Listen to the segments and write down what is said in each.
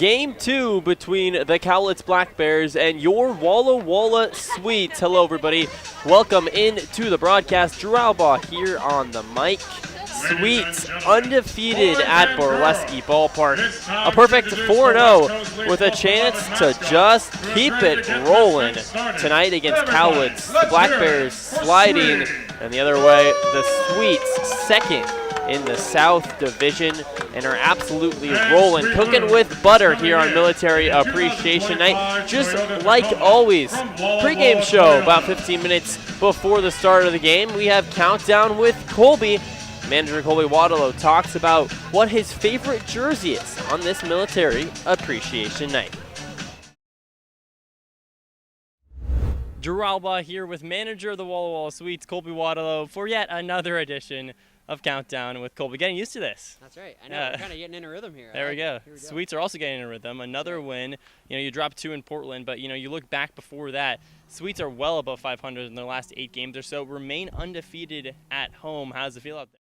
Game 2 between the Cowlitz Blackbears and your Walla Walla Sweets. Hello, everybody. Welcome into the broadcast. Drew Albaugh here on the mic. Sweets undefeated at Borleski Ballpark. A perfect 4-0 with a chance to just keep it rolling tonight against Cowlitz. The Blackbears sliding, and the other way, the Sweets second in the South Division and are absolutely rolling, cooking with butter here on Military Appreciation Night. Just like always, pregame show about 15 minutes before the start of the game. We have Countdown with Colby. Manager Colby Waddalow talks about what his favorite jersey is on this Military Appreciation Night. Drew Albaugh here with manager of the Walla Walla Sweets, Colby Waddalow, for yet another edition of Countdown with Colby. Getting used to this. That's right. I know. We're kind of getting in a rhythm here. There we go. Sweets are also getting in a rhythm. Another win. You know, you dropped 2 in Portland, but, you know, you look back before that, Sweets are well above 500 in their last 8 games or so, remain undefeated at home. How does it feel out there?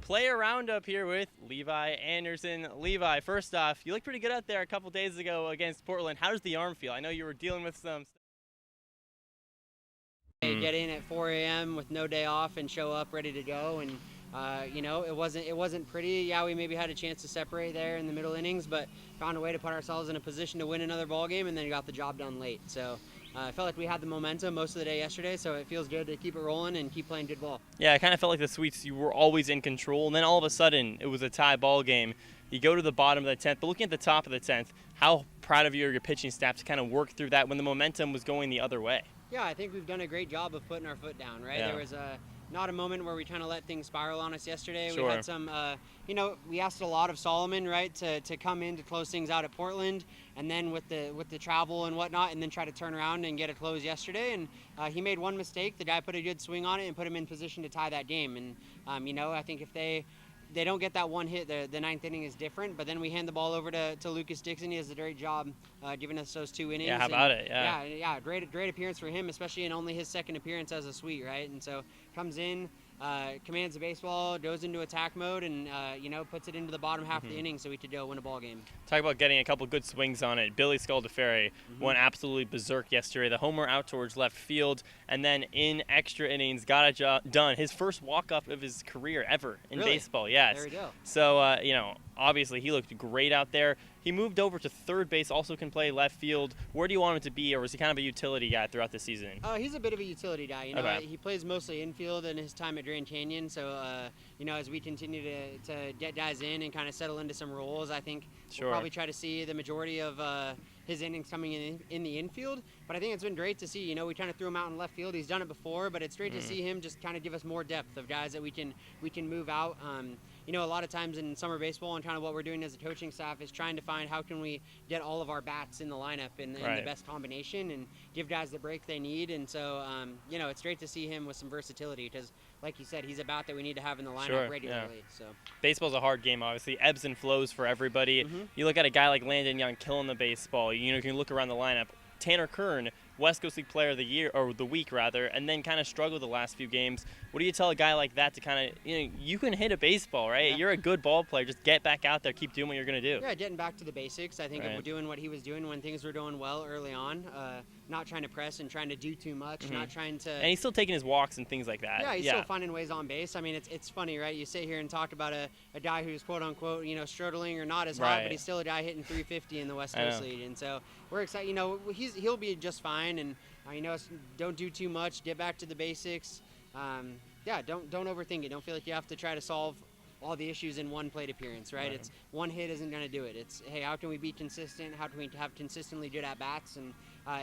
Player roundup here with Levi Anderson. Levi, first off, you looked pretty good out there a couple days ago against Portland. How does the arm feel? I know you were dealing with some stuff. Get in at 4 a.m. with no day off and show up ready to go, and you know, it wasn't pretty. Yeah, we maybe had a chance to separate there in the middle innings, but found a way to put ourselves in a position to win another ball game, and then got the job done late. So I felt like we had the momentum most of the day yesterday, so it feels good to keep it rolling and keep playing good ball. Yeah, I kind of felt like the Sweets, you were always in control, and then all of a sudden it was a tie ball game. You go to the bottom of the 10th, but looking at the top of the 10th, how proud of you or your pitching staff to kind of work through that when the momentum was going the other way? Yeah, I think we've done a great job of putting our foot down, right? Yeah. There was not a moment where we kind of let things spiral on us yesterday. Sure. We had some, you know, we asked a lot of Solomon, right, to come in to close things out at Portland, and then with the travel and whatnot, and then try to turn around and get it closed yesterday. And he made one mistake. The guy put a good swing on it and put him in position to tie that game. And, you know, I think if they don't get that one hit, the ninth inning is different, but then we hand the ball over to Lucas Dixon. He does a great job giving us those 2 innings. Yeah, how about it? Yeah. Yeah, great appearance for him, especially in only his second appearance as a Sweet, right? And so comes in, commands the baseball, goes into attack mode, and you know, puts it into the bottom half of the inning so we could go win a ball game. Talk about getting a couple good swings on it. Billy Scaldaferri went absolutely berserk yesterday. The homer out towards left field, and then in extra innings got it done. His first walk-up of his career ever in baseball. Yes. There we go. So you know, obviously he looked great out there. He moved over to third base, also can play left field. Where do you want him to be, or is he kind of a utility guy throughout the season? He's a bit of a utility guy. You know, okay. He plays mostly infield in his time at Grand Canyon. So, you know, as we continue to get guys in and kind of settle into some roles, I think we'll probably try to see the majority of his innings coming in the infield. But I think it's been great to see. You know, we kind of threw him out in left field. He's done it before, but it's great to see him just kind of give us more depth of guys that we can move out. You know, a lot of times in summer baseball and kind of what we're doing as a coaching staff is trying to find how can we get all of our bats in the lineup in the best combination and give guys the break they need. And so, you know, it's great to see him with some versatility because, like you said, he's a bat that we need to have in the lineup regularly. Yeah. So baseball's a hard game, obviously. Ebbs and flows for everybody. You look at a guy like Landon Young killing the baseball. You know, you can look around the lineup. Tanner Kern, West Coast League Player of the Year, or the week rather, and then kind of struggled the last few games. What do you tell a guy like that to kind of, you know, you can hit a baseball, right? Yeah. You're a good ball player. Just get back out there, keep doing what you're going to do. Yeah, getting back to the basics. I think if we're doing what he was doing when things were going well early on, not trying to press and trying to do too much, not trying to... And he's still taking his walks and things like that. Yeah, he's still finding ways on base. I mean, it's funny, right? You sit here and talk about a guy who's quote-unquote, you know, struggling or not as hot, but he's still a guy hitting 350 in the West Coast League. And so we're excited. You know, he'll be just fine. And, you know, don't do too much. Get back to the basics. Yeah, don't overthink it. Don't feel like you have to try to solve all the issues in one plate appearance, right? It's one hit isn't going to do it. It's, hey, how can we be consistent? How can we have consistently good at-bats? And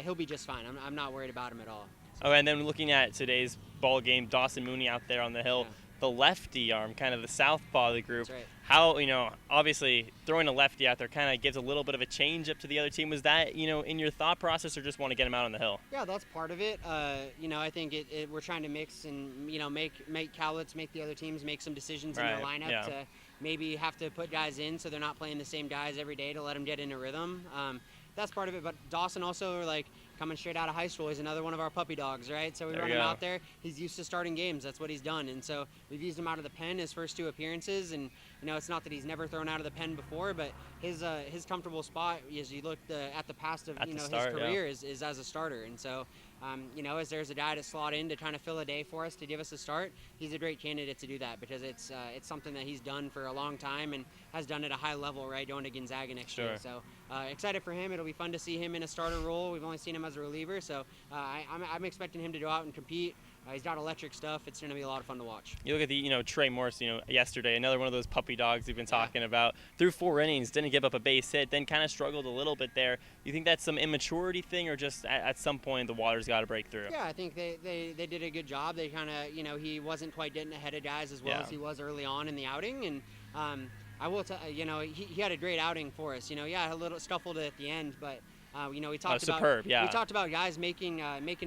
he'll be just fine. I'm not worried about him at all. So. Oh, and then looking at today's ball game, Dawson Mooney out there on the hill. Yeah. The lefty arm, kind of the southpaw of the group. That's right. How, you know, obviously throwing a lefty out there kind of gives a little bit of a change up to the other team. Was that, you know, in your thought process, or just want to get him out on the hill? Yeah, that's part of it. You know, I think we're trying to mix and, you know, make Cowlitz, make the other teams make some decisions in their lineup to maybe have to put guys in so they're not playing the same guys every day to let them get in a rhythm. That's part of it, but Dawson also, like, coming straight out of high school. He's another one of our puppy dogs, right? So we run him out there. He's used to starting games. That's what he's done. And so we've used him out of the pen his first 2 appearances. And, you know, it's not that he's never thrown out of the pen before, but his comfortable spot, as you look at the past of, his career, is as a starter. And so, you know, as there's a guy to slot in to kind of fill a day for us to give us a start, he's a great candidate to do that because it's something that he's done for a long time and has done at a high level, right, going to Gonzaga next year. So excited for him. It'll be fun to see him in a starter role. We've only seen him as a reliever, so I'm expecting him to go out and compete. He's got electric stuff. It's going to be a lot of fun to watch. You look at the, Trey Morse, yesterday, another one of those puppy dogs we've been talking about. Through 4 innings, didn't give up a base hit, then kind of struggled a little bit there. You think that's some immaturity thing, or just at some point the water's got to break through? Yeah, I think they did a good job. They kind of, he wasn't quite getting ahead of guys as well as he was early on in the outing, and I will tell he had a great outing for us. A little scuffled at the end, but. We talked about guys making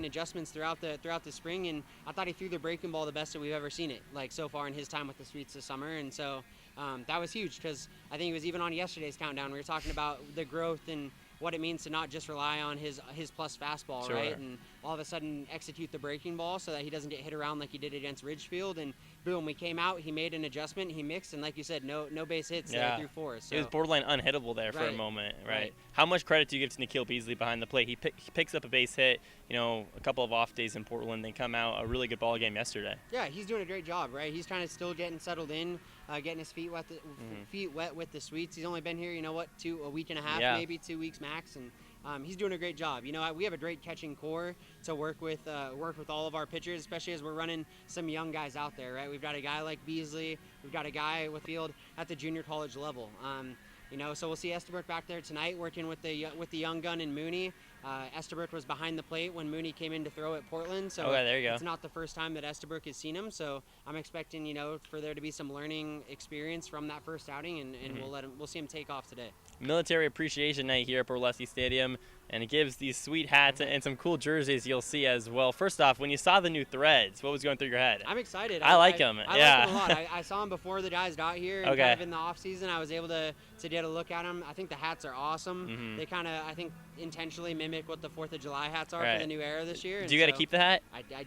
adjustments throughout the spring, and I thought he threw the breaking ball the best that we've ever seen it, like so far in his time with the Sweets this summer, and so that was huge because I think it was even on yesterday's countdown. We were talking about the growth and what it means to not just rely on his plus fastball, right, and all of a sudden execute the breaking ball so that he doesn't get hit around like he did against Ridgefield. And boom, we came out, he made an adjustment, he mixed, and like you said, no base hits there through 4. So. He was borderline unhittable there for a moment, right? How much credit do you give to Nikhil Beasley behind the plate? He picks up a base hit, a couple of off days in Portland. They come out a really good ball game yesterday. Yeah, he's doing a great job, right? He's kind of still getting settled in, getting his feet wet with the Sweets. He's only been here, a week and a half, maybe 2 weeks max, and he's doing a great job. We have a great catching core to work with all of our pitchers, especially as we're running some young guys out there, right? We've got a guy like Beasley. We've got a guy with field at the junior college level. So we'll see Estabrook back there tonight working with the young gun and Mooney. Estabrook was behind the plate when Mooney came in to throw at Portland, so there you go. It's not the first time that Estabrook has seen him. So I'm expecting, for there to be some learning experience from that first outing, and we'll see him take off today. Military Appreciation Night here at Borleski Stadium, and it gives these sweet hats and some cool jerseys you'll see as well. First off, when you saw the new threads, what was going through your head? I'm excited. I like them. I like them a lot. I saw them before the guys got here, and kind of in the off season, I was able to get a look at them. I think the hats are awesome. They kind of, I think, intentionally mimic what the 4th of July hats are for the new era this year. Do you got to keep the hat?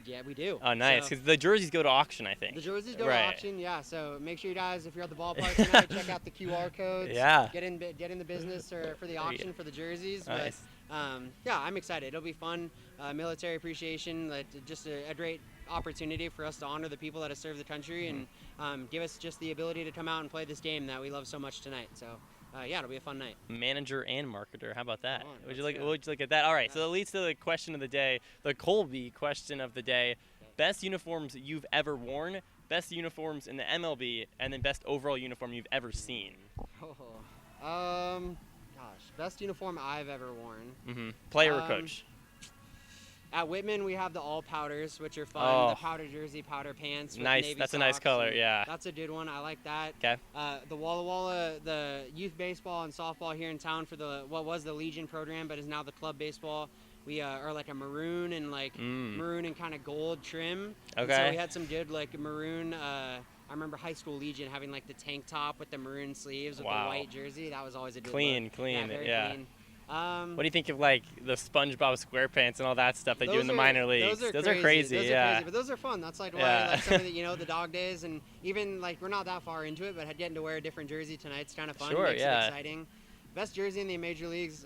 Yeah, we do. Oh, nice, because the jerseys go to auction, I think. The jerseys go to auction, yeah. So make sure you guys, if you're at the ballpark tonight, check out the QR codes. Yeah. Get in the business for the auction for the jerseys. Nice. But I'm excited. It'll be fun. Military appreciation, just a great opportunity for us to honor the people that have served the country and give us just the ability to come out and play this game that we love so much tonight. So. It'll be a fun night. Manager and marketer. How about that? Would you look at that? All right, so that leads to the question of the day, the Colby question of the day. Best uniforms you've ever worn, best uniforms in the MLB, and then best overall uniform you've ever seen. Best uniform I've ever worn. Player or coach? At Whitman, we have the all powders, which are fun. The powder jersey, powder pants. With nice. Navy That's socks, a nice color. Yeah. That's a good one. I like that. Okay. The Walla Walla, the youth baseball and softball here in town for what was the Legion program, but is now the club baseball. We are like a maroon and maroon and kind of gold trim. Okay. And so we had some good maroon. I remember high school Legion having the tank top with the maroon sleeves with the white jersey. That was always a good clean. look. Clean. What do you think of the SpongeBob SquarePants and all that stuff they do in the minor leagues? Those are crazy. Those are crazy, but those are fun. That's why some of the the dog days, and even we're not that far into it, but getting to wear a different jersey tonight's kind of fun. Sure, Makes it exciting. Best jersey in the major leagues.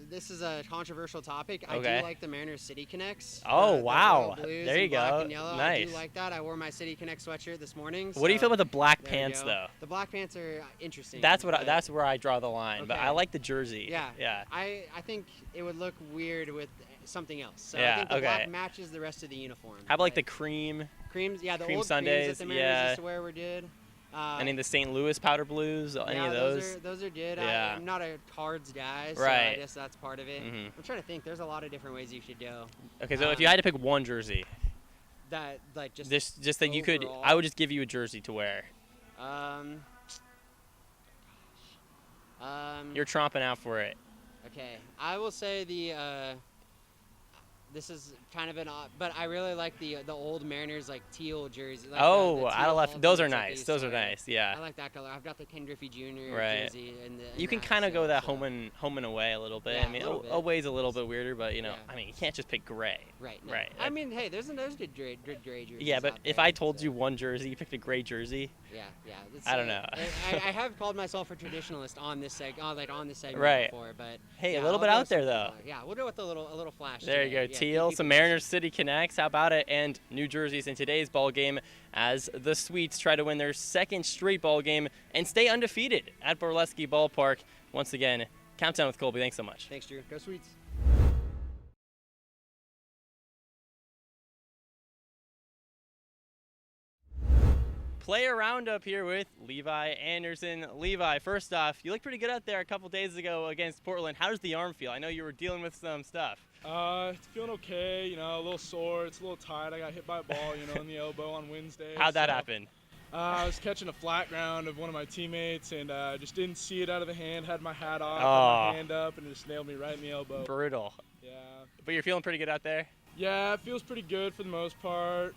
This is a controversial topic. I do like the Mariners City Connects. Oh, wow. Blues there you go. Black and yellow. Nice. I do like that. I wore my City Connect sweatshirt this morning. What do you feel about the black pants, though? The black pants are interesting. That's where I draw the line. But I like the jersey. Yeah. I think it would look weird with something else. So I think the black matches the rest of the uniform. How about the creams? The cream old Sundays, creams that the Mariners used to wear were good. Any of the St. Louis powder blues? Any of those? Those are good. Yeah. I'm not a cards guy, so I guess that's part of it. I'm trying to think. There's a lot of different ways you should go. Okay, so if you had to pick one jersey, that just that overall, you could, I would just give you a jersey to wear. You're tromping out for it. Okay, I will say this is kind of an odd, but I really like the old Mariners like teal jersey. Like oh, the out of left. Those are alternates of nice. these, Those so are nice. Yeah. I like that color. I've got the Ken Griffey Jr. Right. jersey. You can kind of go that home and away a little bit. Yeah, I mean, a little bit. away's a little bit weirder, but Yeah. I mean, you can't just pick gray. Right. No. Right. I mean, hey, there's good gray jerseys. Yeah, but out if there, I told so. you one jersey, you picked a gray jersey. Yeah. I don't know. I have called myself a traditionalist on this segment Right. before, but Hey, yeah, a little bit I'll go out there with though. something, yeah, we'll go with a little flash. There you today. go, Yeah, teal, keep some it Mariners City connects. How about it? And new jerseys in today's ball game as the Sweets try to win their second straight ball game and stay undefeated at Borleski Ballpark. Once again, Countdown with Colby. Thanks so much. Thanks, Drew. Go Sweets. Player roundup here with Levi Anderson. Levi, first off, you looked pretty good out there a couple days ago against Portland. How does the arm feel? I know you were dealing with some stuff. It's feeling okay, a little sore. It's a little tight. I got hit by a ball, in the elbow on Wednesday. How'd that happen? I was catching a flat ground of one of my teammates and just didn't see it out of the hand, had my hat off, had my hand up, and it just nailed me right in the elbow. Brutal. Yeah. But you're feeling pretty good out there? Yeah, it feels pretty good for the most part.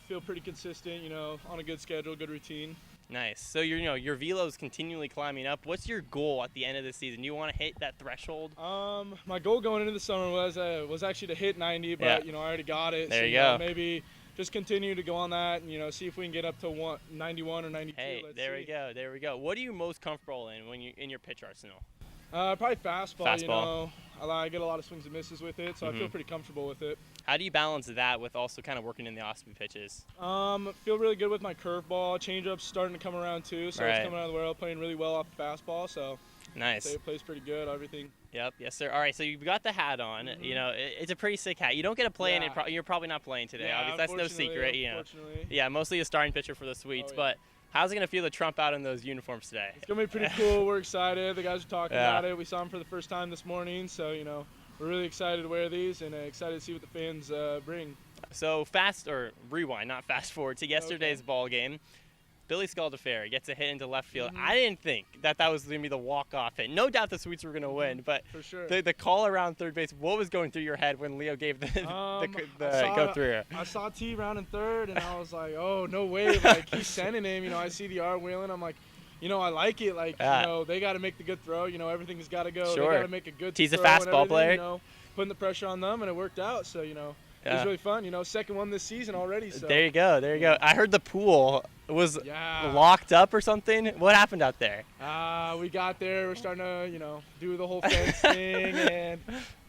Feel pretty consistent, on a good schedule, good routine. Nice. So your velo's continually climbing up. What's your goal at the end of the season? Do you want to hit that threshold? My goal going into the summer was actually to hit 90, but I already got it. There so, you go. Maybe just continue to go on that and see if we can get up to 91 or 92. Hey, there we go. What are you most comfortable in when you in your pitch arsenal? Probably fastball. Fastball. I get a lot of swings and misses with it, so I feel pretty comfortable with it. How do you balance that with also kind of working in the off-speed pitches? Feel really good with my curveball. Changeup's starting to come around too, so Right. it's coming out of the barrel, playing really well off the fastball. So Nice. I'd say it plays pretty good. Everything. Yep. Yes, sir. All right. So you've got the hat on. It's a pretty sick hat. You don't get to play in it. You're probably not playing today. Yeah, Obviously, that's no secret. Unfortunately. Yeah, mostly a starting pitcher for the Sweets. Oh, yeah. But how's it gonna feel to trump out in those uniforms today? It's gonna be pretty cool. We're excited. The guys are talking about it. We saw them for the first time this morning, so we're really excited to wear these and excited to see what the fans bring. So rewind, not fast forward to yesterday's ball game. Billy Scaldafair gets a hit into left field. I didn't think that was going to be the walk-off hit. No doubt the Sweets were going to win, but for sure. the call around third base, what was going through your head when Leo gave the go through? I saw T rounding third, and I was like, oh, no way. Like, he's sending him. I see the R wheeling. I'm like, I like it. Like, they got to make the good throw. Everything's got to go. Sure. They got to make a good T's throw. a fastball player. Putting the pressure on them, and it worked out. So, it was really fun. Second one this season already. So. There you go. I heard the pool was locked up or something. What happened out there? We got there. We're starting to, do the whole fence thing, and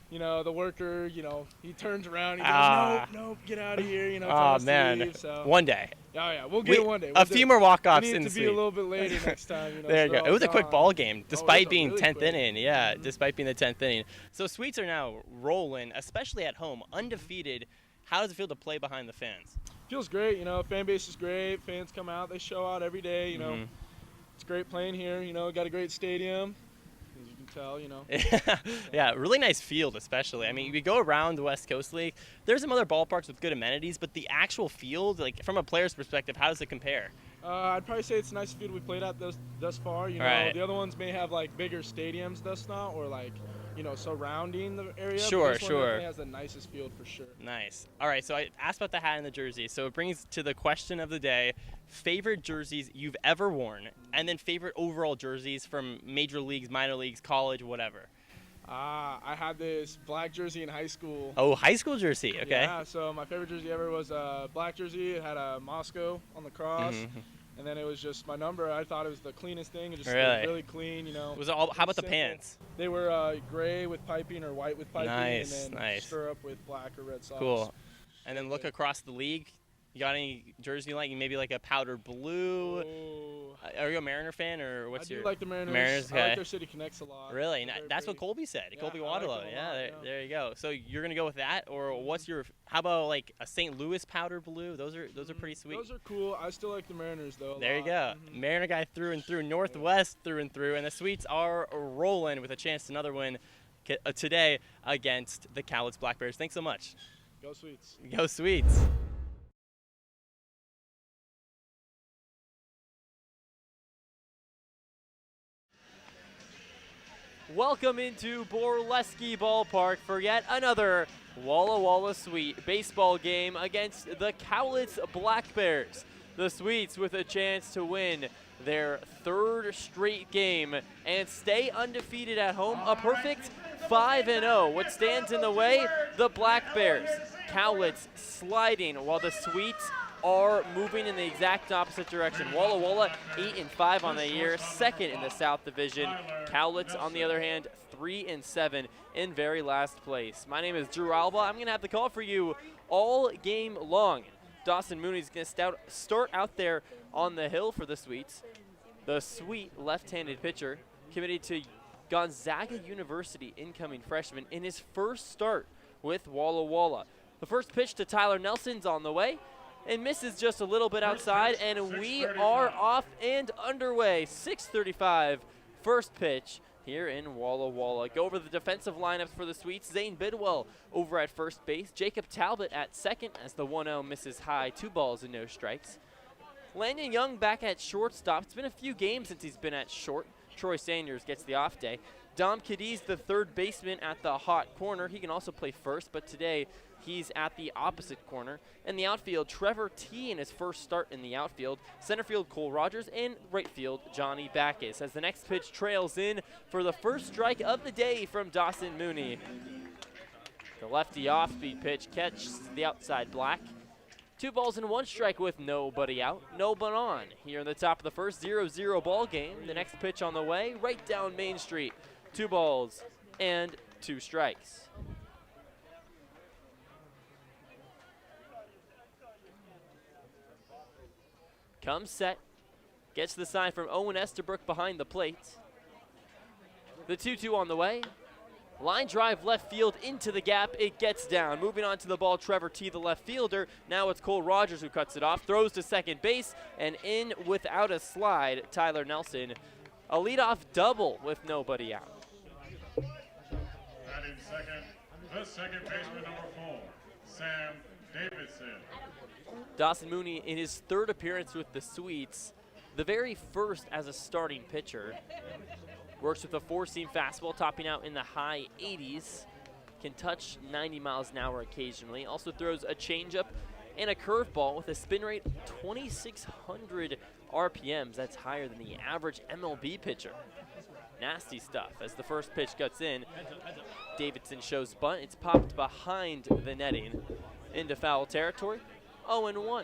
the worker, he turns around. He goes, nope, get out of here. Oh man, leave, so. One day. Oh yeah, we'll get it one day. A few more walk-offs in the the to be a little bit later next time. There you go. It was a quick ball game, despite being really 10th quick. inning. Yeah, despite being the 10th inning. So Sweets are now rolling, especially at home, undefeated. How does it feel to play behind the fans? Feels great. Fan base is great. Fans come out. They show out every day. It's great playing here. Got a great stadium. As you can tell, Yeah, really nice field, especially. I mean, we go around the West Coast League. There's some other ballparks with good amenities, but the actual field, like from a player's perspective, how does it compare? I'd probably say it's the nicest field we played at thus far. Right. The other ones may have like bigger stadiums thus now, or like surrounding the area. Sure, but this one definitely has the nicest field for sure. Nice. All right, so I asked about the hat and the jersey. So it brings to the question of the day: favorite jerseys you've ever worn, and then favorite overall jerseys from major leagues, minor leagues, college, whatever. I had this black jersey in high school. Oh, high school jersey. Okay. Yeah. So my favorite jersey ever was a black jersey. It had a Moscow on the cross. And then it was just my number. I thought it was the cleanest thing. It just looked really clean, Was it all? How about simple. the pants? They were gray with piping or white with piping, Nice, and then nice. stirrup with black or red socks. Cool. And then look across the league. You got any jersey you like? Maybe like a powder blue. Are you a Mariner fan or what's I your? do like the Mariners. Mariners, I like their City Connects a lot. Really? They're That's what pretty. Colby said. Yeah, Colby I like Waterlow. them a Yeah, lot, there you go. So you're gonna go with that, or what's your? How about like a St. Louis powder blue? Those are pretty sweet. Those are cool. I still like the Mariners though. There you go. Mariner guy through and through, Northwest through and through, and the Sweets are rolling with a chance to another win today against the Cowlitz Blackbears. Thanks so much. Go Sweets. Go Sweets. Welcome into Borleski Ballpark for yet another Walla Walla Sweet baseball game against the Cowlitz Blackbears. The Sweets with a chance to win their 3rd straight game and stay undefeated at home. A perfect 5-0. What stands in the way? The Blackbears. Cowlitz sliding while the Sweets are moving in the exact opposite direction. Walla Walla 8-5 on the year, 2nd in the South Division. Cowlitz, on the other hand, 3-7 in very last place. My name is Drew Alba. I'm going to have the call for you all game long. Dawson Mooney's going to start out there on the hill for the Sweets. The sweet left-handed pitcher committed to Gonzaga University incoming freshman in his first start with Walla Walla. The first pitch to Tyler Nelson's on the way and misses just a little bit outside, and we are off and underway. 6:35 first pitch here in Walla Walla. Go over the defensive lineups for the Sweets. Zane Bidwell over at first base. Jacob Talbot at second as the 1-0 misses high. 2 balls and no strikes. Landon Young back at shortstop. It's been a few games since he's been at short. Troy Sanders gets the off day. Dom Cadiz, the third baseman at the hot corner. He can also play first, but today he's at the opposite corner. In the outfield, Trevor T in his first start in the outfield. Center field, Cole Rogers, and right field, Johnny Backus. As the next pitch trails in for the first strike of the day from Dawson Mooney. The lefty off-speed pitch catches the outside black. 2 balls and 1 strike with nobody out, nobody on. Here in the top of the first, 0-0 ball game. The next pitch on the way, right down Main Street. 2 balls and 2 strikes. Comes set, gets the sign from Owen Estabrook behind the plate. The 2-2 on the way. Line drive left field into the gap. It gets down. Moving on to the ball, Trevor T, the left fielder. Now it's Cole Rogers who cuts it off, throws to second base, and in without a slide, Tyler Nelson. A leadoff double with nobody out. Batting second, the second baseman, number 4, Sam Davidson. Dawson Mooney in his 3rd appearance with the Sweets, the very first as a starting pitcher. Works with a 4-seam fastball, topping out in the high 80s. Can touch 90 miles an hour occasionally. Also throws a changeup and a curveball with a spin rate of 2,600 RPMs. That's higher than the average MLB pitcher. Nasty stuff. As the first pitch cuts in, Davidson shows bunt. It's popped behind the netting into foul territory. 0-1.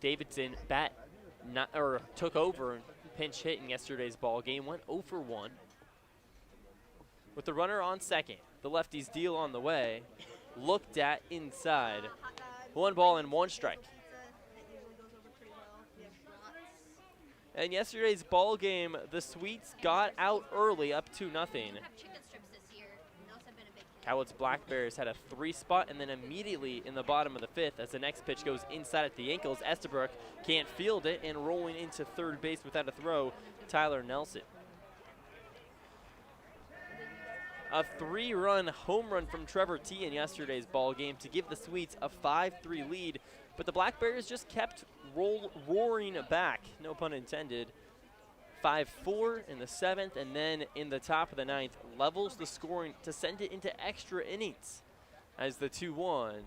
Davidson took over pinch hit in yesterday's ball game, went 0 for 1. With the runner on second, the lefty's deal on the way, looked at inside. 1 ball and 1 strike. And yesterday's ball game, the Sweets got out early, up 2-0. Cowlitz Blackbears had a 3 spot, and then immediately in the bottom of the 5th, as the next pitch goes inside at the ankles, Estabrook can't field it, and rolling into third base without a throw, Tyler Nelson. A 3-run home run from Trevor T in yesterday's ball game to give the Sweets a 5-3 lead, but the Blackbears just kept roaring back, no pun intended. 5-4 in the 7th, and then in the top of the 9th, levels the scoring to send it into extra innings as the 2-1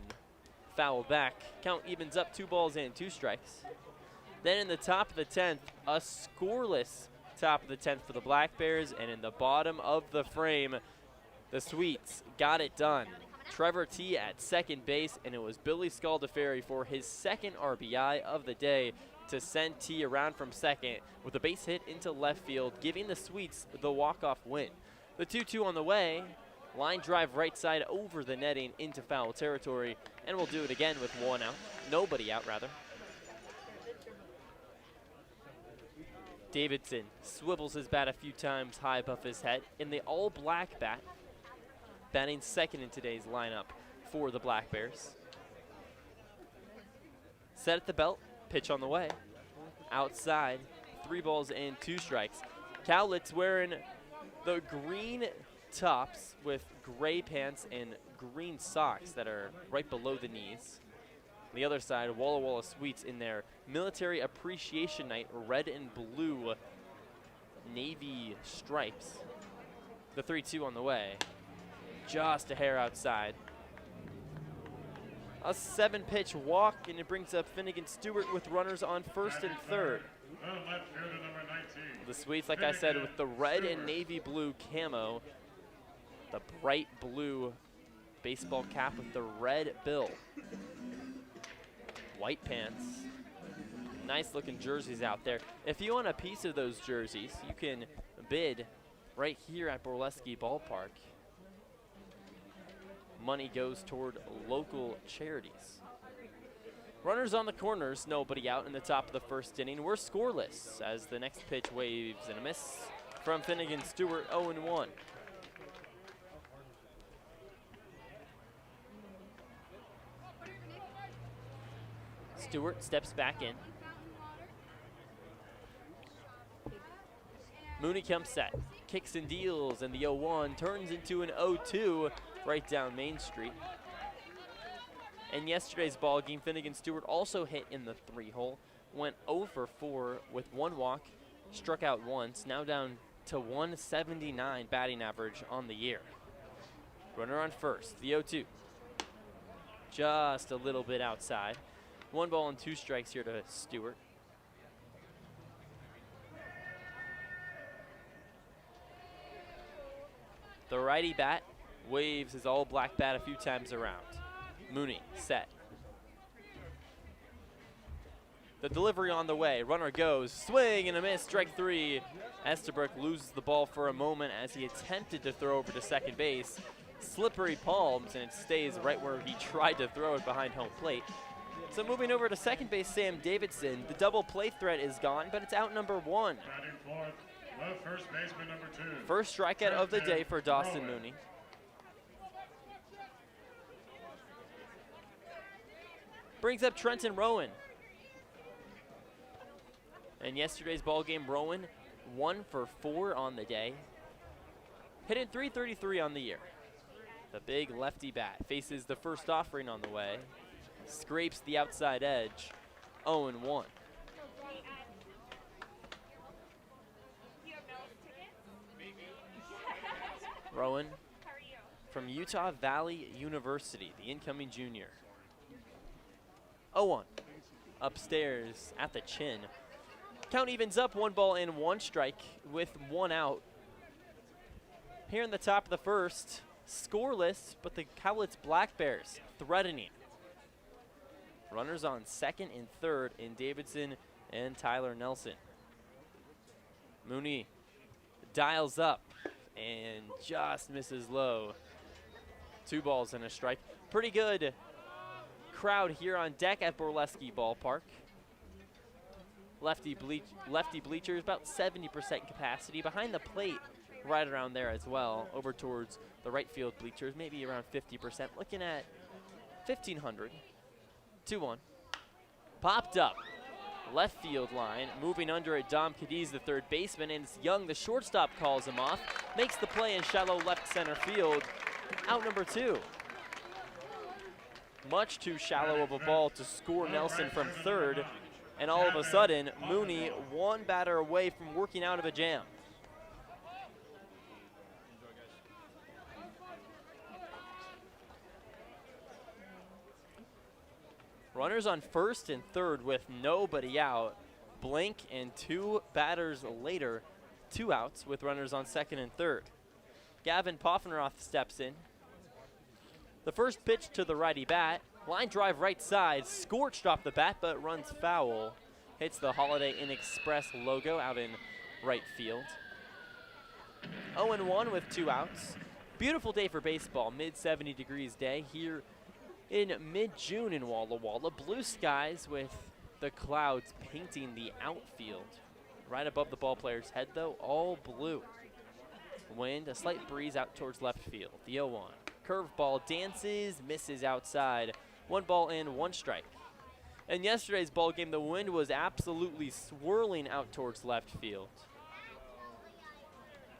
foul back. Count evens up, 2 balls and 2 strikes. Then in the top of the 10th, a scoreless top of the 10th for the Blackbears, and in the bottom of the frame, the Sweets got it done. Trevor T at second base, and it was Billy Scaldefari for his 2nd RBI of the day to send T around from second with a base hit into left field, giving the Sweets the walk-off win. The 2-2 on the way, line drive right side over the netting into foul territory, and we'll do it again with 1 out, nobody out rather. Davidson swivels his bat a few times high above his head in the all-black bat, batting second in today's lineup for the Blackbears. Set at the belt. Pitch on the way. Outside, 3 balls and 2 strikes. Cowlitz wearing the green tops with gray pants and green socks that are right below the knees. the other side, Walla Walla Sweets in their Military Appreciation Night, red and blue navy stripes. The 3-2 on the way. Just a hair outside. A 7-pitch walk, and it brings up Finnegan Stewart with runners on first and third. The Sweets, like I said, with the red and navy blue camo. The bright blue baseball cap with the red bill. White pants. Nice looking jerseys out there. If you want a piece of those jerseys, you can bid right here at Borleski Ballpark. Money goes toward local charities. Runners on the corners, nobody out in the top of the first inning. We're scoreless as the next pitch waves and a miss from Finnegan Stewart, 0-1. Stewart steps back in. Mooney comes set, kicks and deals, and the 0-1 turns into an 0-2 right down Main Street. In yesterday's ball game, Finnegan Stewart also hit in the 3-hole, went 0-for-4 with 1 walk, struck out once, now down to 179 batting average on the year. Runner on first, the 0-2. Just a little bit outside. 1 ball and 2 strikes here to Stewart. The righty bat waves his all-black bat a few times around. Mooney set. The delivery on the way. Runner goes. Swing and a miss. Strike 3. Estabrook loses the ball for a moment as he attempted to throw over to second base. Slippery palms, and it stays right where he tried to throw it behind home plate. So moving over to second base, Sam Davidson. The double play threat is gone, but it's out number 1. First baseman number 2. First strikeout of the day for Dawson Mooney. Brings up Trenton Rowan. In yesterday's ball game, Rowan 1-for-4 on the day. Hitting .333 on the year. The big lefty bat faces the first offering on the way. Scrapes the outside edge. 0-1. Rowan from Utah Valley University, the incoming junior. 0-1. Upstairs at the chin. Count evens up, 1 ball and 1 strike with 1 out. Here in the top of the first, scoreless, but the Cowlitz Blackbears threatening. Runners on second and third in Davidson and Tyler Nelson. Mooney dials up and just misses low. 2 balls and a strike. Pretty good crowd here on deck at Borleski Ballpark. Lefty bleachers, about 70% capacity. Behind the plate, right around there as well. Over towards the right field bleachers, maybe around 50%. Looking at 1,500. 2-1. Popped up. Left field line. Moving under it, Dom Cadiz, the third baseman. And it's Young, the shortstop, calls him off. Makes the play in shallow left center field. Out number 2. Much too shallow of a ball to score Nelson from third. And all of a sudden, Mooney 1 batter away from working out of a jam. Runners on first and third with nobody out. Blink and 2 batters later, 2 outs with runners on second and third. Gavin Poffenroth steps in. The first pitch to the righty bat. Line drive right side, scorched off the bat, but runs foul. Hits the Holiday Inn Express logo out in right field. 0-1 with 2 outs. Beautiful day for baseball, mid-70 degrees day here in mid-June in Walla Walla. Blue skies with the clouds painting the outfield. Right above the ball player's head, though, all blue. Wind, a slight breeze out towards left field. The 0-1. Curveball dances, misses outside. 1 ball and 1 strike. In yesterday's ball game, the wind was absolutely swirling out towards left field.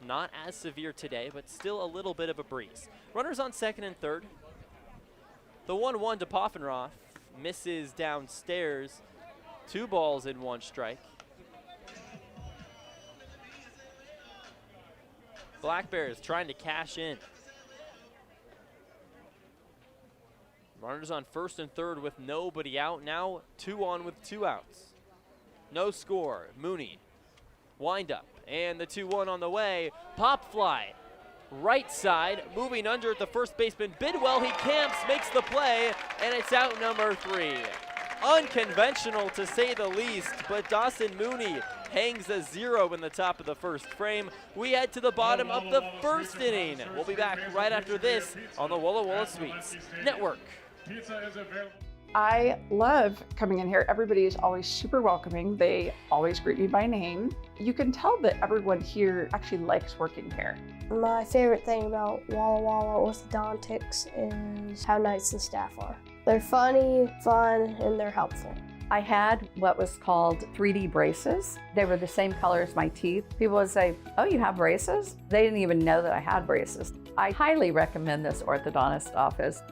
Not as severe today, but still a little bit of a breeze. Runners on second and third. The 1-1 to Poffenroth misses downstairs. 2 balls and 1 strike. Blackbears trying to cash in. Runners on first and third with nobody out. Now 2 on with 2 outs. No score. Mooney. Wind up. And the 2-1 on the way. Pop fly. Right side. Moving under at the first baseman. Bidwell, he camps, makes the play, and it's out number 3. Unconventional to say the least, but Dawson Mooney hangs a 0 in the top of the first frame. We head to the bottom of the first inning. We'll be back right after this on the Walla Walla Sweets Network. Pizza is available. I love coming in here. Everybody is always super welcoming. They always greet me by name. You can tell that everyone here actually likes working here. My favorite thing about Walla Walla Orthodontics is how nice the staff are. They're funny, fun, and they're helpful. I had what was called 3D braces. They were the same color as my teeth. People would say, "Oh, you have braces?" They didn't even know that I had braces. I highly recommend this orthodontist office.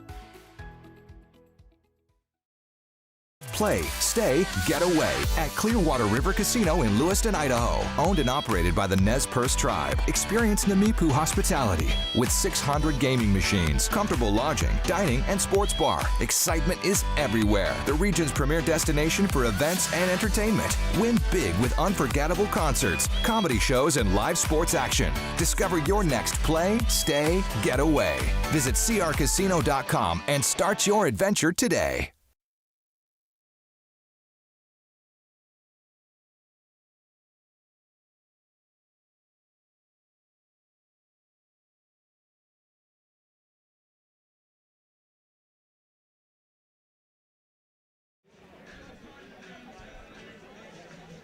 Play, stay, get away at Clearwater River Casino in Lewiston, Idaho. Owned and operated by the Nez Perce Tribe. Experience Namipu hospitality with 600 gaming machines, comfortable lodging, dining, and sports bar. Excitement is everywhere. The region's premier destination for events and entertainment. Win big with unforgettable concerts, comedy shows, and live sports action. Discover your next play, stay, get away. Visit crcasino.com and start your adventure today.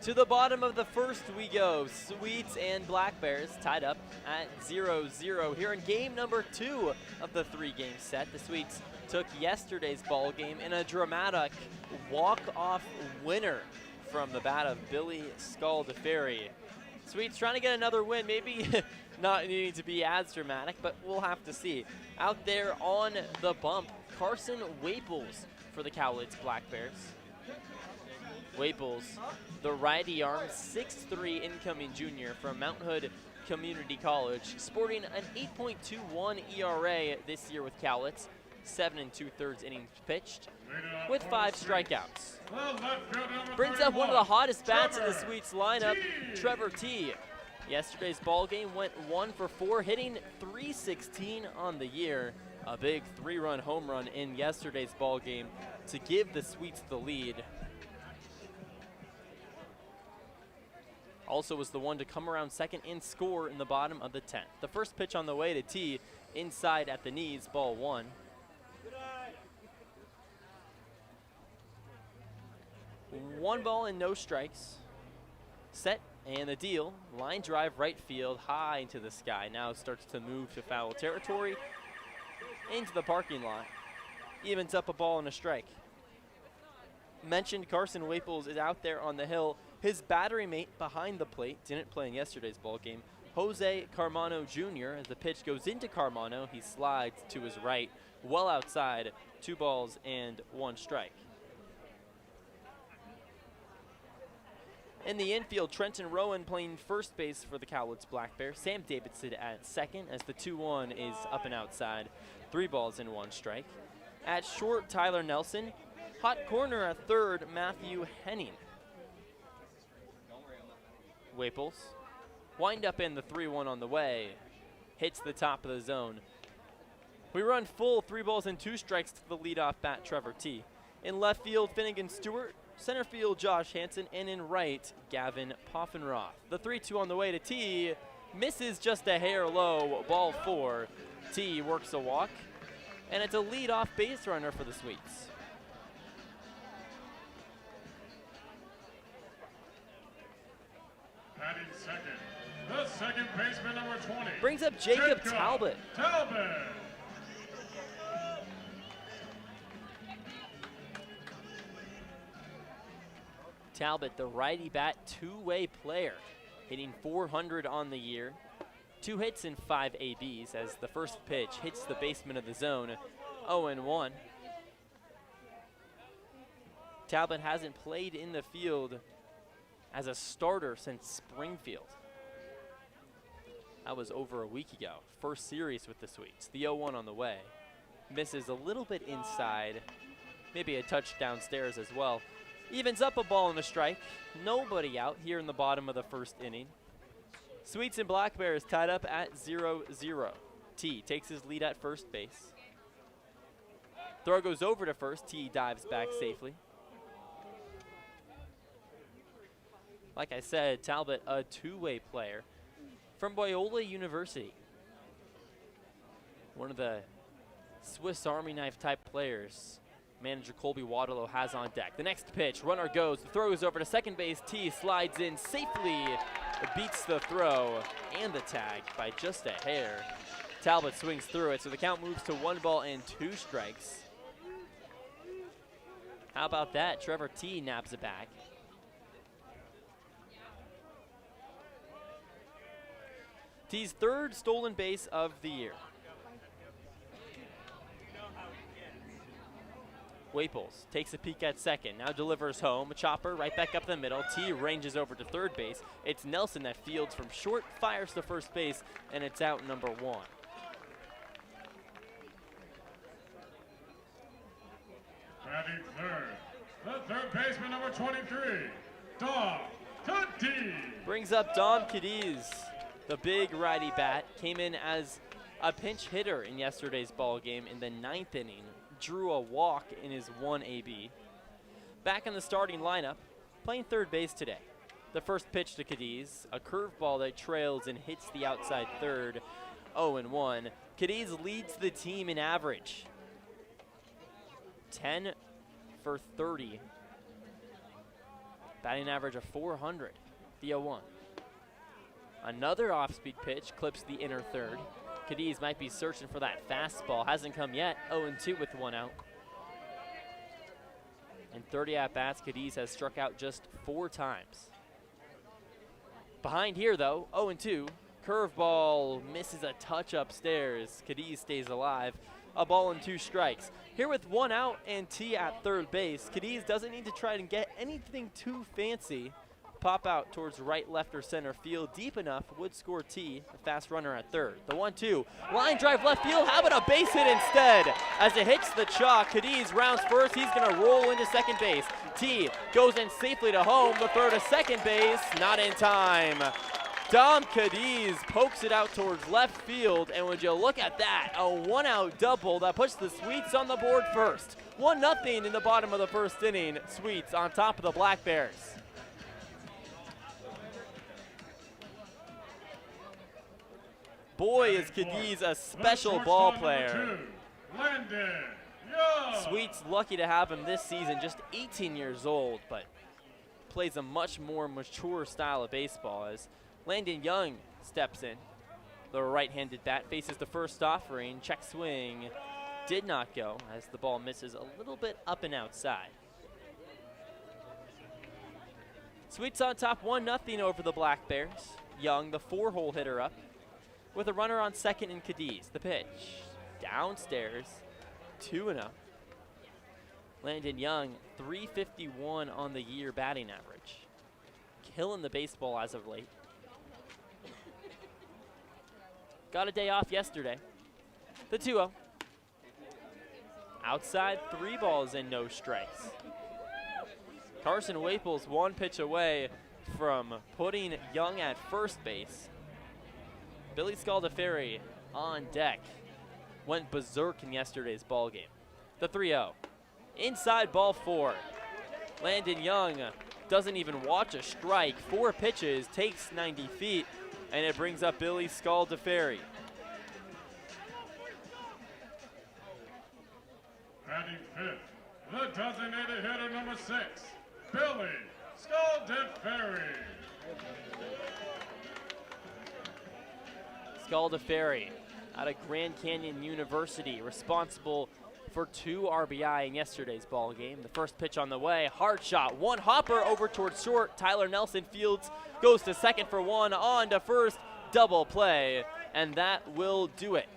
To the bottom of the first we go. Sweets and Blackbears tied up at 0-0 here in game number 2 of the 3-game set. The Sweets took yesterday's ball game in a dramatic walk-off winner from the bat of Billy Scaldaferri. Sweets trying to get another win, maybe not needing to be as dramatic, but we'll have to see. Out there on the bump, Carson Waples for the Cowlitz Blackbears. Waples, the righty arm, 6'3" incoming junior from Mount Hood Community College, sporting an 8.21 ERA this year with Cowlitz, 7 2/3 innings pitched, with 5 strikeouts. Brings up one of the hottest bats in the Sweets lineup, Trevor T. Yesterday's ball game went 1 for 4, hitting .316 on the year. A big 3-run home run in yesterday's ball game to give the Sweets the lead. Also was the one to come around second and score in the bottom of the 10th. The first pitch on the way to T, inside at the knees, ball 1. One ball and no strikes. Set and the deal. Line drive right field, high into the sky. Now starts to move to foul territory, into the parking lot. Evens up a ball and a strike. Mentioned Carson Waples is out there on the hill. His battery mate behind the plate didn't play in yesterday's ball game. Jose Carmano Jr. As the pitch goes into Carmano, he slides to his right, well outside, 2 balls and 1 strike. In the infield, Trenton Rowan playing first base for the Cowlitz Blackbears. Sam Davidson at second as the 2-1 is up and outside, 3 balls and 1 strike. At short, Tyler Nelson. Hot corner at third, Matthew Henning. Waples. Wind up in the 3-1 on the way. Hits the top of the zone. We run full, 3 balls and 2 strikes to the leadoff bat, Trevor T. In left field, Finnegan Stewart. Center field, Josh Hansen. And in right, Gavin Poffenroth. The 3-2 on the way to T. Misses just a hair low, ball 4. T works a walk. And it's a leadoff base runner for the Sweets. Batting second, the second baseman, number 20. Brings up Jacob Talbot. Talbot, the righty bat, 2-way player, hitting .400 on the year. 2 hits and 5 ABs as the first pitch hits the basement of the zone, 0-1. Talbot hasn't played in the field as a starter since Springfield. That was over a week ago. First series with the Sweets. The 0-1 on the way. Misses a little bit inside. Maybe a touch downstairs as well. Evens up a ball and a strike. Nobody out here in the bottom of the first inning. Sweets and Blackbears tied up at 0-0. T takes his lead at first base. Throw goes over to first. T dives back safely. Like I said, Talbot, a two-way player from Loyola University. One of the Swiss Army knife type players manager Colby Waterlow has on deck. The next pitch, runner goes, the throw is over to second base. T slides in safely, beats the throw and the tag by just a hair. Talbot swings through it, so the count moves to 1-2 strikes. How about that? Trevor T naps it back. T's third stolen base of the year. Waples takes a peek at second, now delivers home. A chopper right back up the middle. T ranges over to third base. It's Nelson that fields from short, fires to first base, and it's out number 1. Batting third, the third baseman, number 23, Dom Cadiz. Brings up Dom Cadiz. The big righty bat came in as a pinch hitter in yesterday's ball game in the 9th inning. Drew a walk in his 1 AB. Back in the starting lineup, playing third base today. The first pitch to Cadiz, a curveball that trails and hits the outside third, 0-1. Cadiz leads the team in average. 10 for 30. Batting average of 400, the 0-1. Another off-speed pitch clips the inner third. Cadiz might be searching for that fastball. Hasn't come yet. 0-2 with 1 out. In 30 at-bats, Cadiz has struck out just 4 times. Behind here, though, 0-2. Curveball misses a touch upstairs. Cadiz stays alive. A ball and 2 strikes. Here with 1 out and T at third base, Cadiz doesn't need to try and get anything too fancy. Pop out towards right, left, or center field deep enough would score T, a fast runner at third. The 1-2, line drive left field. How about a base hit instead? As it hits the chalk, Cadiz rounds first. He's going to roll into second base. T goes in safely to home. The throw to second base, not in time. Dom Cadiz pokes it out towards left field, and would you look at that, a 1-out double that puts the Sweets on the board first. 1-0 in the bottom of the first inning. Sweets on top of the Blackbears. Boy, is Cadiz a special ball player. Sweets lucky to have him this season, just 18 years old, but plays a much more mature style of baseball as Landon Young steps in. The right-handed bat faces the first offering. Check swing did not go as the ball misses a little bit up and outside. Sweets on top 1-0 over the Black Bears. Young, the 4-hole hitter, up with a runner on second in Cadiz. The pitch downstairs, 2-0. Landon Young, 351 on the year batting average. Killing the baseball as of late. Got a day off yesterday. The 2-0. Outside, 3 balls and no strikes. Carson Waples 1 pitch away from putting Young at first base. Billy Scaldaferri on deck. Went berserk in yesterday's ball game. The 3-0. Inside, ball 4. Landon Young doesn't even watch a strike. 4 pitches, takes 90 feet, and it brings up Billy Scaldaferri. Batting fifth, the designated hitter, number 6, Billy Scaldaferri. Scaldaferri out of Grand Canyon University, responsible for 2 RBI in yesterday's ball game. The first pitch on the way, hard shot, 1 hopper over towards short. Tyler Nelson fields, goes to second for 1, on to first, double play, and that will do it.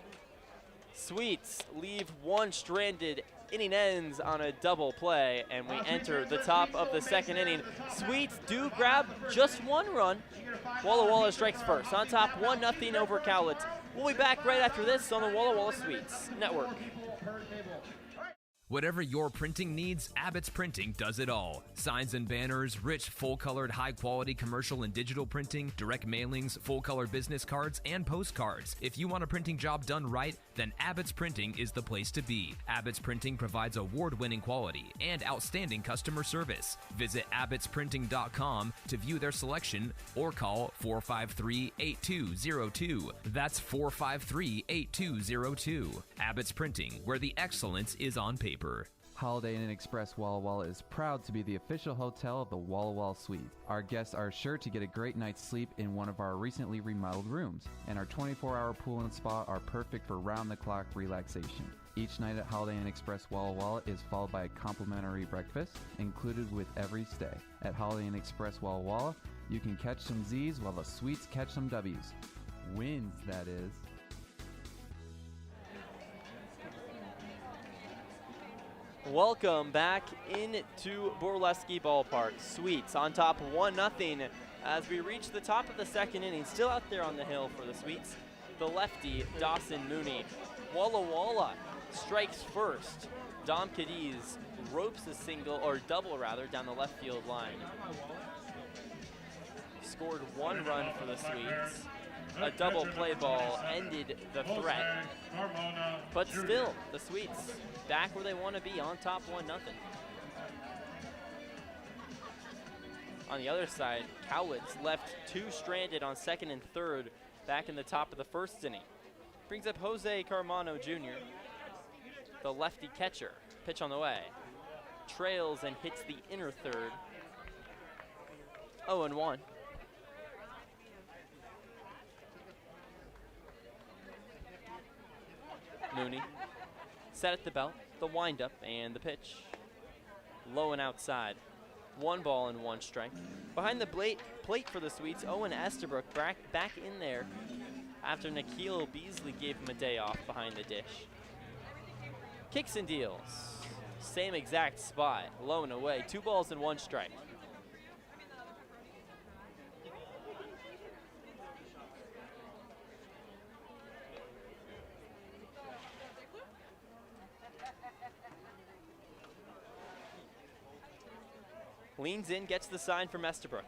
Sweets leave 1 stranded Inning ends on a double play, and we enter the top of the second inning. Sweets do grab just one run. Walla Walla strikes first, on top 1-0 over Cowlitz. We'll be back right after this on the Walla Walla Sweets Network. Whatever your printing needs, Abbott's Printing does it all. Signs and banners, rich, full-colored, high-quality commercial and digital printing, direct mailings, full-color business cards, and postcards. If you want a printing job done right, then Abbott's Printing is the place to be. Abbott's Printing provides award-winning quality and outstanding customer service. Visit abbottsprinting.com to view their selection or call 453-8202. That's 453-8202. Abbott's Printing, where the excellence is on paper. Holiday Inn Express Walla Walla is proud to be the official hotel of the Walla Walla Suite. Our guests are sure to get a great night's sleep in one of our recently remodeled rooms, and our 24-hour pool and spa are perfect for round-the-clock relaxation. Each night at Holiday Inn Express Walla Walla is followed by a complimentary breakfast included with every stay. At Holiday Inn Express Walla Walla, you can catch some Z's while the Suites catch some W's. Wins, that is. Welcome back into Borleski Ballpark. Sweets on top 1-0 as we reach the top of the second inning. Still out there on the hill for the Sweets, the lefty Dawson Mooney. Walla Walla strikes first. Dom Cadiz ropes a single, or double rather, down the left field line. Scored one run for the Sweets. A double play ball ended the threat. But still, the Sweets back where they want to be, on top 1-0. On the other side, Cowlitz left two stranded on second and third back in the top of the first inning. Brings up Jose Carmano Jr., the lefty catcher. Pitch on the way. Trails and hits the inner third. 0-1. Mooney set at the belt, the windup, and the pitch. Low and outside. 1 ball and 1 strike. Behind the plate for the Sweets, Owen Estabrook back in there after Nikhil Beasley gave him a day off behind the dish. Kicks and deals. Same exact spot, low and away. 2 balls and 1 strike. Leans in, gets the sign from Estabrook.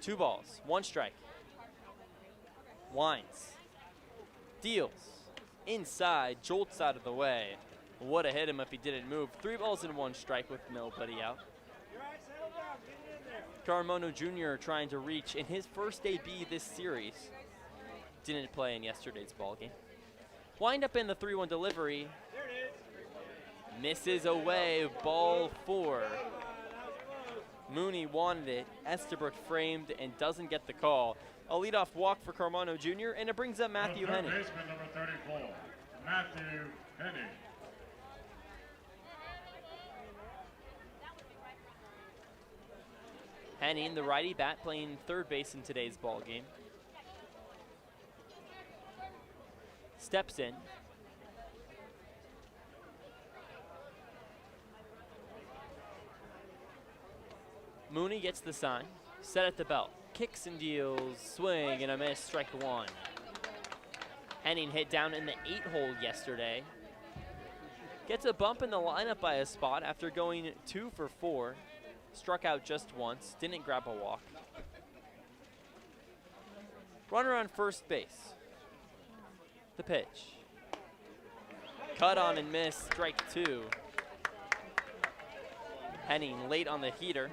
2 balls, 1 strike. Winds. Deals. Inside, jolts out of the way. Would have hit him if he didn't move. 3 balls and 1 strike with nobody out. Carmona Jr. trying to reach in his first AB this series. Didn't play in yesterday's ballgame. Wind up in the 3-1 delivery. Misses away, ball 4. Mooney wanted it. Estabrook framed and doesn't get the call. A leadoff walk for Carmano Jr., and it brings up Matthew Henning. Baseman number 34, Matthew Henning. Henning, the righty bat, playing third base in today's ball game. Steps in. Mooney gets the sign, set at the belt, kicks and deals, swing and a miss, strike 1. Henning hit down in the 8-hole yesterday. Gets a bump in the lineup by a spot after going 2 for 4. Struck out just once, didn't grab a walk. Runner on first base. The pitch. Cut on and miss, strike 2. Henning late on the heater.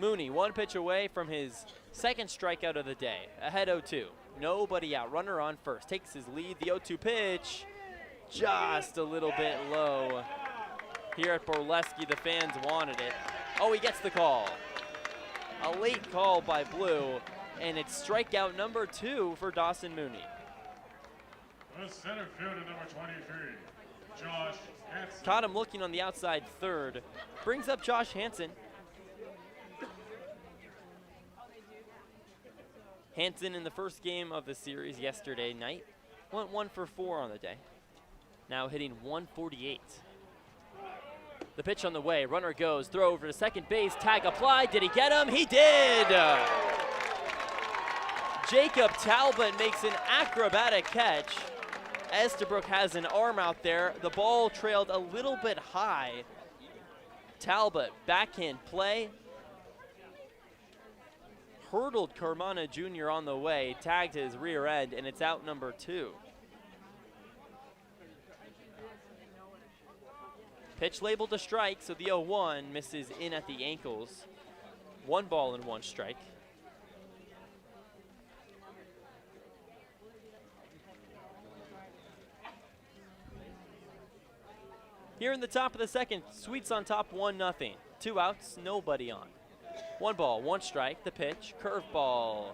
Mooney, 1 pitch away from his second strikeout of the day. Ahead 0-2. Nobody out. Runner on first. Takes his lead. The 0-2 pitch. Just a little bit low. Here at Borleski, the fans wanted it. Oh, he gets the call. A late call by Blue, and it's strikeout number 2 for Dawson Mooney. The center fielder number 23, Josh Hansen. Caught him looking on the outside third. Brings up Josh Hansen. Hansen in the first game of the series yesterday night went 1 for 4 on the day. Now hitting 148. The pitch on the way, runner goes, throw over to second base, tag applied, did he get him? He did! Jacob Talbot makes an acrobatic catch. Estabrook has an arm out there. The ball trailed a little bit high. Talbot, backhand play. Hurdled Carmona Jr. on the way, tagged his rear end, and it's out number 2. Pitch labeled a strike, so the 0-1 misses in at the ankles. 1 ball and 1 strike. Here in the top of the second, Sweets on top 1-0. 2 outs, nobody on. 1 ball, 1 strike, the pitch, curveball,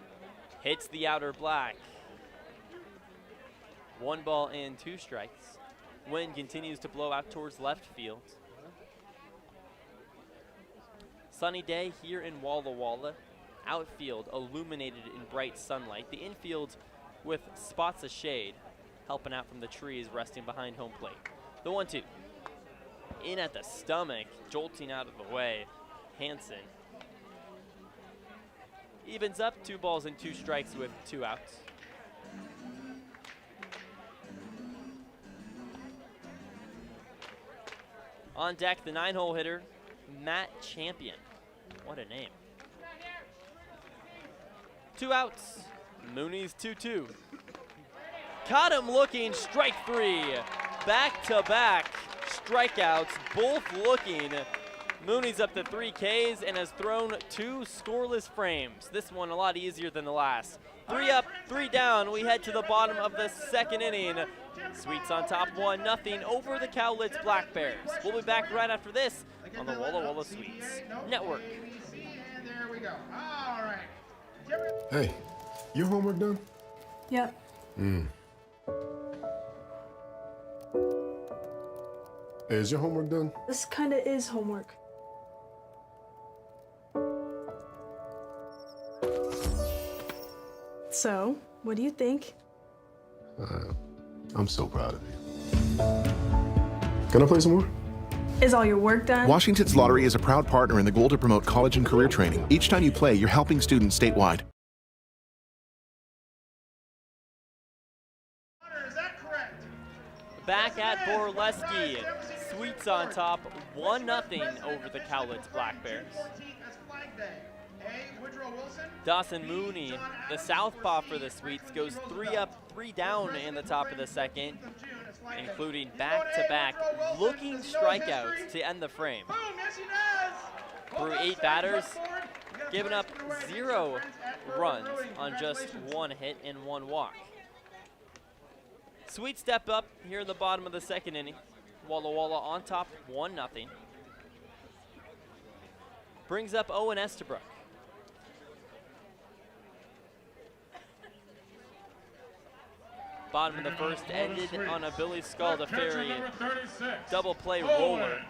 hits the outer black. 1 ball and 2 strikes. Wind continues to blow out towards left field. Sunny day here in Walla Walla. Outfield illuminated in bright sunlight. The infield with spots of shade helping out from the trees resting behind home plate. The 1-2. In at the stomach, jolting out of the way. Hansen evens up, 2 balls and 2 strikes with 2 outs. On deck, the 9-hole hitter, Matt Champion. What a name. 2 outs. Mooney's 2-2. Caught him looking, strike 3. Back-to-back strikeouts, both looking. Mooney's up to 3 Ks and has thrown 2 scoreless frames. This one a lot easier than the last. 3 up, 3 down. We head to the bottom of the second inning. Sweets on top 1-0 over the Cowlitz Blackbears. We'll be back right after this on the Walla Walla Sweets Network. There we go. All right. Hey, your homework done? Yep. Hey, is your homework done? This kinda is homework. So, what do you think? I'm so proud of you. Can I play some more? Is all your work done? Washington's Lottery is a proud partner in the goal to promote college and career training. Each time you play, you're helping students statewide. Is that correct? Back at Borleski. Sweets on top 1-0 over the Cowlitz Blackbears. Dawson Mooney, the southpaw for the Sweets, goes 3 up, 3 down in the top of the second, including back-to-back looking strikeouts to end the frame. Through 8 batters, giving up 0 runs on just 1 hit and 1 walk. Sweets step up here in the bottom of the second inning. Walla Walla on top 1-0. Brings up Owen Estabrook. Bottom of the first ended on a Billy Scaldafari double play roller.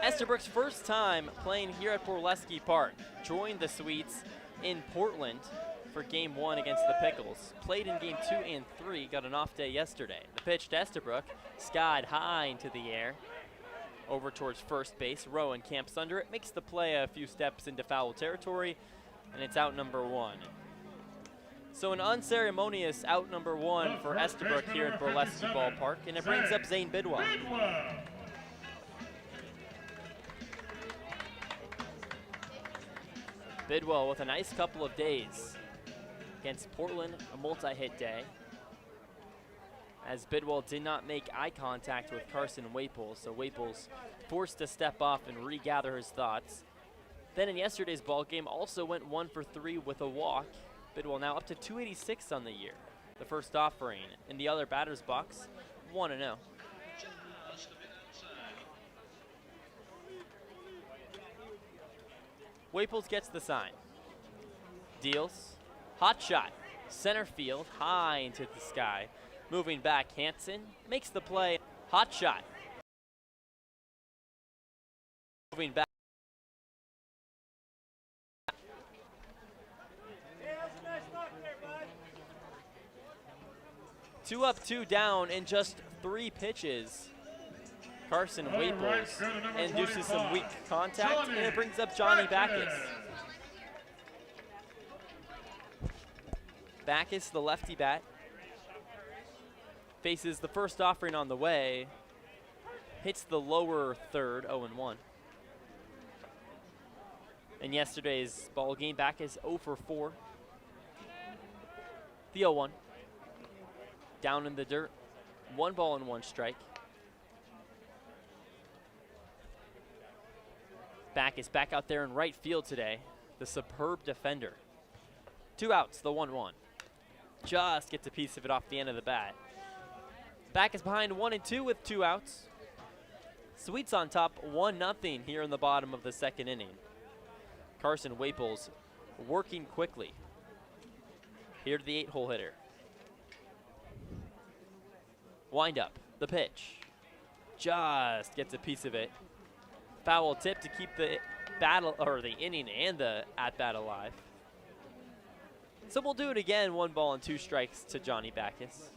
Estabrook's first time playing here at Borleski Park. Joined the Sweets in Portland for game 1 against the Pickles. Played in game 2 and 3, got an off day yesterday. The pitch to Estabrook, skied high into the air. Over towards first base, Rowan camps under it, makes the play a few steps into foul territory, and it's out number 1. So an unceremonious out number 1 for Estabrook here at Borleski Ballpark, and it brings up Zane Bidwell. Bidwell with a nice couple of days. Against Portland, a multi-hit day. As Bidwell did not make eye contact with Carson Waples, so Waples forced to step off and regather his thoughts. Then in yesterday's ball game, also went 1 for 3 with a walk. Bidwell now up to 286 on the year. The first offering in the other batter's box, 1-0. Waples gets the sign. Deals. Hot shot. Center field, high into the sky. Moving back, Hansen makes the play. Hot shot. Moving back. 2 up, 2 down in just 3 pitches. Carson Waples induces some weak contact, and it brings up Johnny Backus. Backus, the lefty bat, faces the first offering on the way, hits the lower third, 0-1. In yesterday's ball game, Backus 0 for 4. The 0-1. Down in the dirt, 1 ball and 1 strike. Backus back out there in right field today, the superb defender. 2 outs, the 1-1. Just gets a piece of it off the end of the bat. Backus behind 1 and 2 with 2 outs. Sweets on top 1-0 here in the bottom of the 2nd inning. Carson Waples working quickly. Here to the 8-hole hitter. Wind up, the pitch. Just gets a piece of it. Foul tip to keep the battle, or the inning and the at-bat alive. So we'll do it again, 1 ball and 2 strikes to Johnny Backus.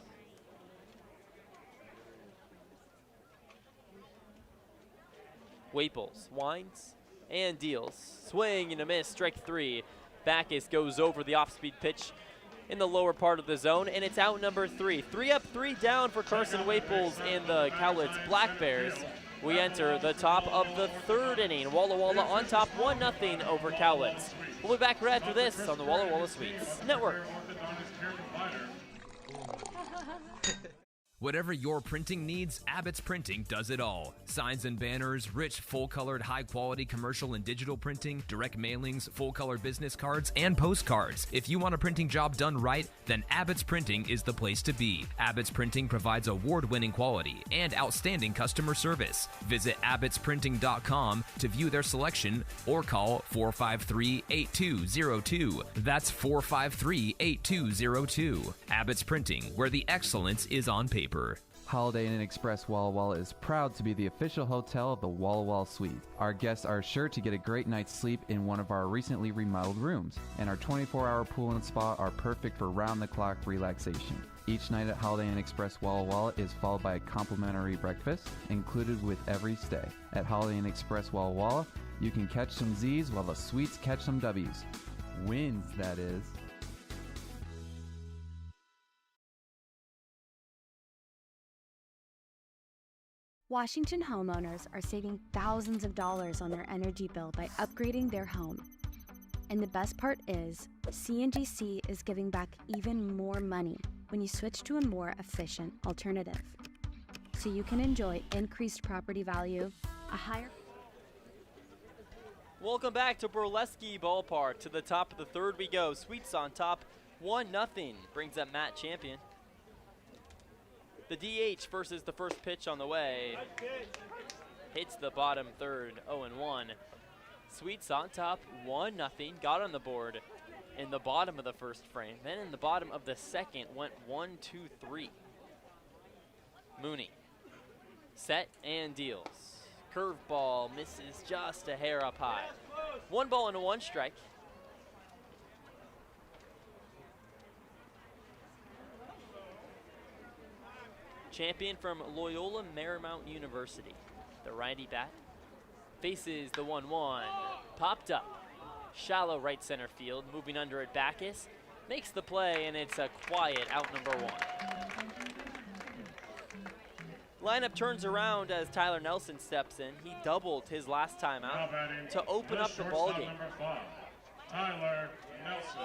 Waples winds and deals. Swing and a miss, strike 3. Backus goes over the off-speed pitch in the lower part of the zone, and it's out number 3. 3 up, 3 down for Carson Waples and the Cowlitz Blackbears. We enter the top of the 3rd inning. Walla Walla on top 1-0 over Cowlitz. We'll be back right after this on the Walla Walla Sweets Network. Whatever your printing needs, Abbott's Printing does it all. Signs and banners, rich, full-colored, high-quality commercial and digital printing, direct mailings, full-color business cards, and postcards. If you want a printing job done right, then Abbott's Printing is the place to be. Abbott's Printing provides award-winning quality and outstanding customer service. Visit abbottsprinting.com to view their selection or call 453-8202. That's 453-8202. Abbott's Printing, where the excellence is on paper. Holiday Inn Express Walla Walla is proud to be the official hotel of the Walla Walla Suite. Our guests are sure to get a great night's sleep in one of our recently remodeled rooms, and our 24-hour pool and spa are perfect for round-the-clock relaxation. Each night at Holiday Inn Express Walla Walla is followed by a complimentary breakfast included with every stay. At Holiday Inn Express Walla Walla, you can catch some Z's while the Sweets catch some W's. Wins, that is. Washington homeowners are saving thousands of dollars on their energy bill by upgrading their home. And the best part is, CNGC is giving back even more money when you switch to a more efficient alternative. So you can enjoy increased property value, a higher... Welcome back to Burlesque Ballpark. To the top of the 3rd we go. Sweets on top, 1-0. Brings up Matt Champion. The DH versus the first pitch on the way. Hits the bottom 3rd, 0-1. Sweets on top, 1-0. Got on the board in the bottom of the 1st frame. Then in the bottom of the 2nd went 1-2-3. Mooney. Set and deals. Curveball misses just a hair up high. 1 ball and 1 strike. Champion from Loyola Marymount University. The righty bat faces the 1-1. Popped up. Shallow right center field. Moving under it, Backus makes the play, and it's a quiet out number 1. Lineup turns around as Tyler Nelson steps in. He doubled his last time out to open up the ballgame. Tyler Nelson.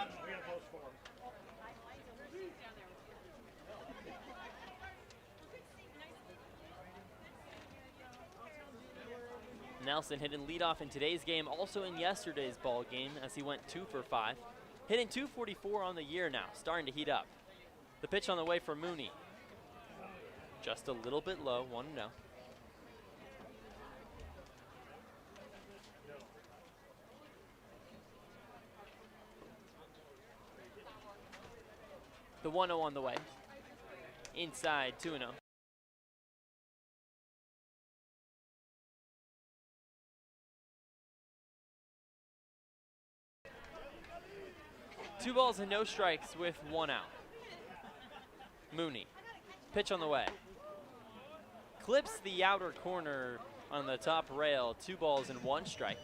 Nelson hitting leadoff in today's game, also in yesterday's ball game as he went 2 for 5. Hitting .244 on the year now, starting to heat up. The pitch on the way for Mooney. Just a little bit low, 1-0. The 1-0 on the way. Inside, 2-0. 2 balls and no strikes with 1 out. Mooney Pitch on the way. Clips the outer corner on the top rail. 2 balls and 1 strike.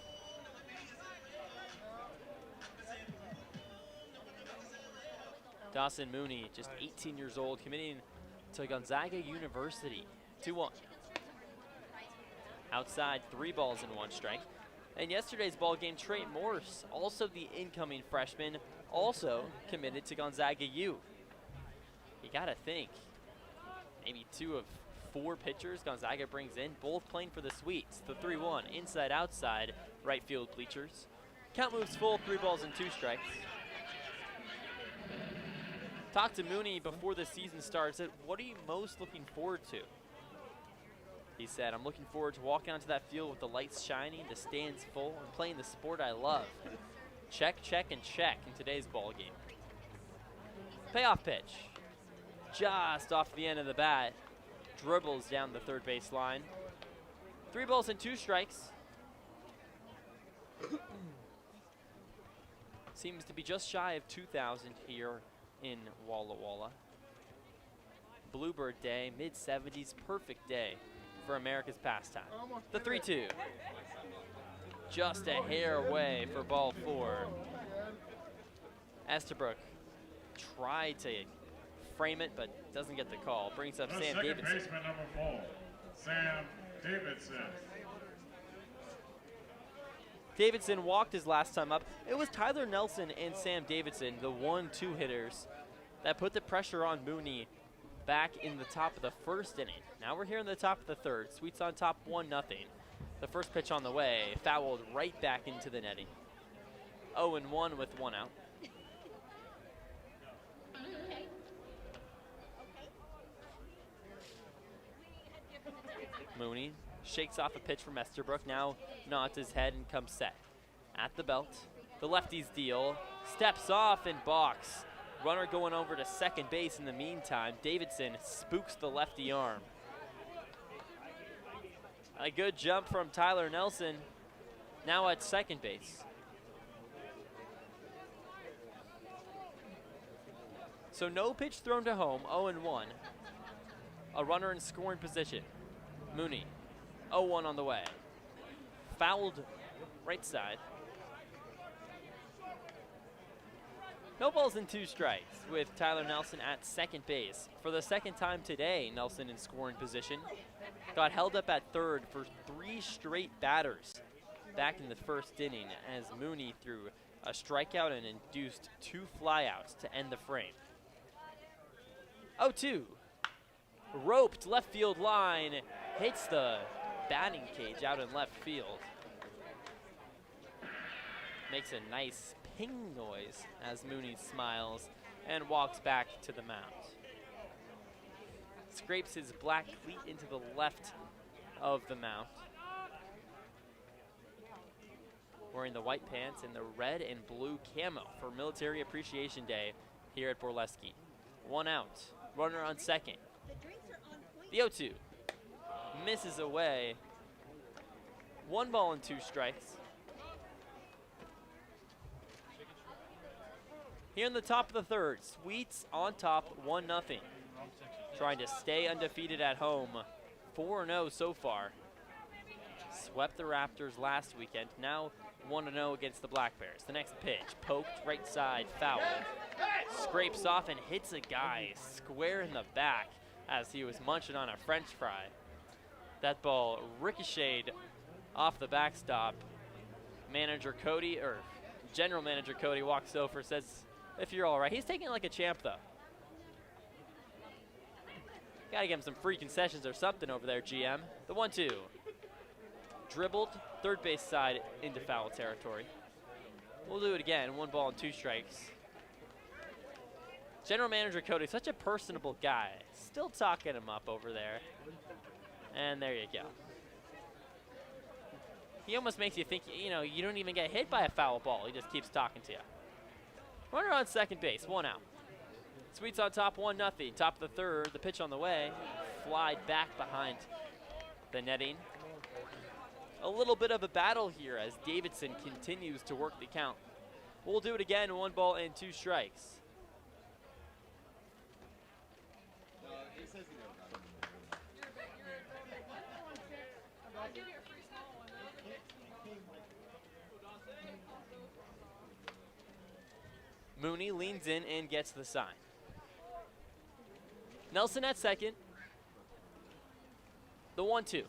Dawson Mooney, just 18 years old, committing to Gonzaga University. 2-1. Outside, 3 balls and 1 strike. And yesterday's ball game, Trey Morse, also the incoming freshman, also committed to Gonzaga U. You gotta think, maybe 2 of 4 pitchers Gonzaga brings in, both playing for the Sweets. The 3-1, inside, outside, right field bleachers. Count moves full, 3 balls and 2 strikes. Talked to Mooney before the season started, said, what are you most looking forward to? He said, I'm looking forward to walking onto that field with the lights shining, the stands full, and playing the sport I love. Check, check, and check in today's ball game. Payoff pitch. Just off the end of the bat. Dribbles down the third base line. 3 balls and 2 strikes. Seems to be just shy of 2,000 here in Walla Walla. Bluebird Day, mid-70s, perfect day for America's pastime. The 3-2. Just a hair away for ball 4. Estabrook tried to frame it, but doesn't get the call. Brings up Sam Davidson. Second baseman number 4, Sam Davidson. Davidson walked his last time up. It was Tyler Nelson and Sam Davidson, the 1-2 hitters, that put the pressure on Mooney back in the top of the first inning. Now we're here in the top of the third. Sweets on top 1-0. The first pitch on the way, fouled right back into the netting. 0-1 with 1 out. Mooney shakes off a pitch from Estabrook, now nods his head and comes set. At the belt, the lefty's deal, steps off and balks. Runner going over to second base in the meantime. Davidson spooks the lefty arm. A good jump from Tyler Nelson, now at second base. So no pitch thrown to home, 0-1. A runner in scoring position. Mooney, 0-1 on the way. Fouled right side. No balls and 2 strikes with Tyler Nelson at second base. For the second time today, Nelson in scoring position. Got held up at third for 3 straight batters back in the first inning as Mooney threw a strikeout and induced 2 flyouts to end the frame. 0-2. Roped left field line, hits the batting cage out in left field. Makes a nice ping noise as Mooney smiles and walks back to the mound. Scrapes his black cleat into the left of the mound. Wearing the white pants and the red and blue camo for Military Appreciation Day here at Borleski. 1 out, runner on second. The 0-2 misses away. 1 ball and 2 strikes. Here in the top of the third, Sweets on top 1-0. Trying to stay undefeated at home. 4-0 so far. Swept the Raptors last weekend. Now 1-0 against the Blackbears. The next pitch, poked right side, foul. Scrapes off and hits a guy square in the back as he was munching on a French fry. That ball ricocheted off the backstop. General Manager Cody walks over, says, if you're all right. He's taking it like a champ, though. Gotta give him some free concessions or something over there, GM. The 1-2. Dribbled, third base side into foul territory. We'll do it again, 1 ball and 2 strikes. General Manager Cody, such a personable guy. Still talking him up over there. And there you go. He almost makes you think, you don't even get hit by a foul ball. He just keeps talking to you. Runner on second base, 1 out. Sweets on top, 1-0. Top of the third, the pitch on the way. Flied back behind the netting. A little bit of a battle here as Davidson continues to work the count. We'll do it again, 1 ball and 2 strikes. He says Mooney leans in and gets the sign. Nelson at second. The 1-2.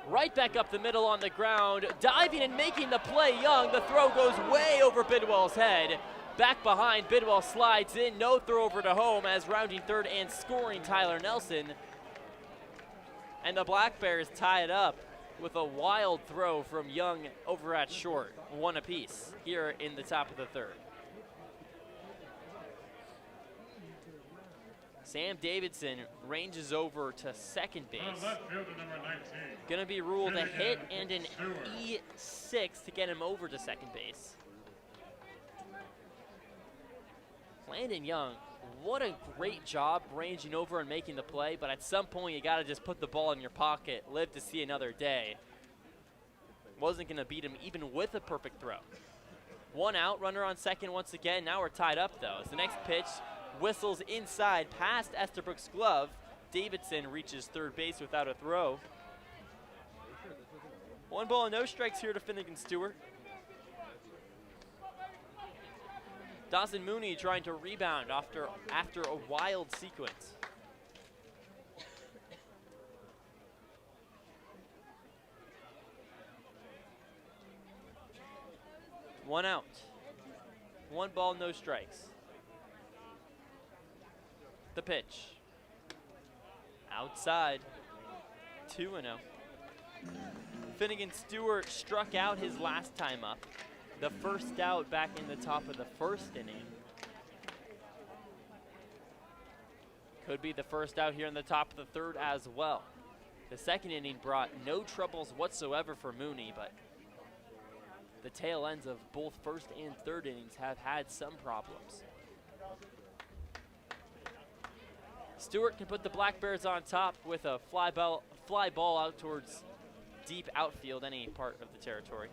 Right back up the middle on the ground, diving and making the play Young. The throw goes way over Bidwell's head. Back behind, Bidwell slides in, no throw over to home as rounding third and scoring Tyler Nelson. And the Blackbears tie it up with a wild throw from Young over at short, one apiece here in the top of the third. Sam Davidson ranges over to second base. Gonna be ruled a hit and an E6 to get him over to second base. Landon Young, what a great job ranging over and making the play, but at some point you gotta just put the ball in your pocket, live to see another day. Wasn't gonna beat him even with a perfect throw. One out, runner on second once again. Now we're tied up though. As the next pitch whistles inside past Esterbrook's glove. Davidson reaches third base without a throw. 1 ball and no strikes here to Finnegan Stewart. Dawson Mooney trying to rebound after a wild sequence. One out. 1 ball, no strikes. The pitch. Outside. 2-0. Finnegan Stewart struck out his last time up. The first out back in the top of the first inning. Could be the first out here in the top of the third as well. The second inning brought no troubles whatsoever for Mooney, but the tail ends of both first and third innings have had some problems. Stewart can put the Blackbears on top with a fly ball out towards deep outfield, any part of the territory.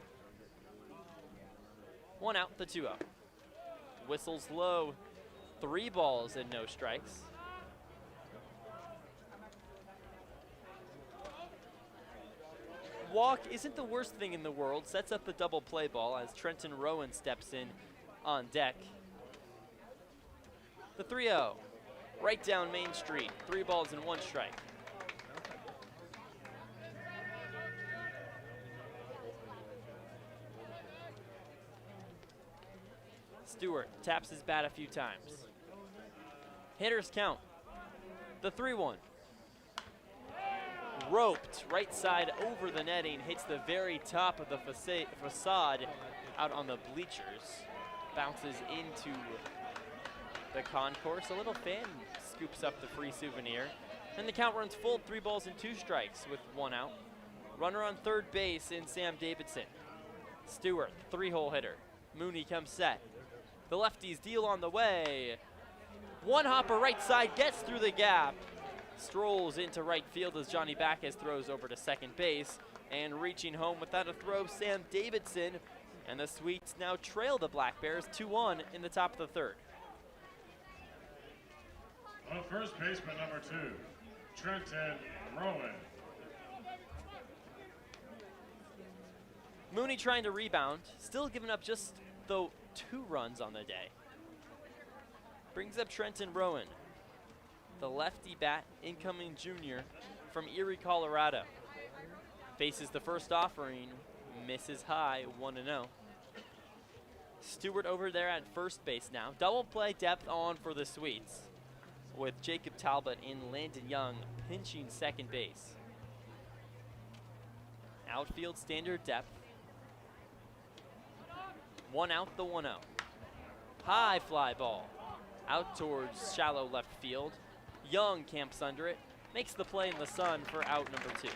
1 out, the 2-0. Whistles low, 3 balls and no strikes. Walk isn't the worst thing in the world, sets up the double play ball as Trenton Rowan steps in on deck. The 3-0. Right down Main Street, 3 balls and 1 strike. Stewart taps his bat a few times. Hitters count. The 3-1. Roped, right side over the netting, hits the very top of the facade out on the bleachers. Bounces into the concourse. A little fan scoops up the free souvenir. And the count runs full, 3 balls and 2 strikes with 1 out. Runner on third base in Sam Davidson. Stewart, 3-hole hitter. Mooney comes set. The lefties deal on the way. One hopper right side, gets through the gap. Strolls into right field as Johnny Backus throws over to second base. And reaching home without a throw, Sam Davidson. And the Sweets now trail the Blackbears 2-1 in the top of the third. Well, first baseman number 2, Trenton Rowan. Mooney trying to rebound, still giving up just the 2 runs on the day. Brings up Trenton Rowan, the lefty bat, incoming junior from Erie, Colorado. Faces the first offering, misses high, 1-0. Stewart over there at first base now. Double play depth on for the Sweets, with Jacob Talbot and Landon Young pinching second base. Outfield standard depth. 1 out, the 1-0. High fly ball out towards shallow left field. Young camps under it, makes the play in the sun for out number 2.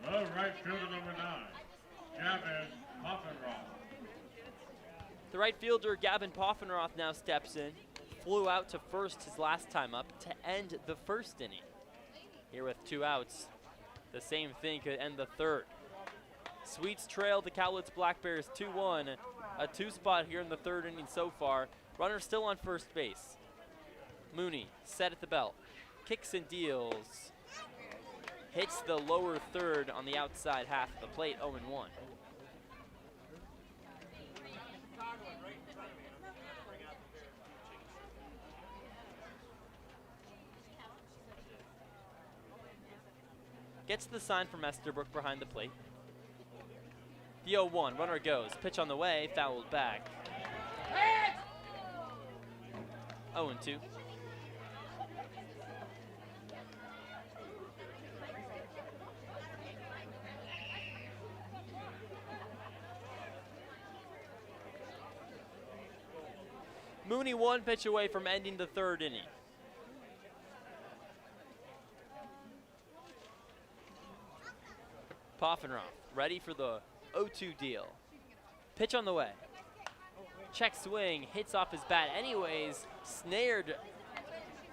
Well, right fielder number 9, Gavin Poffenroth. The right fielder, Gavin Poffenroth, now steps in. Flew out to first his last time up to end the first inning. Here with 2 outs, the same thing could end the third. Sweets trail the Cowlitz Blackbears 2-1. A 2 spot here in the third inning so far. Runner still on first base. Mooney set at the belt. Kicks and deals. Hits the lower third on the outside half of the plate, 0-1. Gets the sign from Esterbrook behind the plate. The 0-1, runner goes. Pitch on the way, fouled back. 0-2. Mooney one pitch away from ending the third inning. Poffenroth ready for the 0-2 deal. Pitch on the way. Check swing, hits off his bat anyways, snared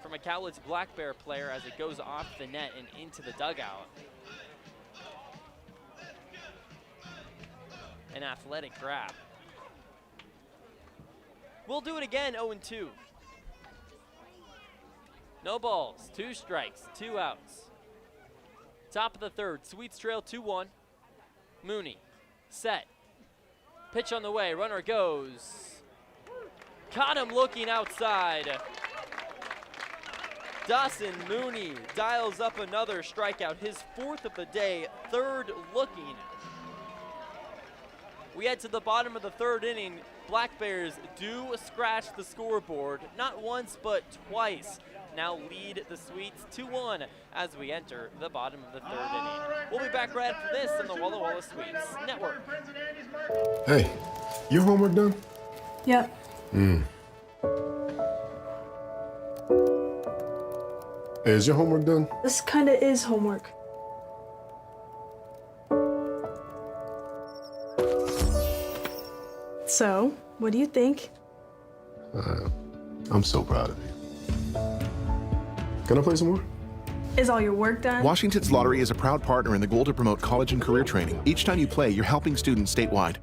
from a Cowlitz Black Bear player as it goes off the net and into the dugout. An athletic grab. We'll do it again, 0-2. No balls, 2 strikes, 2 outs. Top of the third, Sweets trail 2-1. Mooney, set. Pitch on the way, runner goes. Caught him looking outside. Dawson Mooney dials up another strikeout, his 4th of the day, 3rd looking. We head to the bottom of the 3rd inning. Black Bears do scratch the scoreboard, not once but twice. Now lead the Sweets 2-1 as we enter the bottom of the 3rd inning. We'll be back right after this on the Walla Walla Sweets Network. Hey, your homework done? Yep. Hey, is your homework done? This kinda is homework. So, what do you think? I'm so proud of you. Can I play some more? Is all your work done? Washington's Lottery is a proud partner in the goal to promote college and career training. Each time you play, you're helping students statewide.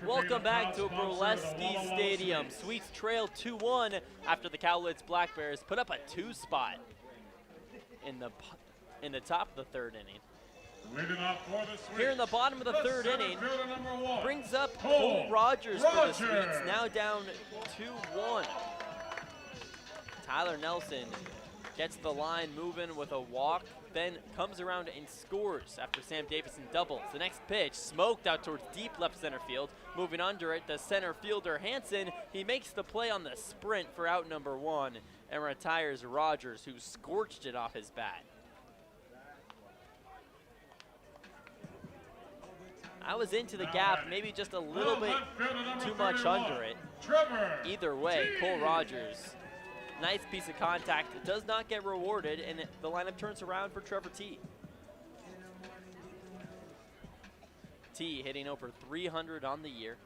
Welcome back to Burlesky Stadium. Sweets trail 2-1 after the Cowlitz Black Bears put up a 2 spot in the top of the 3rd inning. Here in the bottom of the 3rd inning, brings up Cole Rogers for the Sweets, now down 2-1. Tyler Nelson gets the line moving with a walk, then comes around and scores after Sam Davison doubles. The next pitch, smoked out towards deep left center field. Moving under it, the center fielder Hansen, he makes the play on the sprint for out number 1 and retires Rogers, who scorched it off his bat. I was into the gap, maybe just a little bit too much under it. Either way, Cole Rogers, nice piece of contact, does not get rewarded, and the lineup turns around for Trevor T. T hitting over 300 on the year.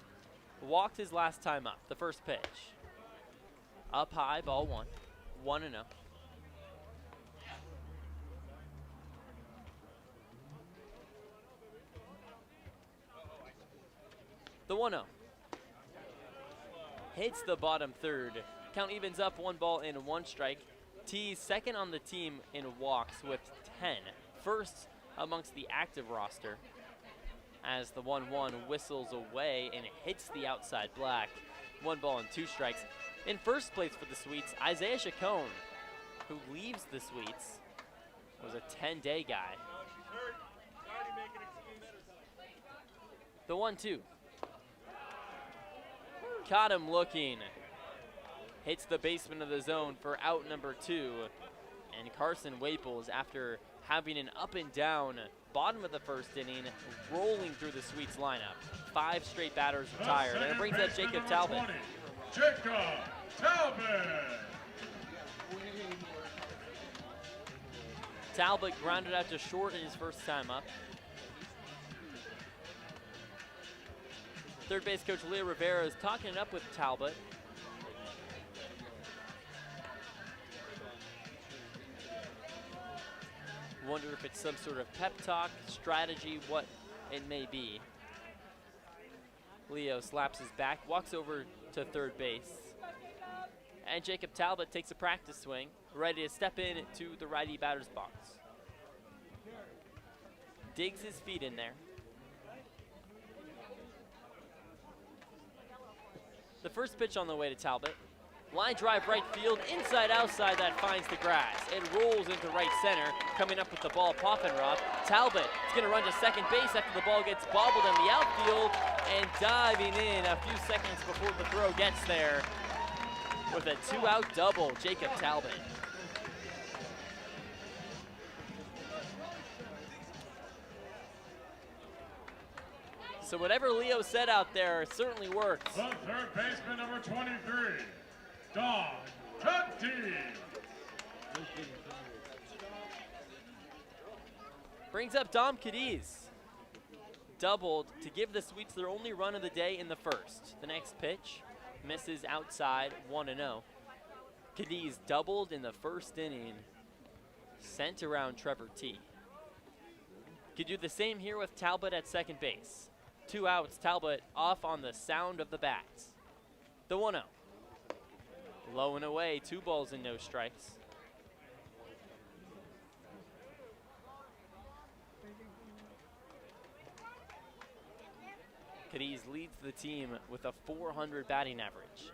Walked his last time up, the first pitch. Up high, ball 1, 1-0. The 1-0. Hits the bottom third. Count evens up, 1 ball and 1 strike. T second on the team in walks with 10. First amongst the active roster as the 1-1 whistles away and hits the outside black. 1 ball and 2 strikes. In first place for the Sweets, Isaiah Chacon, who leaves the Sweets, was a 10-day guy. The 1-2. Caught him looking. Hits the basement of the zone for out number 2. And Carson Waples, after having an up and down bottom of the first inning, rolling through the Sweets lineup. 5 straight batters retired, and it brings up Jacob Talbot. 20, Jacob Talbot. Talbot grounded out to short in his first time up. Third base coach Leo Rivera is talking it up with Talbot. Wonder if it's some sort of pep talk, strategy, what it may be. Leo slaps his back, walks over to third base. And Jacob Talbot takes a practice swing, ready to step in to the righty batter's box. Digs his feet in there. The first pitch on the way to Talbot. Line drive right field, inside outside, that finds the grass. It rolls into right center, coming up with the ball, Poffenroth. Talbot is going to run to second base after the ball gets bobbled in the outfield, and diving in a few seconds before the throw gets there with a 2-out double, Jacob Talbot. So whatever Leo said out there certainly worked. The third baseman, number 23, Don Cuddy. Brings up Dom Cadiz. Doubled to give the Sweets their only run of the day in the first. The next pitch misses outside, 1-0. Cadiz doubled in the first inning. Sent around Trevor T. Could do the same here with Talbot at second base. 2 outs, Talbot off on the sound of the bats. The 1-0. Low and away, 2 balls and no strikes. Cadiz leads the team with a .400 batting average.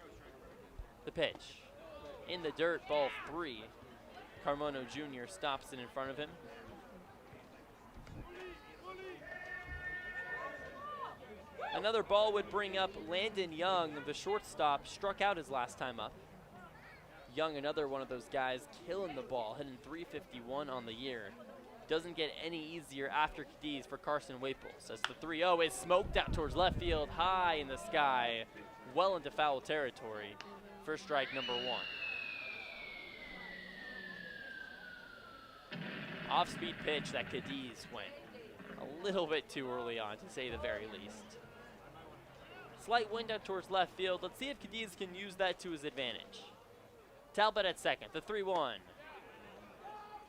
The pitch. In the dirt, ball 3. Carmona Jr. stops it in front of him. Another ball would bring up Landon Young, the shortstop, struck out his last time up. Young, another one of those guys, killing the ball, hitting .351 on the year. Doesn't get any easier after Cadiz for Carson Waples, as the 3-0 is smoked out towards left field, high in the sky, well into foul territory. First strike, number 1. Off-speed pitch that Cadiz went a little bit too early on, to say the very least. Slight wind out towards left field. Let's see if Cadiz can use that to his advantage. Talbot at second, the 3-1.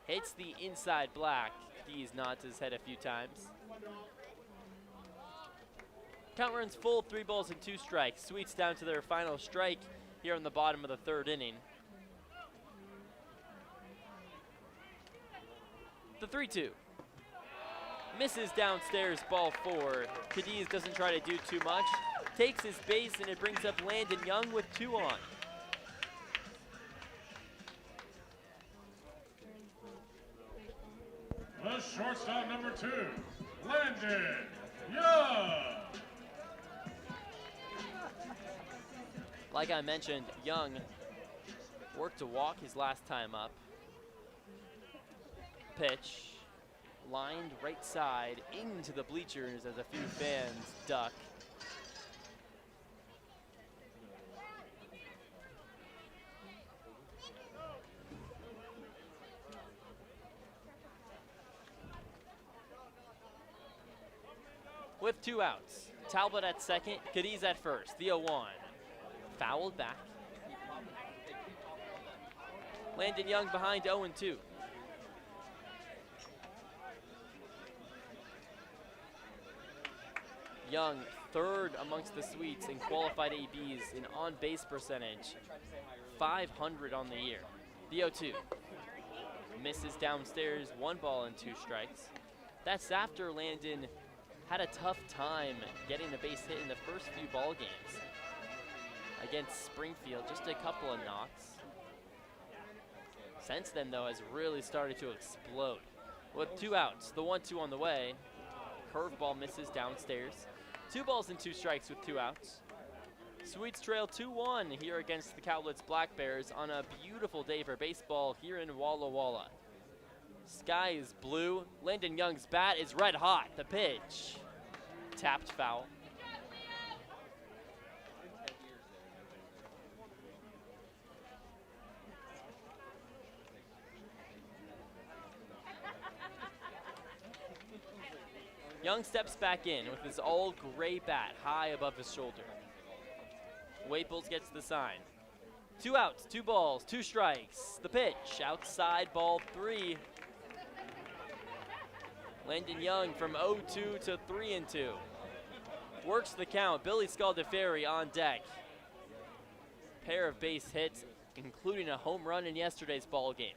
Hits the inside black. Cadiz nods his head a few times. Count runs full, 3 balls and 2 strikes. Sweets down to their final strike here in the bottom of the third inning. The 3-2. Misses downstairs, ball 4. Cadiz doesn't try to do too much. Takes his base, and it brings up Landon Young with 2 on. The shortstop, number 2, Landon Young. Like I mentioned, Young worked to walk his last time up. Pitch. Lined right side into the bleachers as a few fans duck. With 2 outs, Talbot at second, Cadiz at first, the 0-1. Fouled back. Landon Young behind 0-2. Young, third amongst the Sweets in qualified ABs in on-base percentage, 500 on the year. The 0-2. Misses downstairs, 1 ball and 2 strikes. That's after Landon had a tough time getting a base hit in the first few ball games. Against Springfield, just a couple of knocks. Since then, though, has really started to explode. With 2 outs, the 1-2 on the way. Curveball misses downstairs. 2 balls and 2 strikes with 2 outs. Sweets trail 2-1 here against the Cowlitz Blackbears on a beautiful day for baseball here in Walla Walla. Sky is blue. Landon Young's bat is red hot. The pitch. Tapped foul. Young steps back in with his all gray bat high above his shoulder. Waples gets the sign. 2 outs, 2 balls, 2 strikes. The pitch, outside ball 3. Landon Young from 0-2 to 3-2. Works the count. Billy Scaldeferi on deck. Pair of base hits, including a home run in yesterday's ball game.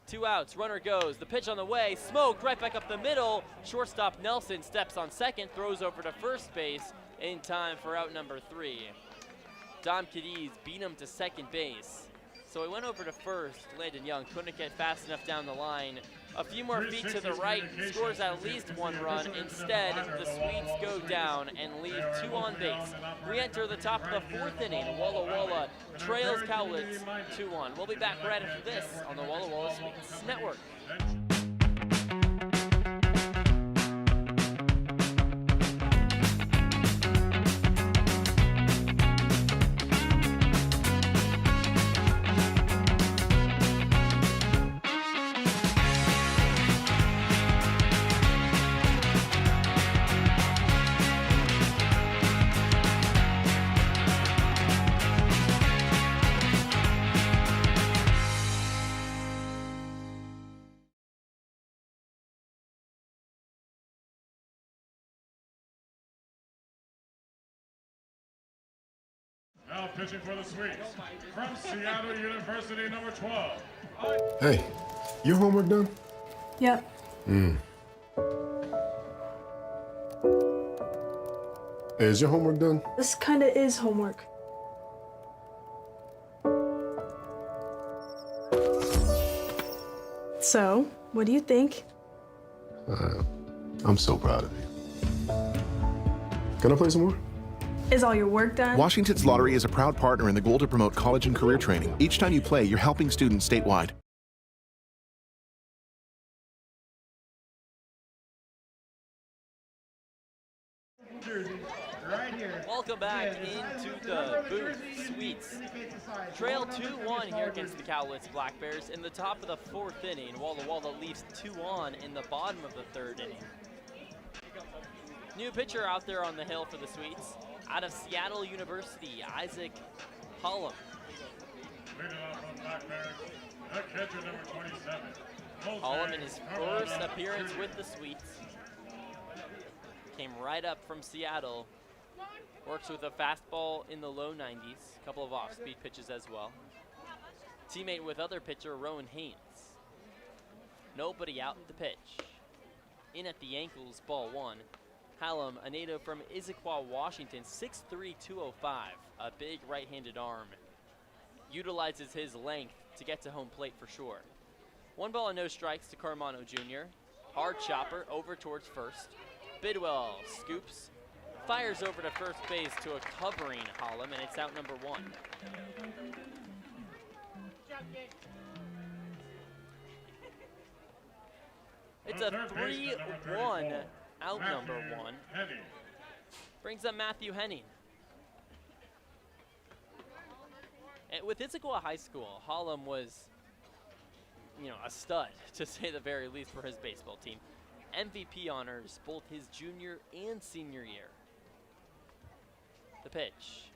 2 outs, runner goes. The pitch on the way, smoked right back up the middle. Shortstop Nelson steps on second, throws over to first base in time for out number 3. Dom Cadiz beat him to second base. So he went over to first. Landon Young couldn't get fast enough down the line. A few more feet to the right, scores at least 1 run. Instead, the Swedes go down and leave 2 on base. We enter the top of the 4th inning. Walla Walla trails Cowlitz 2-1. We'll be back right after this on the Walla Walla Swedes Network. Now pitching for the Swedes, from Seattle University, number 12. Hey, your homework done? Yep. Hey, is your homework done? This kinda is homework. So, what do you think? I'm so proud of you. Can I play some more? Is all your work done? Washington's Lottery is a proud partner in the goal to promote college and career training. Each time you play, you're helping students statewide. Welcome back into the booth. Swedes trail 2-1 here against the Cowlitz Blackbears in the top of the 4th inning. Walla Walla leaves 2 on in the bottom of the 3rd inning. New pitcher out there on the hill for the Swedes. Out of Seattle University, Isaac Hollum. Leading off from Blackbears, the catcher, number 27. Hollum in his first appearance with the Swedes. Came right up from Seattle. Works with a fastball in the low 90s. A couple of off-speed pitches as well. Teammate with other pitcher Rowan Haynes. Nobody out at the pitch. In at the ankles, ball 1. Hallam, a native from Issaquah, Washington, 6'3", 205, a big right-handed arm. Utilizes his length to get to home plate for sure. 1 ball and no strikes to Carmano Jr. Hard chopper over towards first. Bidwell scoops, fires over to first base to a covering Hallam, and it's out number 1. It's a 3-1 out number 1. Brings up Matthew Henning. And with Issaquah High School, Hallam was, a stud, to say the very least, for his baseball team. MVP honors both his junior and senior year. The pitch.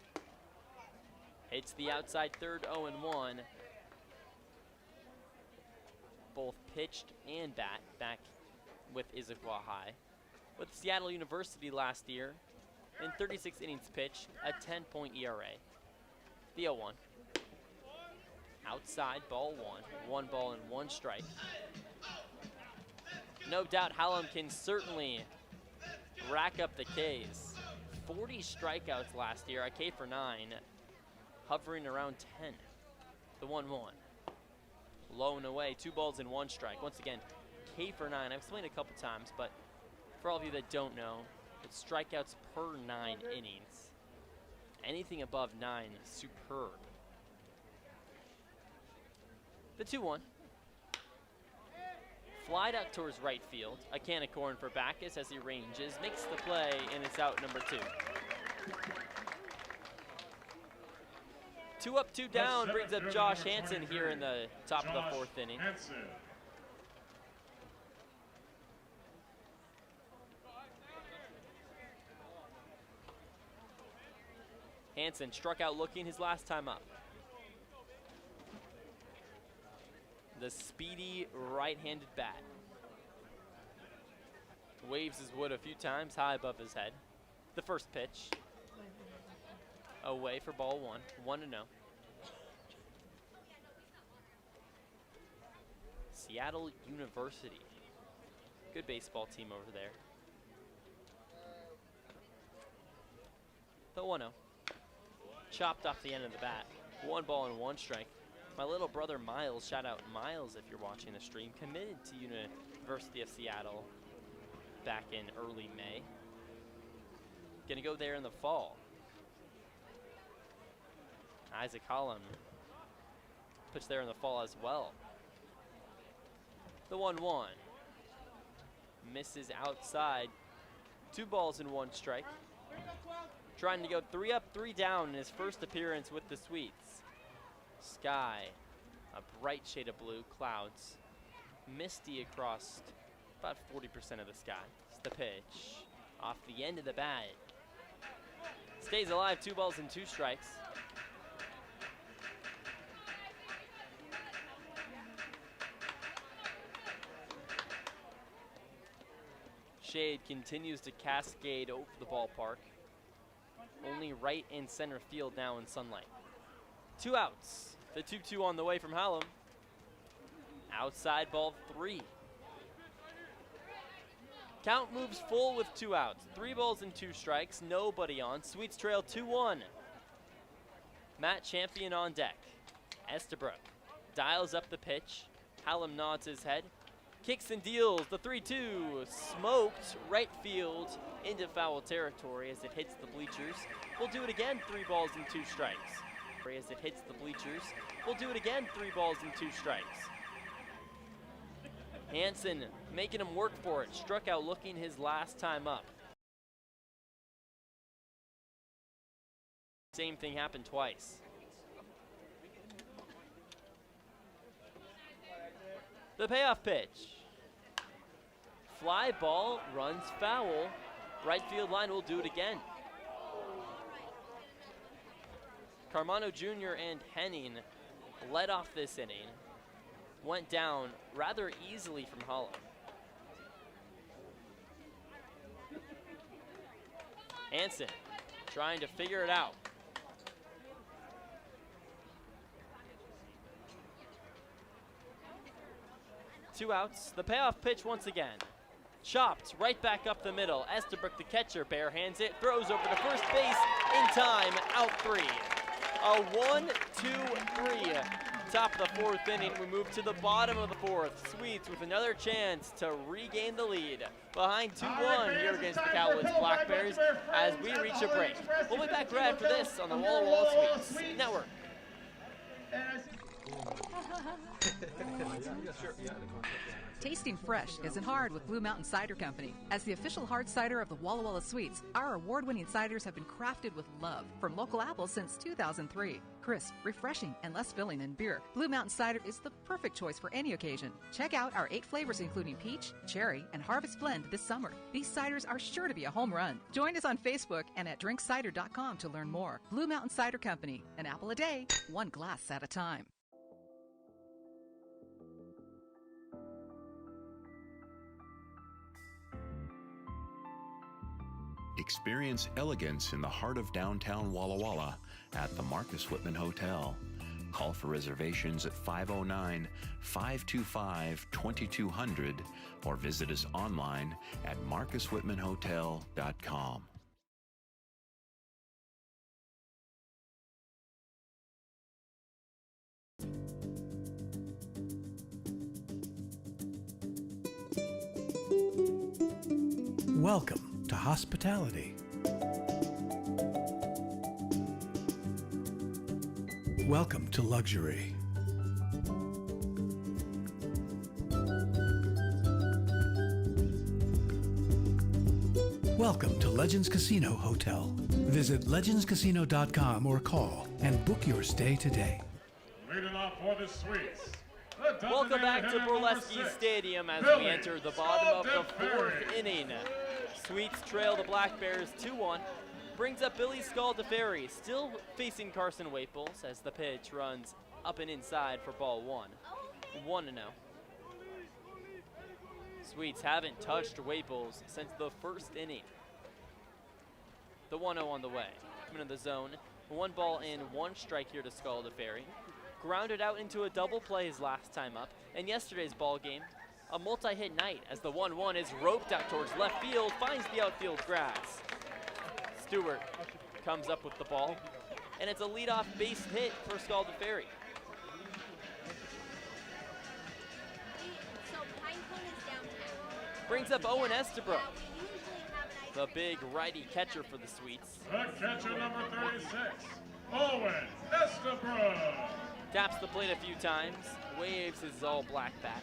Hits the outside third, 0-1. Both pitched and back with Issaquah High. With Seattle University last year, in 36 innings pitched, a 10-point ERA. The 0-1. Outside, ball 1. 1 ball and 1 strike. No doubt Hallam can certainly rack up the Ks. 40 strikeouts last year, a K for 9, hovering around 10. The 1-1. Low and away, 2 balls and 1 strike. Once again, K for 9. I've explained a couple times, but for all of you that don't know, it's strikeouts per 9 innings. Anything above 9, superb. The 2-1. Fly out towards right field. A can of corn for Backus as he ranges, makes the play, and it's out number 2. 2 up, 2 down brings up Josh Hansen here in the top of the 4th inning. Hansen struck out looking his last time up. The speedy right-handed bat. Waves his wood a few times high above his head. The first pitch. Away for ball 1, 1-0. Seattle University. Good baseball team over there. The 1-0. Chopped off the end of the bat. 1 ball and 1 strike. My little brother Miles, shout out Miles if you're watching the stream, committed to University of Seattle back in early May. Gonna go there in the fall. Isaac Holland pitched there in the fall as well. The 1-1. Misses outside. 2 balls and 1 strike. Trying to go 3 up, 3 down in his first appearance with the Sweets. Sky, a bright shade of blue, clouds. Misty across about 40% of the sky. It's the pitch. Off the end of the bat. Stays alive, 2 balls and 2 strikes. Shade continues to cascade over the ballpark. Only right and center field now in sunlight. 2 outs. The 2-2 on the way from Hallam. Outside ball 3. Count moves full with 2 outs. 3 balls and 2 strikes. Nobody on. Sweets trail 2-1. Matt Champion on deck. Estabrook dials up the pitch. Hallam nods his head. Kicks and deals the 3-2. Smoked right field into foul territory as it hits the bleachers. We'll do it again, 3 balls and 2 strikes. As it hits the bleachers. We'll do it again, 3 balls and 2 strikes. Hansen making him work for it. Struck out looking his last time up. Same thing happened twice. The payoff pitch. Fly ball, runs foul. Right field line will do it again. Carmano Jr. and Henning led off this inning. Went down rather easily from Holland. Hansen trying to figure it out. Two outs. The payoff pitch once again. Chopped right back up the middle. Estabrook, the catcher, barehands it, throws over to first base in time. Out 3. A 1-2-3. Top of the 4th inning. We move to the bottom of the 4th. Sweets with another chance to regain the lead. Behind 2-1 here against the Cowlitz Blackbears as we reach a break. We'll be back right after this on the Walla Walla Sweets Network. Tasting fresh isn't hard with Blue Mountain Cider Company. As the official hard cider of the Walla Walla Sweets, our award-winning ciders have been crafted with love from local apples since 2003. Crisp, refreshing, and less filling than beer, Blue Mountain Cider is the perfect choice for any occasion. Check out our 8 flavors including peach, cherry, and harvest blend this summer. These ciders are sure to be a home run. Join us on Facebook and at drinkcider.com to learn more. Blue Mountain Cider Company, an apple a day, 1 glass at a time. Experience elegance in the heart of downtown Walla Walla at the Marcus Whitman Hotel. Call for reservations at 509-525-2200 or visit us online at marcuswhitmanhotel.com. Welcome to hospitality. Welcome to luxury. Welcome to Legends Casino Hotel. Visit legendscasino.com or call and book your stay today. Leading off for the Sweets. Welcome back to Borleski Stadium as we enter the bottom of the fourth inning. Sweets trail the Blackbears 2-1. Brings up Billy Scaldaferri, still facing Carson Waples as the pitch runs up and inside for ball one. 1-0. Sweets haven't touched Waples since the first inning. The 1-0 on the way. Coming in the zone. 1 ball and 1 strike here to Scaldaferri. Grounded out into a double play his last time up. And yesterday's ball game, a multi-hit night as the 1-1 is roped out towards left field, finds the outfield grass. Stewart comes up with the ball, and it's a leadoff base hit for Scaldaferri. Brings up Owen Estabrook, the big righty catcher for the Sweets. The catcher number 36, Owen Estabrook. Taps the plate a few times, waves his all-black bat.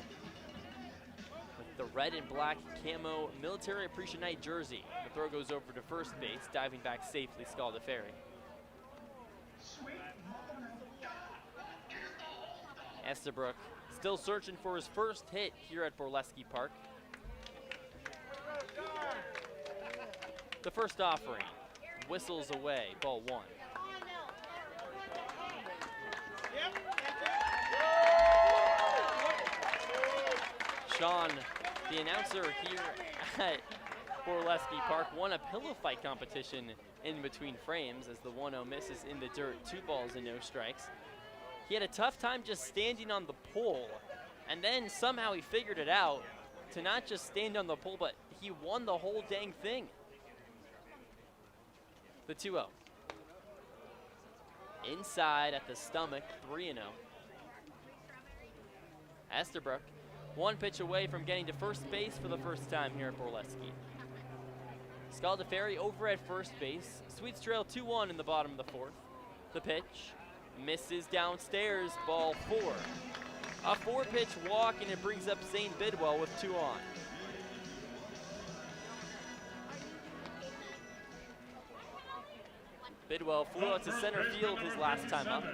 With the red and black camo Military Appreciation Night jersey, the throw goes over to first base, diving back safely, Scaldaferri. Estabrook still searching for his first hit here at Borleski Park. The first offering whistles away, ball one. Sean, the announcer here at Borleski Park, won a pillow fight competition in between frames as the 1-0 misses in the dirt, 2 balls and no strikes. He had a tough time just standing on the pole, and then somehow he figured it out to not just stand on the pole, but he won the whole dang thing. The 2-0. Inside at the stomach, 3-0. Estabrook, 1 pitch away from getting to first base for the first time here at Borleski. Scaldaferri over at first base. Sweets trail 2-1 in the bottom of the fourth. The pitch misses downstairs, ball 4. A 4-pitch walk, and it brings up Zane Bidwell with 2 on. Bidwell flew out to center field his last time up.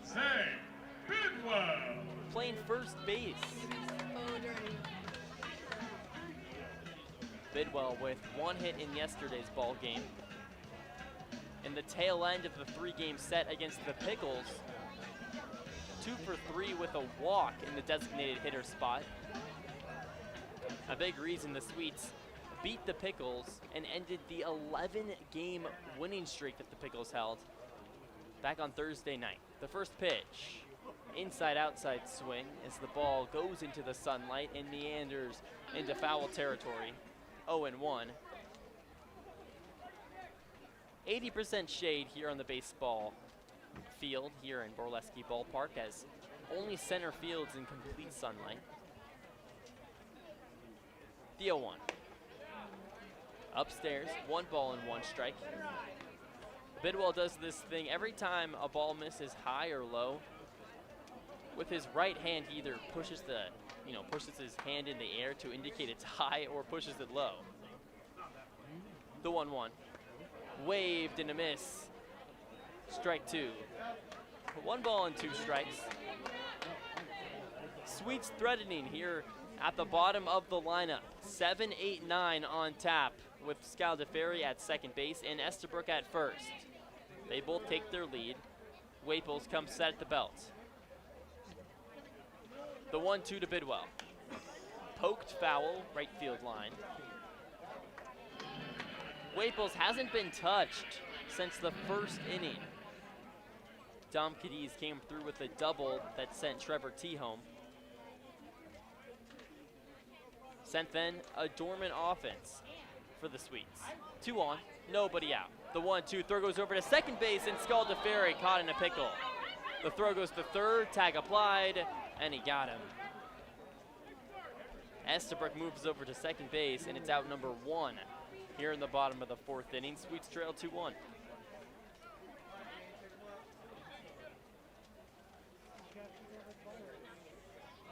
Zane Bidwell. Playing first base. Bidwell with 1 hit in yesterday's ball game. In the tail end of the 3-game set against the Pickles, 2 for 3 with a walk in the designated hitter spot. A big reason the Sweets beat the Pickles and ended the 11-game winning streak that the Pickles held back on Thursday night. The first pitch, inside-outside swing as the ball goes into the sunlight and meanders into foul territory. 0-1. 80% shade here on the baseball field here in Borleski Ballpark, as only center field's in complete sunlight. The 0-1. Upstairs, 1 ball and 1 strike. Bidwell does this thing every time a ball misses high or low. With his right hand, he either pushes his hand in the air to indicate it's high or pushes it low. The 1-1. Waved and a miss. Strike 2. 1 ball and 2 strikes. Sweets threatening here at the bottom of the lineup. 7, 8, 9 on tap with Scaldaferri at second base and Estabrook at first. They both take their lead. Waples comes set at the belt. The 1-2 to Bidwell. Poked foul, right field line. Waples hasn't been touched since the first inning. Dom Cadiz came through with a double that sent Trevor T home. Sent then a dormant offense for the Sweets. 2 on, nobody out. The 1-2 throw goes over to second base, and Scaldaferri caught in a pickle. The throw goes to third, tag applied, and he got him. Estabrook moves over to second base, and it's out number 1 here in the bottom of the fourth inning. Sweets trail 2-1.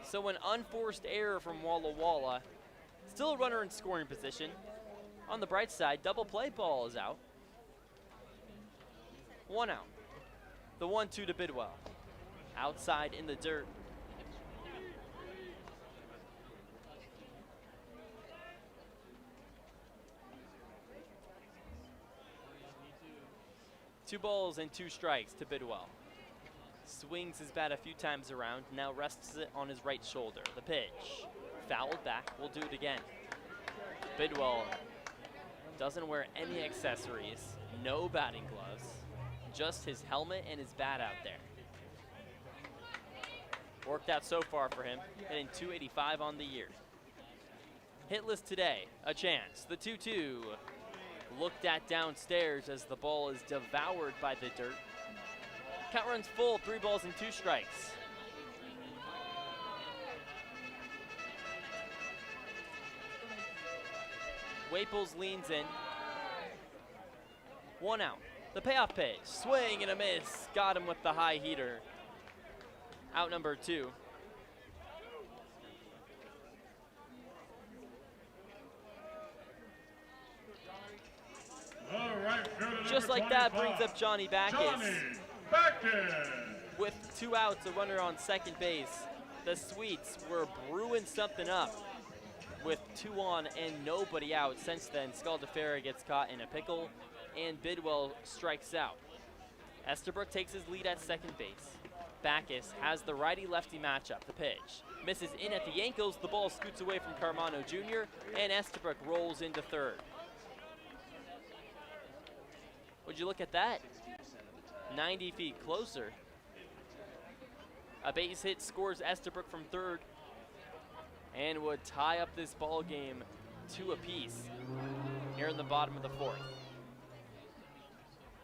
So an unforced error from Walla Walla. Still a runner in scoring position. On the bright side, double play ball is out. 1 out. The 1-2 to Bidwell. Outside in the dirt. Two balls and 2 strikes to Bidwell. Swings his bat a few times around, now rests it on his right shoulder. The pitch, fouled back, will do it again. Bidwell doesn't wear any accessories, no batting gloves, just his helmet and his bat out there. Worked out so far for him, hitting .285 on the year. Hitless today, a chance. The 2-2 looked at downstairs as the ball is devoured by the dirt. Count runs full, 3 balls and 2 strikes. Waples leans in. 1 out. The payoff pitch, swing and a miss. Got him with the high heater. Out number 2. Just like that brings up Johnny Backus. With 2 outs, a runner on second base. The Sweets were brewing something up with 2 on and nobody out. Since then, Scaldefera gets caught in a pickle and Bidwell strikes out. Estabrook takes his lead at second base. Backus has the righty-lefty matchup. The pitch misses in at the ankles. The ball scoots away from Carmano Jr. and Estabrook rolls into third. Would you look at that? 90 feet closer. A base hit scores Estabrook from third and would tie up this ball game 2 apiece here in the bottom of the 4th.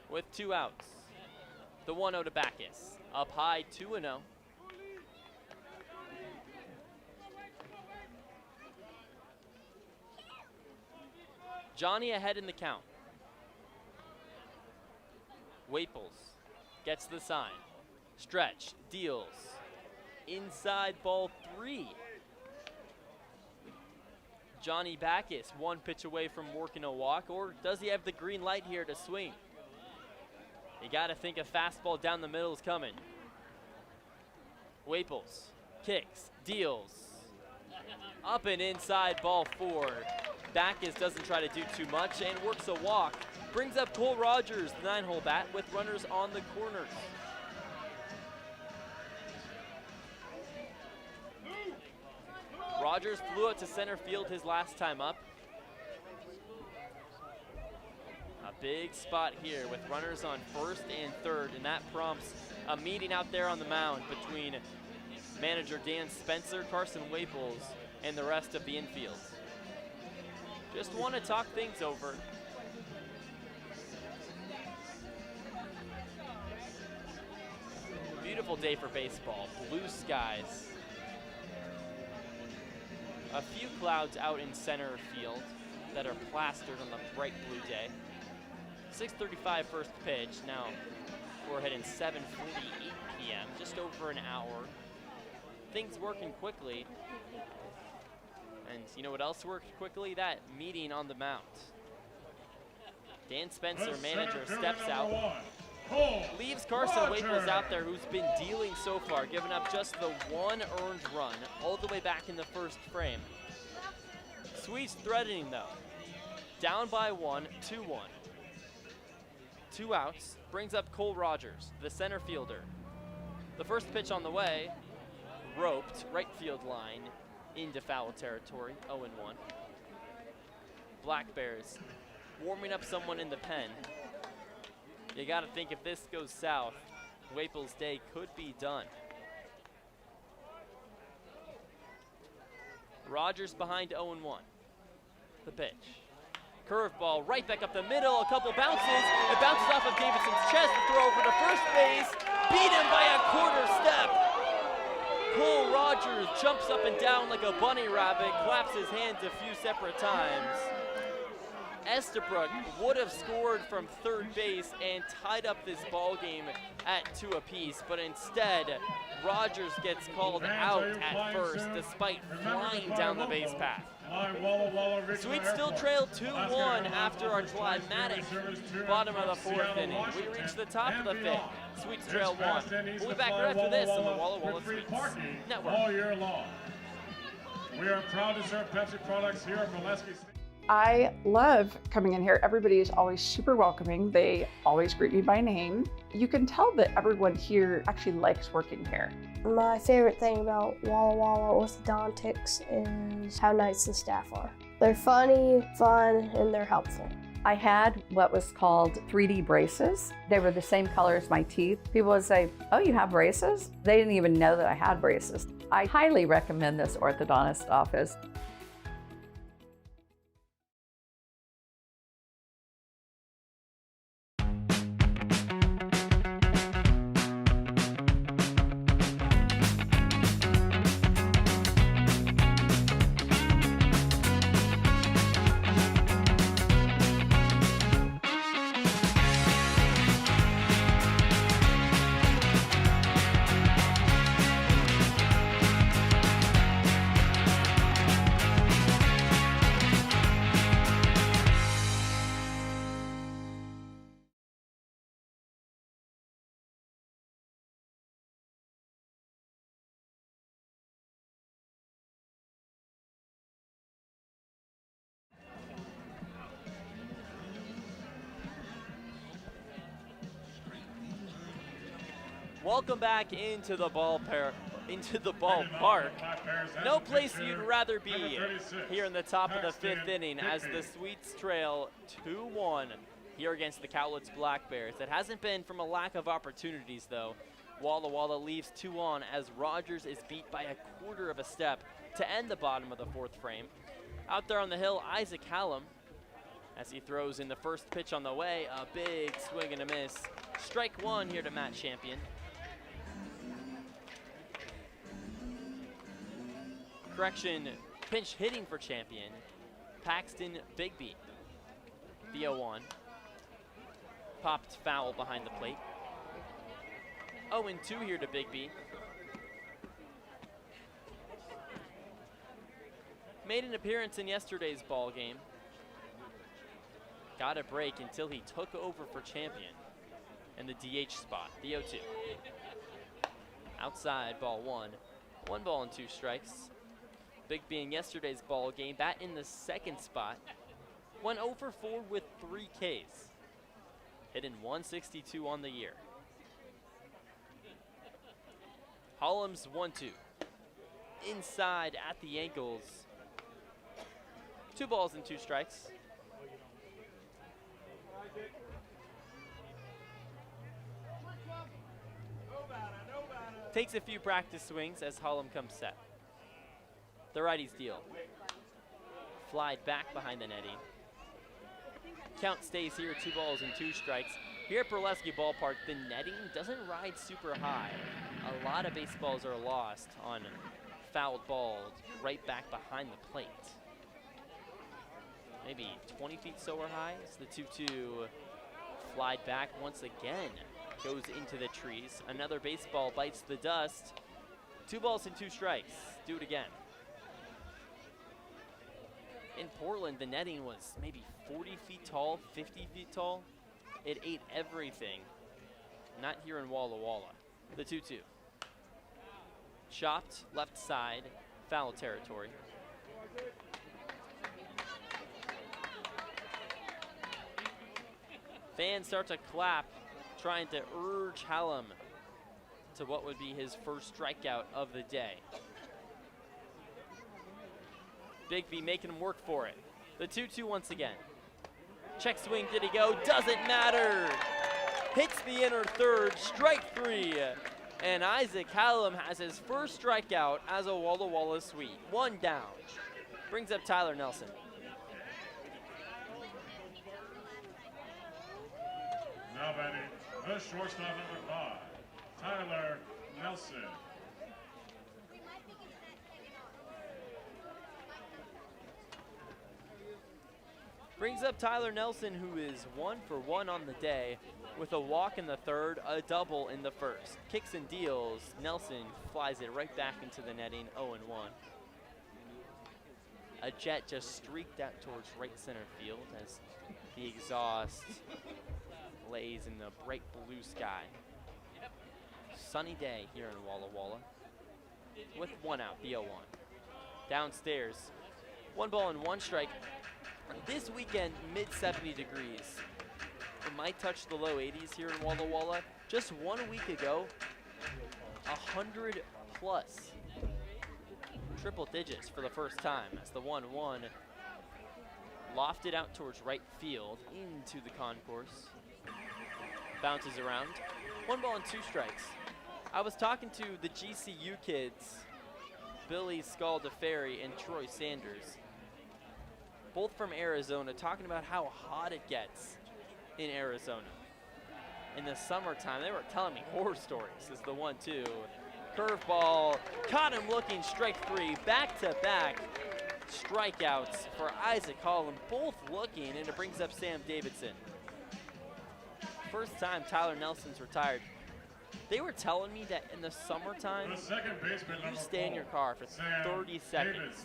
With 2 outs, the 1-0 to Backus. Up high, 2-0. Johnny ahead in the count. Waples gets the sign. Stretch, deals. Inside ball 3. Johnny Backus 1 pitch away from working a walk, or does he have the green light here to swing? You gotta think a fastball down the middle is coming. Waples kicks, deals. Up and inside ball 4. Backus doesn't try to do too much and works a walk. Brings up Cole Rogers, the 9-hole bat, with runners on the corners. Rogers flew out to center field his last time up. A big spot here with runners on first and third, and that prompts a meeting out there on the mound between manager Dan Spencer, Carson Waples, and the rest of the infield. Just want to talk things over. Beautiful day for baseball, blue skies. A few clouds out in center field that are plastered on the bright blue day. 6:35 first pitch. Now we're heading 7:48 p.m., just over an hour. Things working quickly. And you know what else worked quickly? That meeting on the mound. Dan Spencer, manager, steps out. Leaves Carson Waples out there, who's been dealing so far, giving up just the 1 earned run all the way back in the first frame. Sweets threatening though. Down by 1, 2-1. 2 outs, brings up Cole Rogers, the center fielder. The first pitch on the way, roped, right field line, into foul territory, 0-1. Blackbears warming up someone in the pen. You gotta think if this goes south, Waples' day could be done. Rogers behind 0-1. The pitch. Curveball right back up the middle, a couple bounces. It bounces off of Davidson's chest, throw over to first base. Beat him by a quarter step. Cole Rogers jumps up and down like a bunny rabbit, claps his hands a few separate times. Estabrook would have scored from third base and tied up this ball game at 2 apiece, but instead, Rogers gets called out at first despite flying down the base path. Walla Walla Regional Sweets still Airport. trail 2-1 after our climatic bottom of the fourth inning. We reach the top of the fifth. Sweets trail 1. We'll be back right after this on the Walla Walla Sweets Network. All year long. We are proud to serve Pepsi products here at Molesky. I love coming in here. Everybody is always super welcoming. They always greet me by name. You can tell that everyone here actually likes working here. My favorite thing about Walla Walla orthodontics is how nice the staff are. They're funny, fun, and they're helpful. I had what was called 3D braces. They were the same color as my teeth. People would say, "Oh, you have braces?" They didn't even know that I had braces. I highly recommend this orthodontist office. Welcome back into the ballpark. No place you'd rather be here in the top of the fifth inning as the Sweets trail 2-1 here against the Cowlitz Blackbears. It hasn't been from a lack of opportunities, though. Walla Walla leaves 2 on as Rogers is beat by a quarter of a step to end the bottom of the fourth frame. Out there on the hill, Isaac Hallam, as he throws in the first pitch on the way, a big swing and a miss. Strike 1 here to Matt Champion. Correction, pinch hitting for Champion, Paxton Bigby. The 0-1. Popped foul behind the plate. 0-2 here to Bigby. Made an appearance in yesterday's ball game. Got a break until he took over for Champion in the DH spot, the 0-2. Outside, ball 1. 1 ball and 2 strikes. Bigby in yesterday's ball game, bat in the second spot. Went 0 for 4 with 3 Ks. Hitting 162 on the year. Hallam's 1-2. Inside at the ankles. 2 balls and 2 strikes. Takes a few practice swings as Hallam comes set. The righty's deal. Fly back behind the netting. Count stays here, 2 balls and 2 strikes. Here at Burlesky Ballpark, the netting doesn't ride super high. A lot of baseballs are lost on fouled balls right back behind the plate. Maybe 20 feet so or high. So the 2-2 flied back once again. Goes into the trees. Another baseball bites the dust. 2 balls and 2 strikes. Do it again. In Portland, the netting was maybe 40 feet tall, 50 feet tall. It ate everything. Not here in Walla Walla. The 2-2. Chopped left side, foul territory. Fans start to clap, trying to urge Hallam to what would be his first strikeout of the day. Bigby making him work for it. The 2-2 once again. Check swing, did he go? Doesn't matter. Hits the inner third, strike 3. And Isaac Hallam has his first strikeout as a Walla Walla Sweet. 1 down. Brings up Tyler Nelson. Now batting, the shortstop number 5, Tyler Nelson. Brings up Tyler Nelson, who is 1 for 1 on the day with a walk in the third, a double in the first. Kicks and deals. Nelson flies it right back into the netting, 0-1. A jet just streaked out towards right center field as the exhaust lays in the bright blue sky. Sunny day here in Walla Walla with 1 out, the 0-1. Downstairs, 1 ball and 1 strike. This weekend, mid-70 degrees. It might touch the low 80s here in Walla Walla. Just 1 week ago, 100 plus. Triple digits for the first time as the 1-1 lofted out towards right field into the concourse. Bounces around. 1 ball and 2 strikes. I was talking to the GCU kids, Billy Scaldaferri and Troy Sanders, both from Arizona, talking about how hot it gets in Arizona. In the summertime, they were telling me horror stories. This is the 1-2. Curveball, caught him looking, strike 3, back-to-back strikeouts for Isaac Holland, both looking, and it brings up Sam Davidson. First time Tyler Nelson's retired. They were telling me that in the summertime, you stay in your car for 30 seconds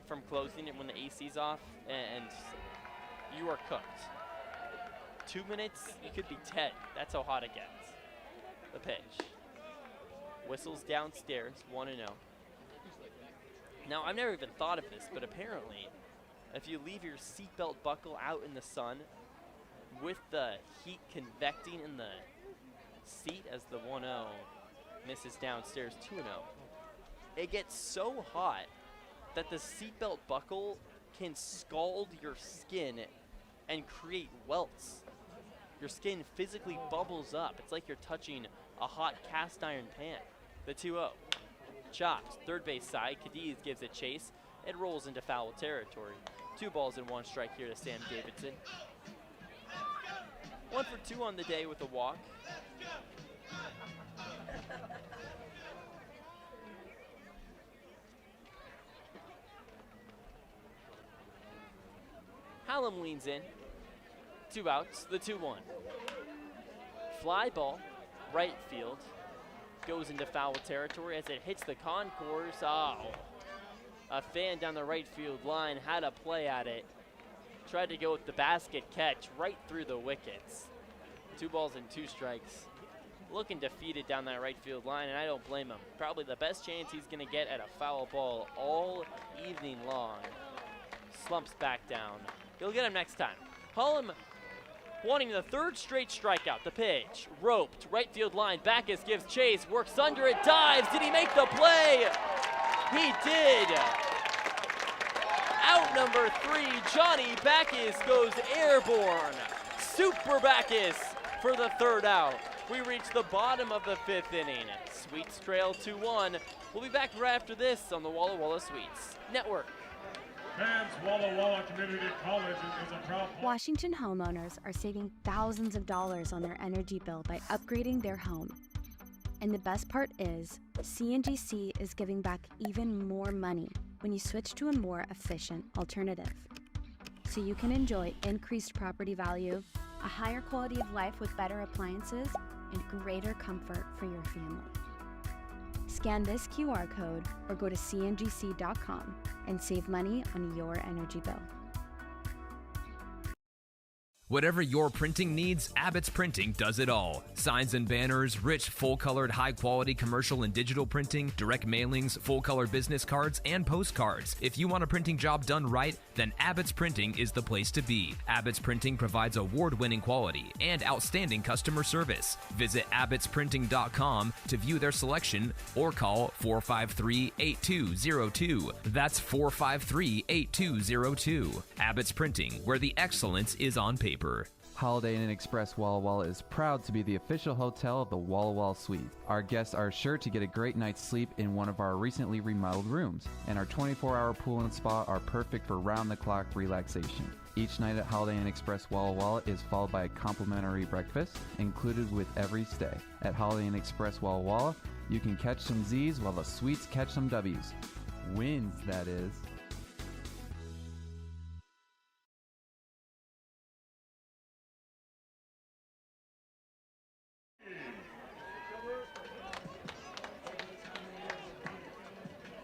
from closing it when the AC's off, and you are cooked. 2 minutes, you could be 10. That's how hot it gets. The pitch. Whistles downstairs, 1-0. Now, I've never even thought of this, but apparently, if you leave your seatbelt buckle out in the sun with the heat convecting in the seat as the 1-0 misses downstairs, 2-0, it gets so hot that the seatbelt buckle can scald your skin and create welts. Your skin physically bubbles up. It's like you're touching a hot cast iron pan. The 2-0. Chopped, third base side. Cadiz gives it chase. It rolls into foul territory. 2 balls and 1 strike here to Sam Davidson. 1 for 2 on the day with a walk. Hallam leans in. 2 outs, the 2-1. Fly ball, right field. Goes into foul territory as it hits the concourse. Oh, a fan down the right field line had a play at it. Tried to go with the basket catch right through the wickets. 2 balls and 2 strikes. Looking defeated down that right field line, and I don't blame him. Probably the best chance he's going to get at a foul ball all evening long. Slumps back down. He'll get him next time. Holland wanting the 3rd straight strikeout. The pitch, roped, right field line. Backus gives chase, works under it, dives. Did he make the play? He did. Out number 3, Johnny Backus goes airborne. Super Backus for the 3rd out. We reach the bottom of the 5th inning. Sweets trail 2-1. We'll be back right after this on the Walla Walla Sweets Network. Fans, Walla Walla Community College is a proud Washington homeowners are saving thousands of dollars on their energy bill by upgrading their home. And the best part is, CNGC is giving back even more money when you switch to a more efficient alternative. So you can enjoy increased property value, a higher quality of life with better appliances, and greater comfort for your family. Scan this QR code or go to cngc.com and save money on your energy bill. Whatever your printing needs, Abbott's Printing does it all. Signs and banners, rich, full-colored, high-quality commercial and digital printing, direct mailings, full-color business cards, and postcards. If you want a printing job done right, then Abbott's Printing is the place to be. Abbott's Printing provides award-winning quality and outstanding customer service. Visit abbotsprinting.com to view their selection or call 453-8202. That's 453-8202. Abbott's Printing, where the excellence is on paper. Holiday Inn Express Walla Walla is proud to be the official hotel of the Walla Walla Suite. Our guests are sure to get a great night's sleep in one of our recently remodeled rooms, and our 24-hour pool and spa are perfect for round-the-clock relaxation. Each night at Holiday Inn Express Walla Walla is followed by a complimentary breakfast included with every stay. At Holiday Inn Express Walla Walla, you can catch some Z's while the Suites catch some W's. Wins, that is.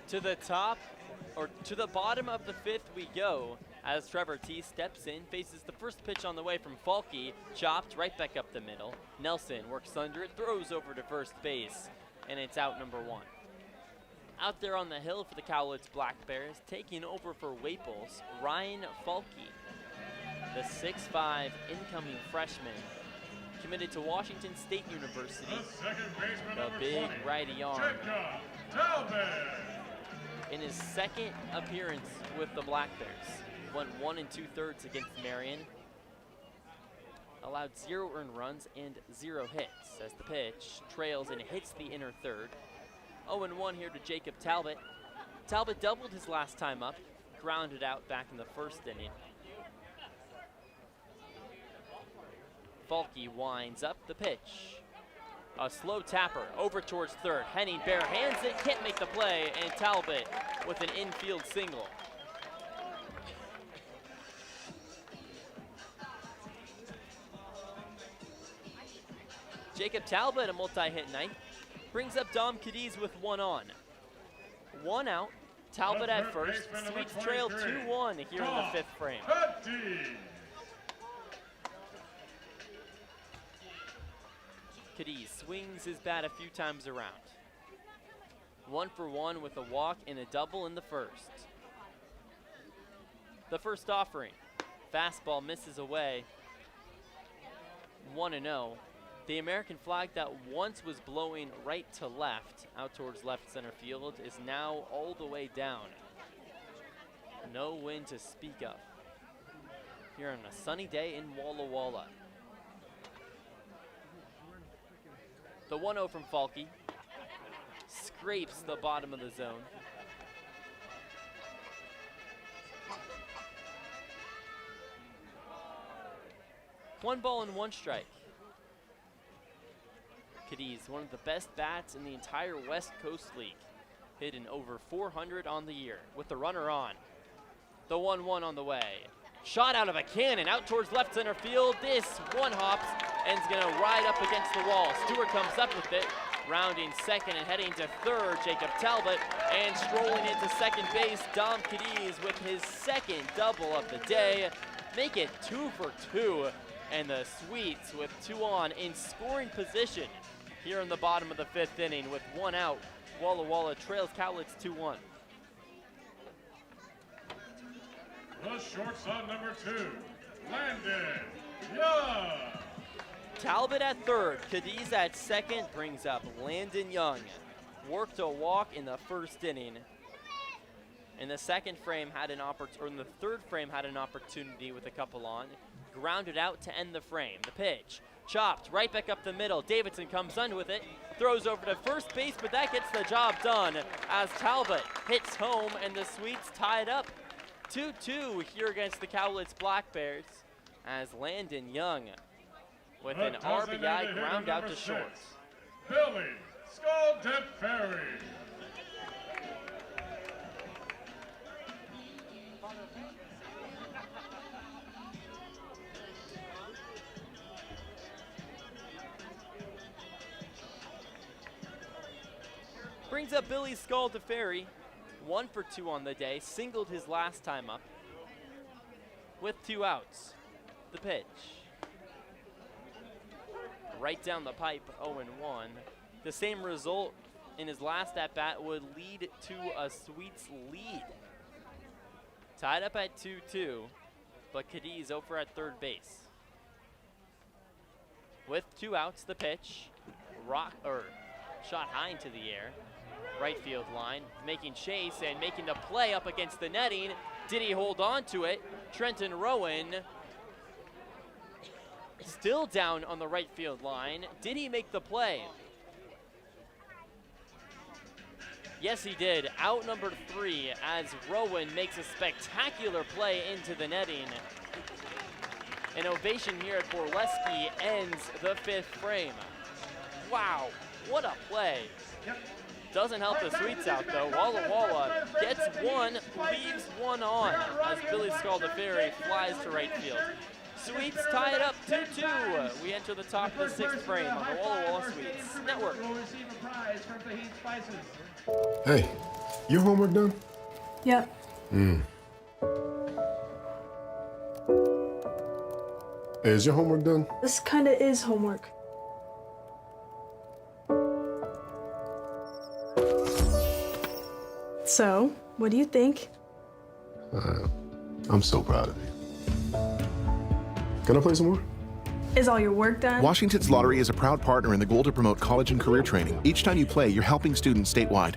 To the top to the bottom of the fifth we go as Trevor T steps in, faces the first pitch on the way from Falke, chopped right back up the middle. Nelson works under it, throws over to first base, and it's out number 1. Out there on the hill for the Cowlitz Blackbears, taking over for Waples, Ryan Falke, the 6'5" incoming freshman, committed to Washington State University. The big righty arm. In his second appearance with the Blackbears, went 1 2/3 against Marion. Allowed 0 earned runs and 0 hits as the pitch trails and hits the inner third. 0-1 here to Jacob Talbot. Talbot doubled his last time up, grounded out back in the first inning. Falke winds up the pitch. A slow tapper over towards third. Henning bare hands it, can't make the play, and Talbot with an infield single. Jacob Talbot, a multi-hit night, brings up Dom Cadiz with 1 on. 1 out, Talbot at first. Sweets trail 2-1 here in the 5th frame. Cadiz swings his bat a few times around. 1 for 1 with a walk and a double in the first. The first offering, fastball misses away. 1-0. The American flag that once was blowing right to left, out towards left center field, is now all the way down. No wind to speak of here on a sunny day in Walla Walla. The 1-0 from Falke scrapes the bottom of the zone. One ball and 1 strike. Cadiz, one of the best bats in the entire West Coast League, hitting over 400 on the year with the runner on. The 1-1 on the way. Shot out of a cannon out towards left center field. This one hops and is going to ride up against the wall. Stewart comes up with it, rounding second and heading to third, Jacob Talbot, and strolling into second base, Dom Cadiz with his second double of the day. Make it 2 for 2, and the Sweets with 2 on in scoring position here in the bottom of the 5th inning with 1 out. Walla Walla trails Cowlitz 2-1. The shortstop number 2, Landon Young. Talbot at third, Cadiz at second, brings up Landon Young. Worked a walk in the first inning. In the second frame had an in the third frame had an opportunity with a couple on. Grounded out to end the frame. The pitch, chopped right back up the middle. Davidson comes on with it, throws over to first base, but that gets the job done as Talbot hits home and the Sweets tie it up. 2-2 here against the Cowlitz Blackbears as Landon Young with an RBI ground out to short. Billy Scaldeferi. Brings up Billy Scaldeferi, 1 for 2 on the day, singled his last time up with 2 outs. The pitch. Right down the pipe, 0-1. The same result in his last at-bat would lead to a Sweets lead. Tied up at 2-2, but Cadiz over at third base. With 2 outs, the pitch. Shot high into the air. Right field line, making chase and making the play up against the netting. Did he hold on to it? Trenton Rowan still down on the right field line. Did he make the play? Yes, he did. Out number 3 as Rowan makes a spectacular play into the netting. An ovation here at Borleski ends the 5th frame. Wow, what a play. Doesn't help the Sweets out though. Walla Walla gets 1, leaves 1 on as Billy Scaldeferi flies to right field. Sweets tie it up 2-2. We enter the top of the 6th frame on the Walla Walla Sweets Network. Hey, your homework done? Yep. Hey, is your homework done? This kinda is homework. So, what do you think? I'm so proud of you. Can I play some more? Is all your work done? Washington's Lottery is a proud partner in the goal to promote college and career training. Each time you play, you're helping students statewide.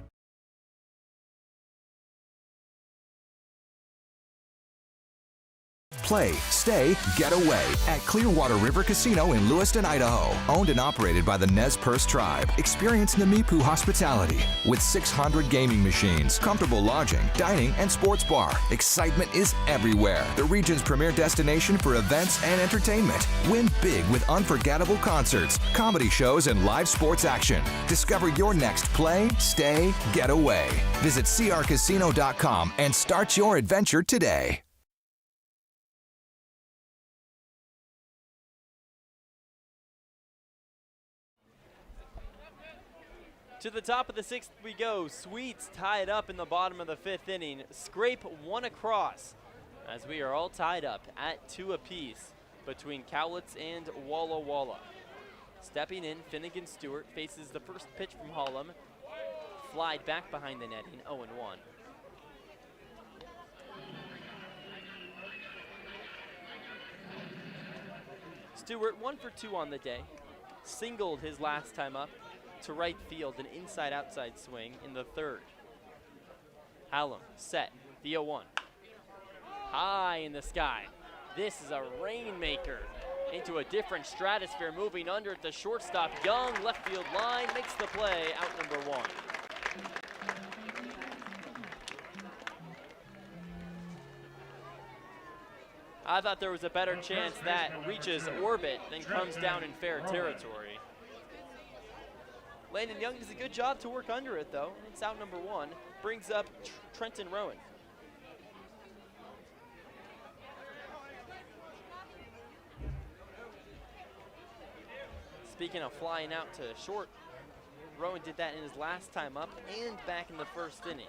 Play, stay, get away at Clearwater River Casino in Lewiston, Idaho. Owned and operated by the Nez Perce Tribe. Experience Namipu hospitality with 600 gaming machines, comfortable lodging, dining, and sports bar. Excitement is everywhere. The region's premier destination for events and entertainment. Win big with unforgettable concerts, comedy shows, and live sports action. Discover your next play, stay, get away. Visit crcasino.com and start your adventure today. To the top of the 6th we go. Sweets tied up in the bottom of the 5th inning. Scrape one across as we are all tied up at 2 apiece between Cowlitz and Walla Walla. Stepping in, Finnegan Stewart faces the first pitch from Hollum. Flied back behind the netting, 0-1. Stewart 1 for 2 on the day. Singled his last time up to right field, an inside-outside swing in the 3rd. Hallam set, the 0-1. High in the sky. This is a rainmaker into a different stratosphere, moving under at the shortstop. Young, left field line, makes the play, out number 1. I thought there was a better chance that reaches orbit than comes down in fair territory. Landon Young does a good job to work under it, though. It's out number 1. Brings up Trenton Rowan. Speaking of flying out to short, Rowan did that in his last time up and back in the 1st inning.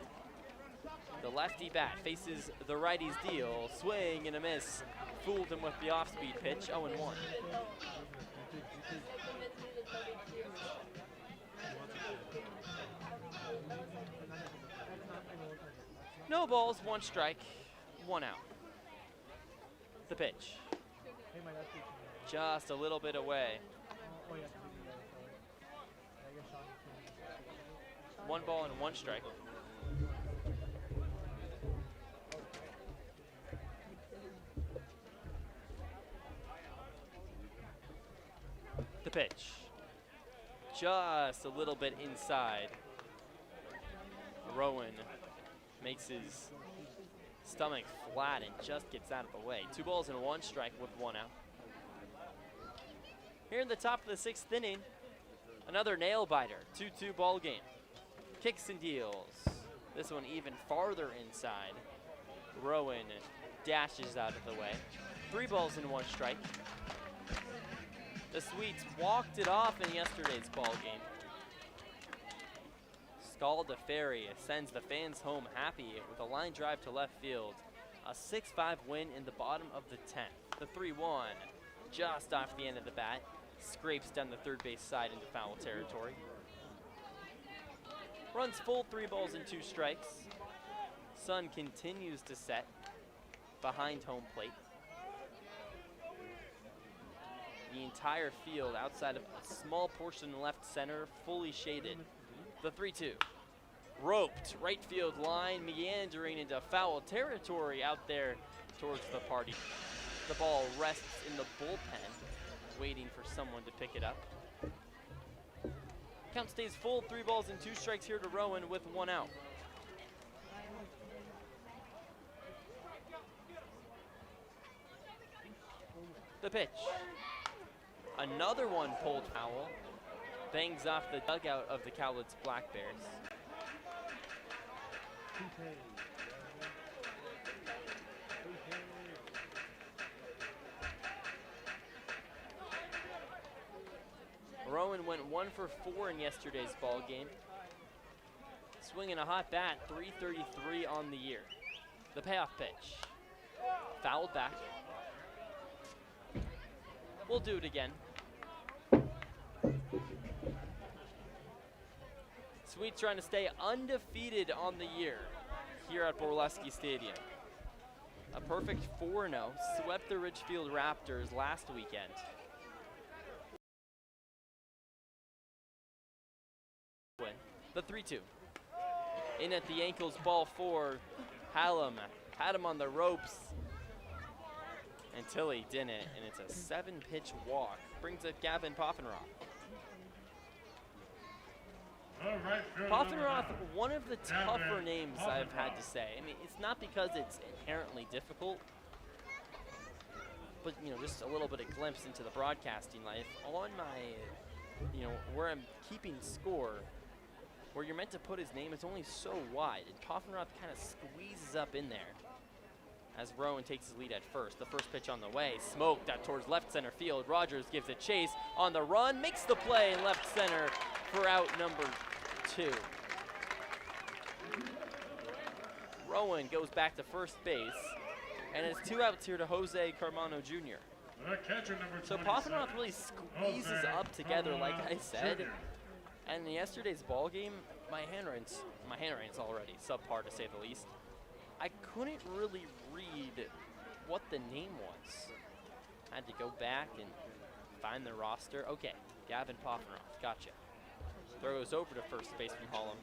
The lefty bat faces the righty's deal. Swing and a miss. Fooled him with the off-speed pitch, 0-1. No balls, 1 strike, 1 out. The pitch. Just a little bit away. 1 ball and 1 strike. The pitch. Just a little bit inside. Rowan makes his stomach flat and just gets out of the way. 2 balls and 1 strike with 1 out. Here in the top of the 6th inning, another nail biter, 2-2 ball game. Kicks and deals. This one even farther inside. Rowan dashes out of the way. 3 balls and 1 strike. The Sweets walked it off in yesterday's ball game. Scalda Ferry sends the fans home happy with a line drive to left field. A 6-5 win in the bottom of the 10th. The 3-1 just off the end of the bat. Scrapes down the 3rd base side into foul territory. Runs full, 3 balls and 2 strikes. Sun continues to set behind home plate. The entire field outside of a small portion left center, fully shaded. The 3-2. Roped, right field line, meandering into foul territory out there towards the party. The ball rests in the bullpen, waiting for someone to pick it up. Count stays full, 3 balls and 2 strikes here to Rowan with 1 out. The pitch. Another one pulled foul. Bangs off the dugout of the Cowlitz Blackbears. Rowan went 1 for 4 in yesterday's ball game. swinging a hot bat, 333 on the year. The payoff pitch. Fouled back. We'll do it again. Sweets trying to stay undefeated on the year here at Borleski Stadium. A perfect 4-0, swept the Ridgefield Raptors last weekend. Win. The 3-2. In at the ankles, ball 4. Hallam had him on the ropes until he didn't, and it's a 7-pitch walk. Brings up Gavin Poffenroth. Poffenroth, one of the tougher names I've had to say. I mean, it's not because it's inherently difficult, but, you know, just a little bit of glimpse into the broadcasting life. On my, you know, where I'm keeping score, where you're meant to put his name, it's only so wide, and Poffenroth kind of squeezes up in there as Rowan takes his lead at first. The first pitch on the way, smoked out towards left center field. Rogers gives it chase on the run, makes the play in left center for out number 2. Rowan goes back to first base, and it's 2 outs here to Jose Carmano Jr. So Poffenroth really squeezes up together, like I said. And in yesterday's ball game, my handwriting's already subpar, to say the least. I couldn't really read what the name was. I had to go back and find the roster. Okay, Gavin Poffenroth, gotcha. Throws over to first base from Hallam.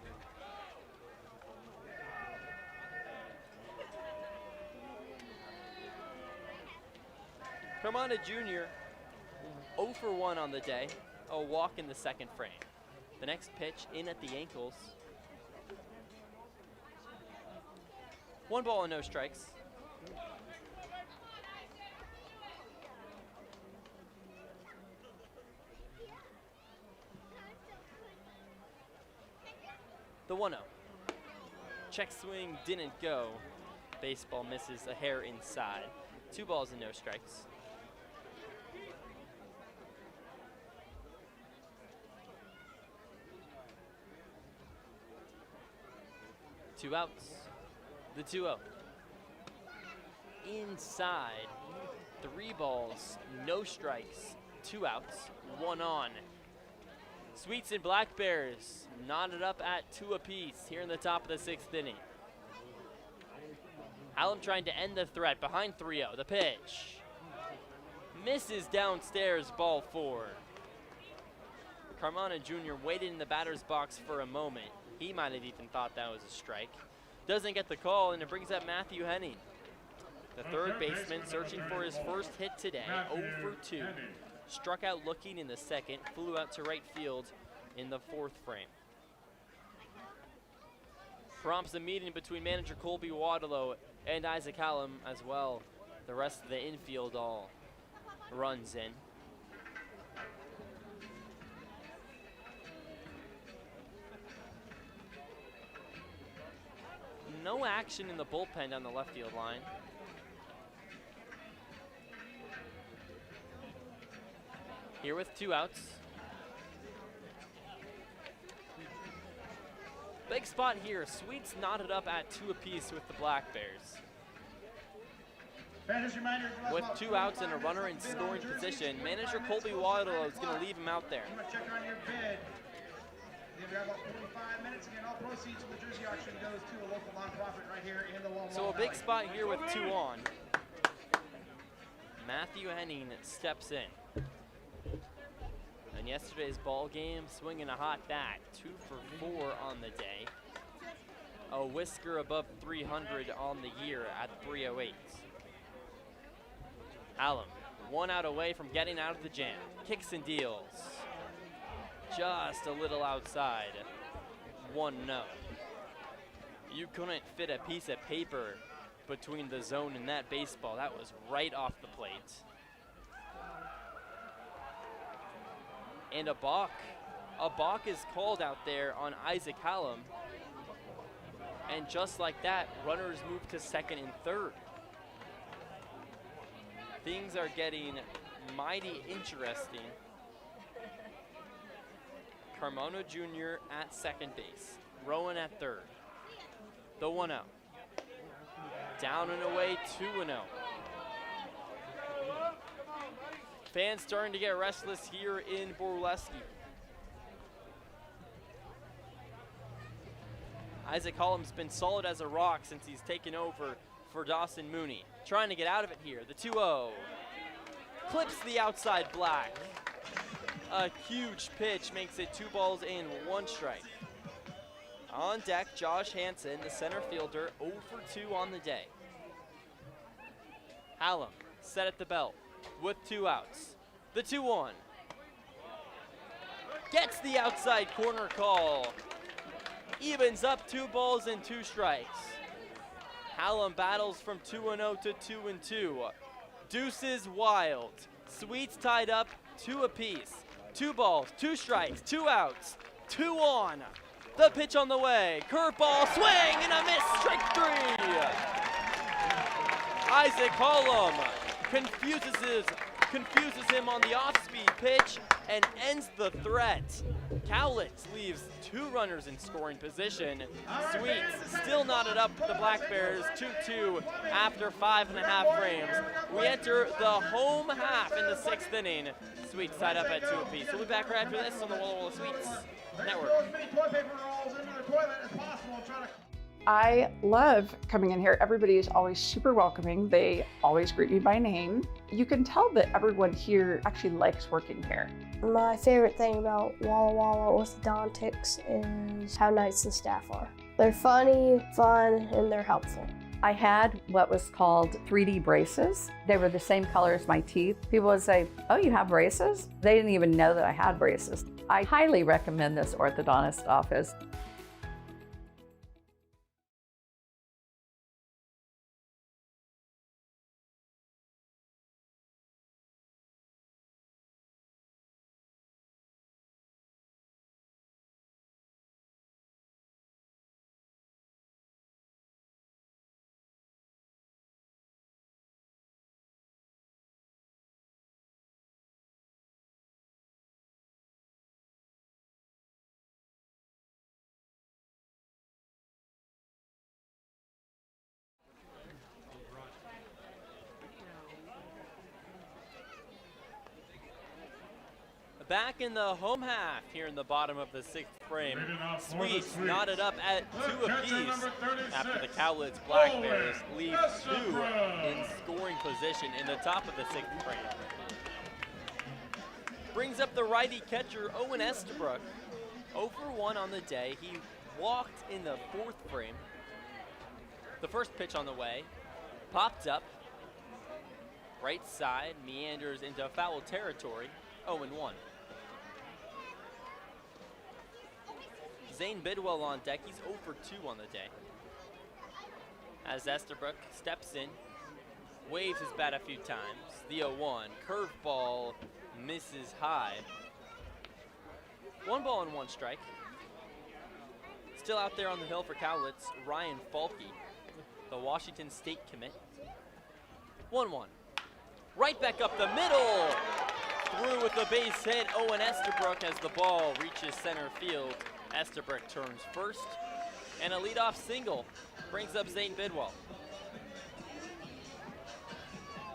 Carmona Jr., 0 for 1 on the day. A walk in the second frame. The next pitch in at the ankles. 1 ball and no strikes. The 1-0. Check swing didn't go. Baseball misses a hair inside. 2 balls and no strikes. Two outs. The 2-0. Inside. 3 balls, no strikes. 2 outs, 1 on. Sweets and Blackbears knotted up at 2 apiece here in the top of the 6th inning. Hallam trying to end the threat behind 3-0. The pitch. Misses downstairs, ball 4. Carmona Jr. waited in the batter's box for a moment. He might have even thought that was a strike. Doesn't get the call, and it brings up Matthew Henning. The third baseman searching for his first hit today, 0 for 2. Struck out looking in the second, flew out to right field in the 4th frame. Prompts a meeting between manager Colby Waterlow and Isaac Hallam as well. The rest of the infield all runs in. No action in the bullpen down the left field line. Here with 2 outs. Big spot here. Sweets knotted up at 2 apiece with the Blackbears. With 2 outs and a runner in scoring position, manager Colby Waterlow is going to leave him out there. Check on your bid. We've got about 45 minutes. Again, all proceeds from the jersey auction goes to a local nonprofit right here in the Walla Walla So a big spot here with 2 on. Matthew Henning steps in. In yesterday's ball game, swinging a hot bat, 2 for 4 on the day. A whisker above 300 on the year at 308. Hallam, 1 out away from getting out of the jam. Kicks and deals. Just a little outside. 1-0. You couldn't fit a piece of paper between the zone and that baseball. That was right off the plate. And a balk. A balk is called out there on Isaac Hallam. And just like that, runners move to second and third. Things are getting mighty interesting. Carmona Jr. at second base. Rowan at third. The 1-0. Down and away, 2-0. Fans starting to get restless here in Borleski. Isaac Hollum's been solid as a rock since he's taken over for Dawson Mooney. Trying to get out of it here. The 2-0. Clips the outside black. A huge pitch makes it 2 balls and 1 strike. On deck, Josh Hansen, the center fielder, 0 for 2 on the day. Hallam set at the belt with 2 outs. The 2-1. Gets the outside corner call. Evens up 2 balls and 2 strikes. Hallam battles from 2-0 to 2-2. Deuces wild. Sweets tied up 2 apiece. 2 balls, 2 strikes, 2 outs, 2 on. The pitch on the way. Curveball, swing and a miss. Strike 3. Isaac Hollum confuses him on the off-speed pitch and ends the threat. Cowlitz leaves 2 runners in scoring position. Sweets still knotted up the Blackbears 2-2 after 5.5 frames. We enter the home half in the 6th inning. Sweets tied up at 2 apiece. We'll be back right after this on the Walla Walla Sweets Network. I love coming in here. Everybody is always super welcoming. They always greet me by name. You can tell that everyone here actually likes working here. My favorite thing about Walla Walla Orthodontics is how nice the staff are. They're funny, fun, and they're helpful. I had what was called 3D braces. They were the same color as my teeth. People would say, "Oh, you have braces?" They didn't even know that I had braces. I highly recommend this orthodontist office. Back in the home half here in the bottom of the 6th frame. Sweets knotted up at 2 apiece after the Cowlitz Blackbears leave 2 in scoring position in the top of the 6th frame. Brings up the righty catcher Owen Estabrook. 0 for 1 on the day. He walked in the 4th frame. The first pitch on the way. Popped up. Right side meanders into foul territory. 0-1. Zane Bidwell on deck. He's 0 for 2 on the day. As Estabrook steps in, waves his bat a few times. The 0-1. Curveball misses high. 1 ball and 1 strike. Still out there on the hill for Cowlitz, Ryan Falke, the Washington State commit. 1-1. Right back up the middle. Through with the base hit, Owen Estabrook as the ball reaches center field. Estabrook turns first, and a leadoff single brings up Zane Bidwell.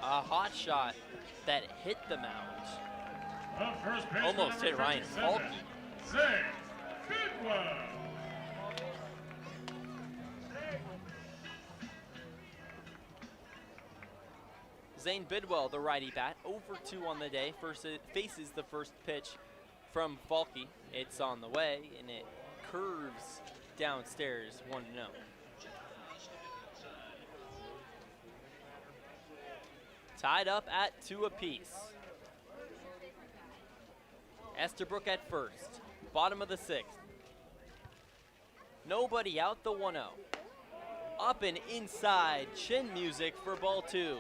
A hot shot that hit the mound. Almost hit Ryan Falke. Zane Bidwell. Zane Bidwell, the righty bat, 0 for 2 on the day. Faces the first pitch from Falke. It's on the way, and it curves downstairs, 1-0. Tied up at 2 apiece. Estabrook at first, bottom of the 6th. Nobody out, the 1-0. Up and inside, chin music for ball 2.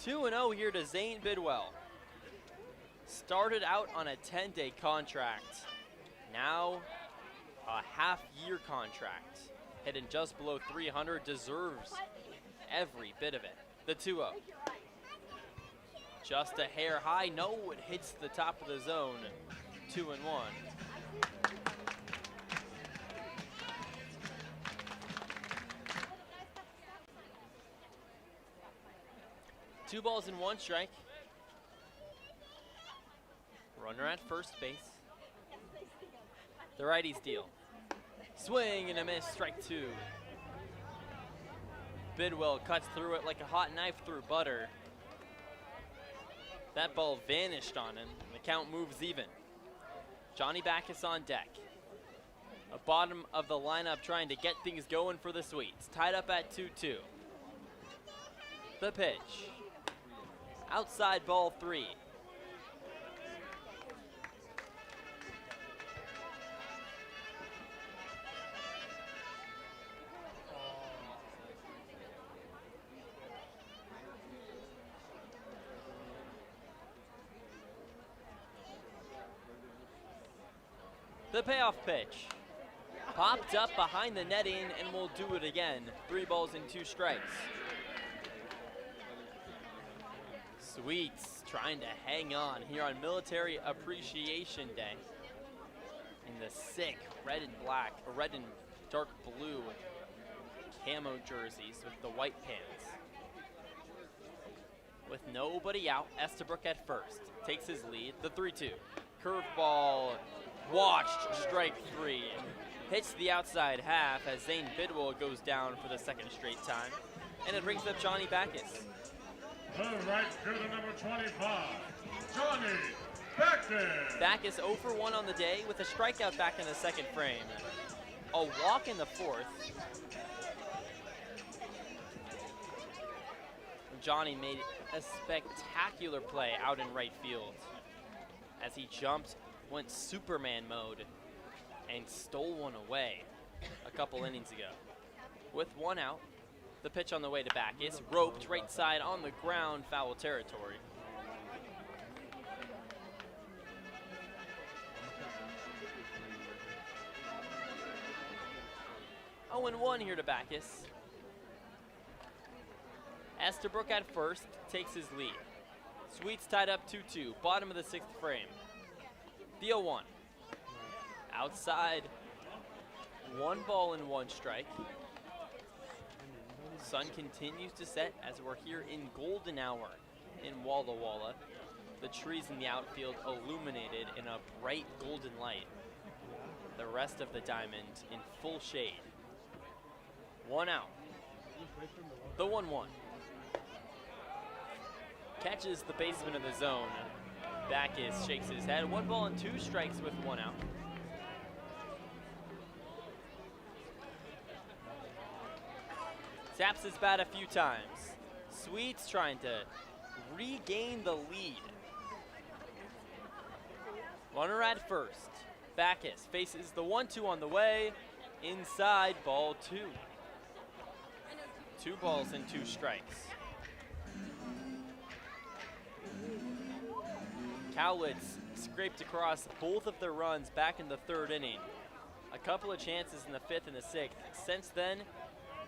2-0 here to Zane Bidwell. Started out on a 10-day contract. Now a half-year contract. Hitting just below 300, deserves every bit of it. The 2-0. Just a hair high. No, it hits the top of the zone. 2-1. 2 balls and 1 strike. Runner at first base. The righties deal. Swing and a miss, strike 2. Bidwell cuts through it like a hot knife through butter. That ball vanished on him. The count moves even. Johnny Backus on deck. A bottom of the lineup trying to get things going for the Sweets. Tied up at 2-2. The pitch. Outside ball 3. The payoff pitch. Popped up behind the netting and will do it again. 3 balls and 2 strikes. Sweets trying to hang on here on Military Appreciation Day. In the sick red and black, or red and dark blue camo jerseys with the white pants. With nobody out, Estabrook at first. Takes his lead, the 3-2. Curveball, watched, strike 3. Hits the outside half as Zane Bidwell goes down for the second straight time. And it brings up Johnny Backus. The right fielder, number 25, Johnny Backus. Backus 0 for 1 on the day with a strikeout back in the second frame. A walk in the 4th. Johnny made a spectacular play out in right field as he jumped, went Superman mode, and stole one away a couple innings ago. With 1 out, the pitch on the way to Backus, roped right side on the ground, foul territory. Oh, and 1 here to Backus. Estabrook at first takes his lead. Sweets tied up 2-2, bottom of the 6th frame. The 0-1. Outside, 1 ball and 1 strike. Sun continues to set as we're here in golden hour in Walla Walla. The trees in the outfield illuminated in a bright golden light. The rest of the diamond in full shade. 1 out. The 1-1. Catches the baseman of the zone. Backus shakes his head. 1 ball and 2 strikes with 1 out. Taps his bat a few times. Sweets trying to regain the lead. Runner at first. Backus faces the 1-2 on the way. Inside, ball 2. 2 balls and 2 strikes. Cowlitz scraped across both of their runs back in the 3rd inning. A couple of chances in the 5th and the 6th. Since then,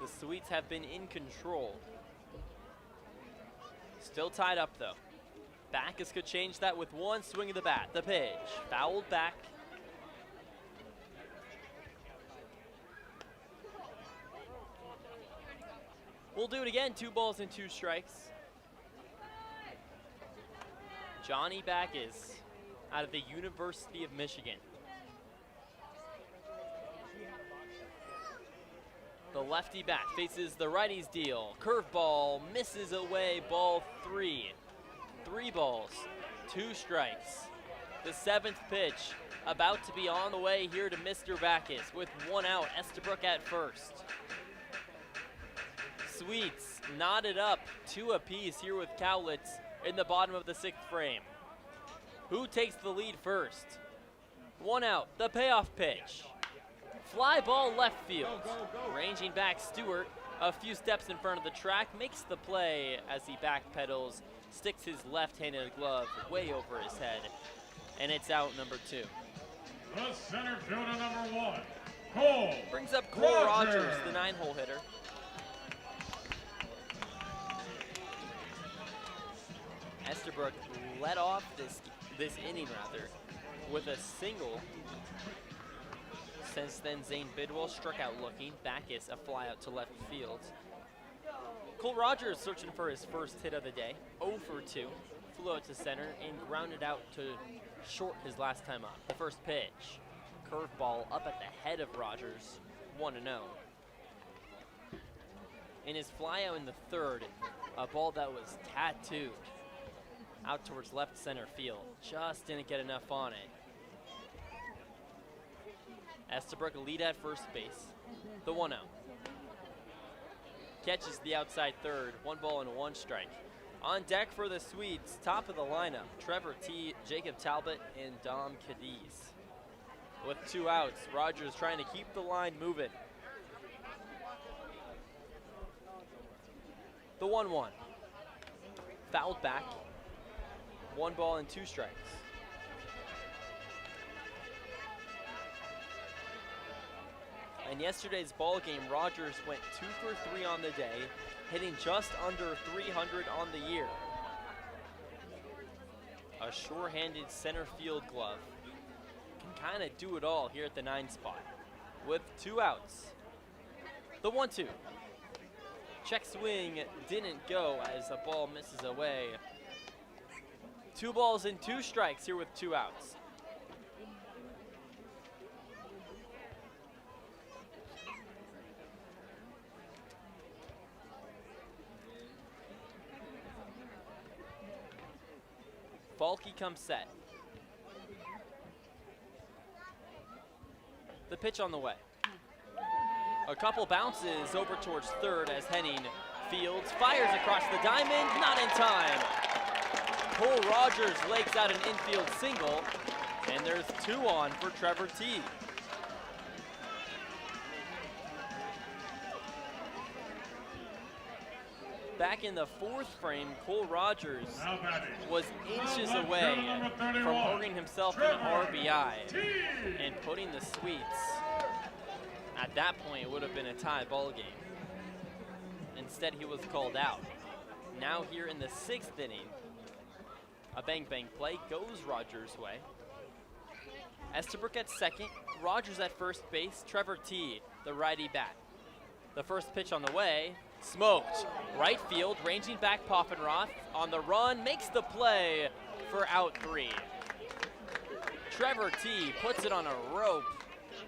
the Sweets have been in control. Still tied up though. Backus could change that with 1 swing of the bat. The pitch, fouled back. We'll do it again, 2 balls and 2 strikes. Johnny Backus out of the University of Michigan. The lefty bat faces the righty's deal. Curveball misses away, ball 3. 3 balls, 2 strikes. The 7th pitch about to be on the way here to Mr. Backus with 1 out. Estabrook at first. Sweets knotted up 2 apiece here with Cowlitz in the bottom of the 6th frame. Who takes the lead first? 1 out, the payoff pitch. Fly ball left field. Ranging back, Stewart, a few steps in front of the track, makes the play as he backpedals, sticks his left-handed glove way over his head, and it's out number 2. The center fielder, number 1, Cole. Brings up Cole Rogers, the 9-hole hitter. Estabrook led off this inning with a single. Since then, Zane Bidwell struck out looking. Backus a fly out to left field. Cole Rogers searching for his first hit of the day, 0 for 2. Flew out to center and grounded out to short his last time up. The first pitch, curveball up at the head of Rogers, 1-0. In his flyout in the third, a ball that was tattooed out towards left center field. Just didn't get enough on it. Estabrook lead at first base, the 1-0. Catches the outside third, 1 ball and 1 strike. On deck for the Swedes, top of the lineup, Trevor T, Jacob Talbot, and Dom Cadiz. With 2 outs, Rogers trying to keep the line moving. The 1-1. Fouled back, 1 ball and 2 strikes. In yesterday's ball game, Rogers went 2 for 3 on the day, hitting just under 300 on the year. A sure-handed center field glove can kind of do it all here at the 9 spot. With 2 outs, the 1-2. Check swing didn't go as the ball misses away. 2 balls and 2 strikes here with 2 outs. Falke comes set. The pitch on the way. A couple bounces over towards third as Henning fields, fires across the diamond, not in time. Cole Rogers legs out an infield single, and there's 2 on for Trevor T. Back in the 4th frame, Cole Rogers was inches away from earning himself an RBI and putting the Swedes. At that point, it would have been a tie ball game. Instead, he was called out. Now here in the 6th inning, a bang-bang play goes Rogers' way. Estabrook at second, Rogers at first base, Trevor T, the righty bat. The first pitch on the way, smoked. Right field, ranging back Poffenroth on the run, makes the play for out 3. Trevor T puts it on a rope,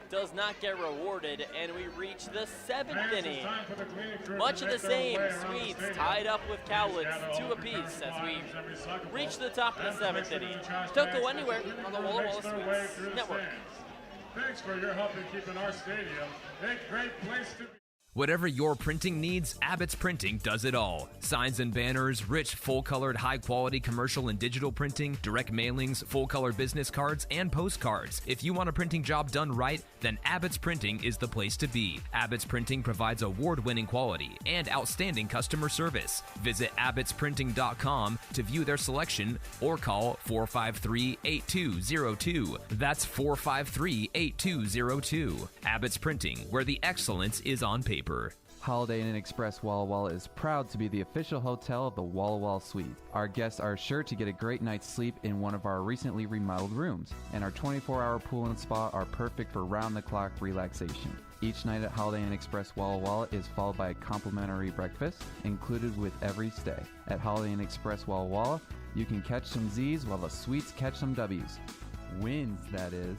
does not get rewarded, and we reach the 7th inning. Much of the same, Swedes tied up with Cowlitz, 2 apiece as we reach the top of the 7th inning. Don't go anywhere on the Walla Walla Swedes Network. Thanks for your help in keeping our stadium a great place to be. Whatever your printing needs, Abbott's Printing does it all. Signs and banners, rich, full-colored, high-quality commercial and digital printing, direct mailings, full-color business cards, and postcards. If you want a printing job done right, then Abbott's Printing is the place to be. Abbott's Printing provides award-winning quality and outstanding customer service. Visit abbottsprinting.com to view their selection or call 453-8202. That's 453-8202. Abbott's Printing, where the excellence is on paper. Holiday Inn Express Walla Walla is proud to be the official hotel of the Walla Walla Suite. Our guests are sure to get a great night's sleep in one of our recently remodeled rooms, and our 24-hour pool and spa are perfect for round-the-clock relaxation. Each night at Holiday Inn Express Walla Walla is followed by a complimentary breakfast included with every stay. At Holiday Inn Express Walla Walla, you can catch some Z's while the Sweets catch some W's. Wins, that is.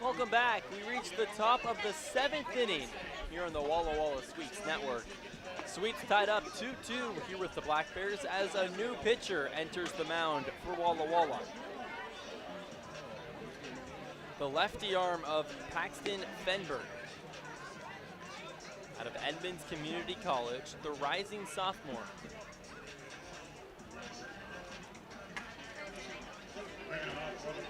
Welcome back. We reached the top of the 7th inning here on the Walla Walla Sweets Network. Sweets tied up 2-2 here with the Blackbears as a new pitcher enters the mound for Walla Walla. The lefty arm of Paxton Fenberg. Out of Edmonds Community College, the rising sophomore.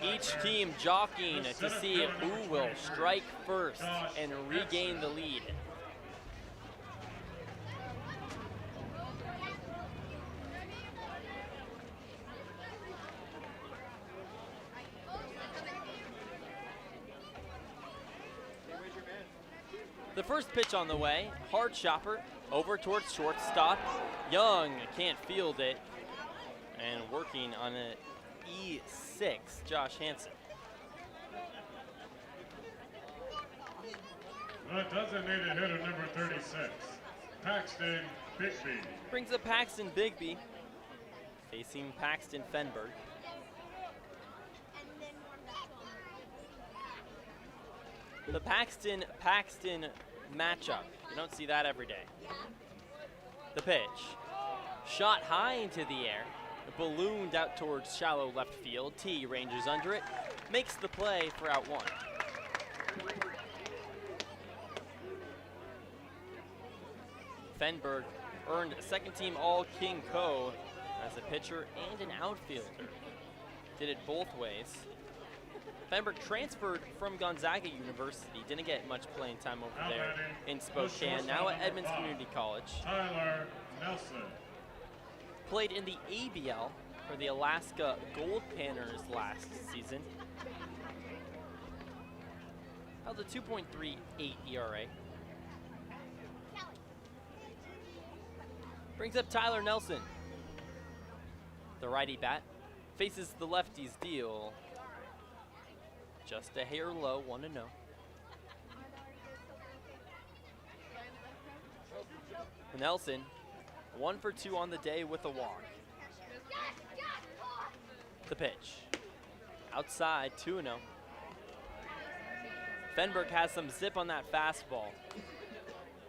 Each team jockeying to see who will strike first and regain the lead. The first pitch on the way, hard chopper, over towards shortstop. Young can't field it. And working on an E6, Josh Hansen. The designated hitter number 36, Paxton Bigby. Brings up Paxton Bigby, facing Paxton Fenberg. The Paxton matchup. You don't see that every day. The pitch. Shot high into the air. Ballooned out towards shallow left field. T ranges under it. Makes the play for out one. Fenberg earned second-team All-King Co. as a pitcher and an outfielder. Did it both ways. Fenberg transferred from Gonzaga University. Didn't get much playing time over there in Spokane. Now at Edmonds Community College. Tyler Nelson. Played in the ABL for the Alaska Gold Panners last season. Held a 2.38 ERA. Brings up Tyler Nelson. The righty bat faces the lefty's deal. Just a hair low, 1-0. Nelson, 1 for 2 on the day with a walk. The pitch. Outside, 2-0. Fenberg has some zip on that fastball.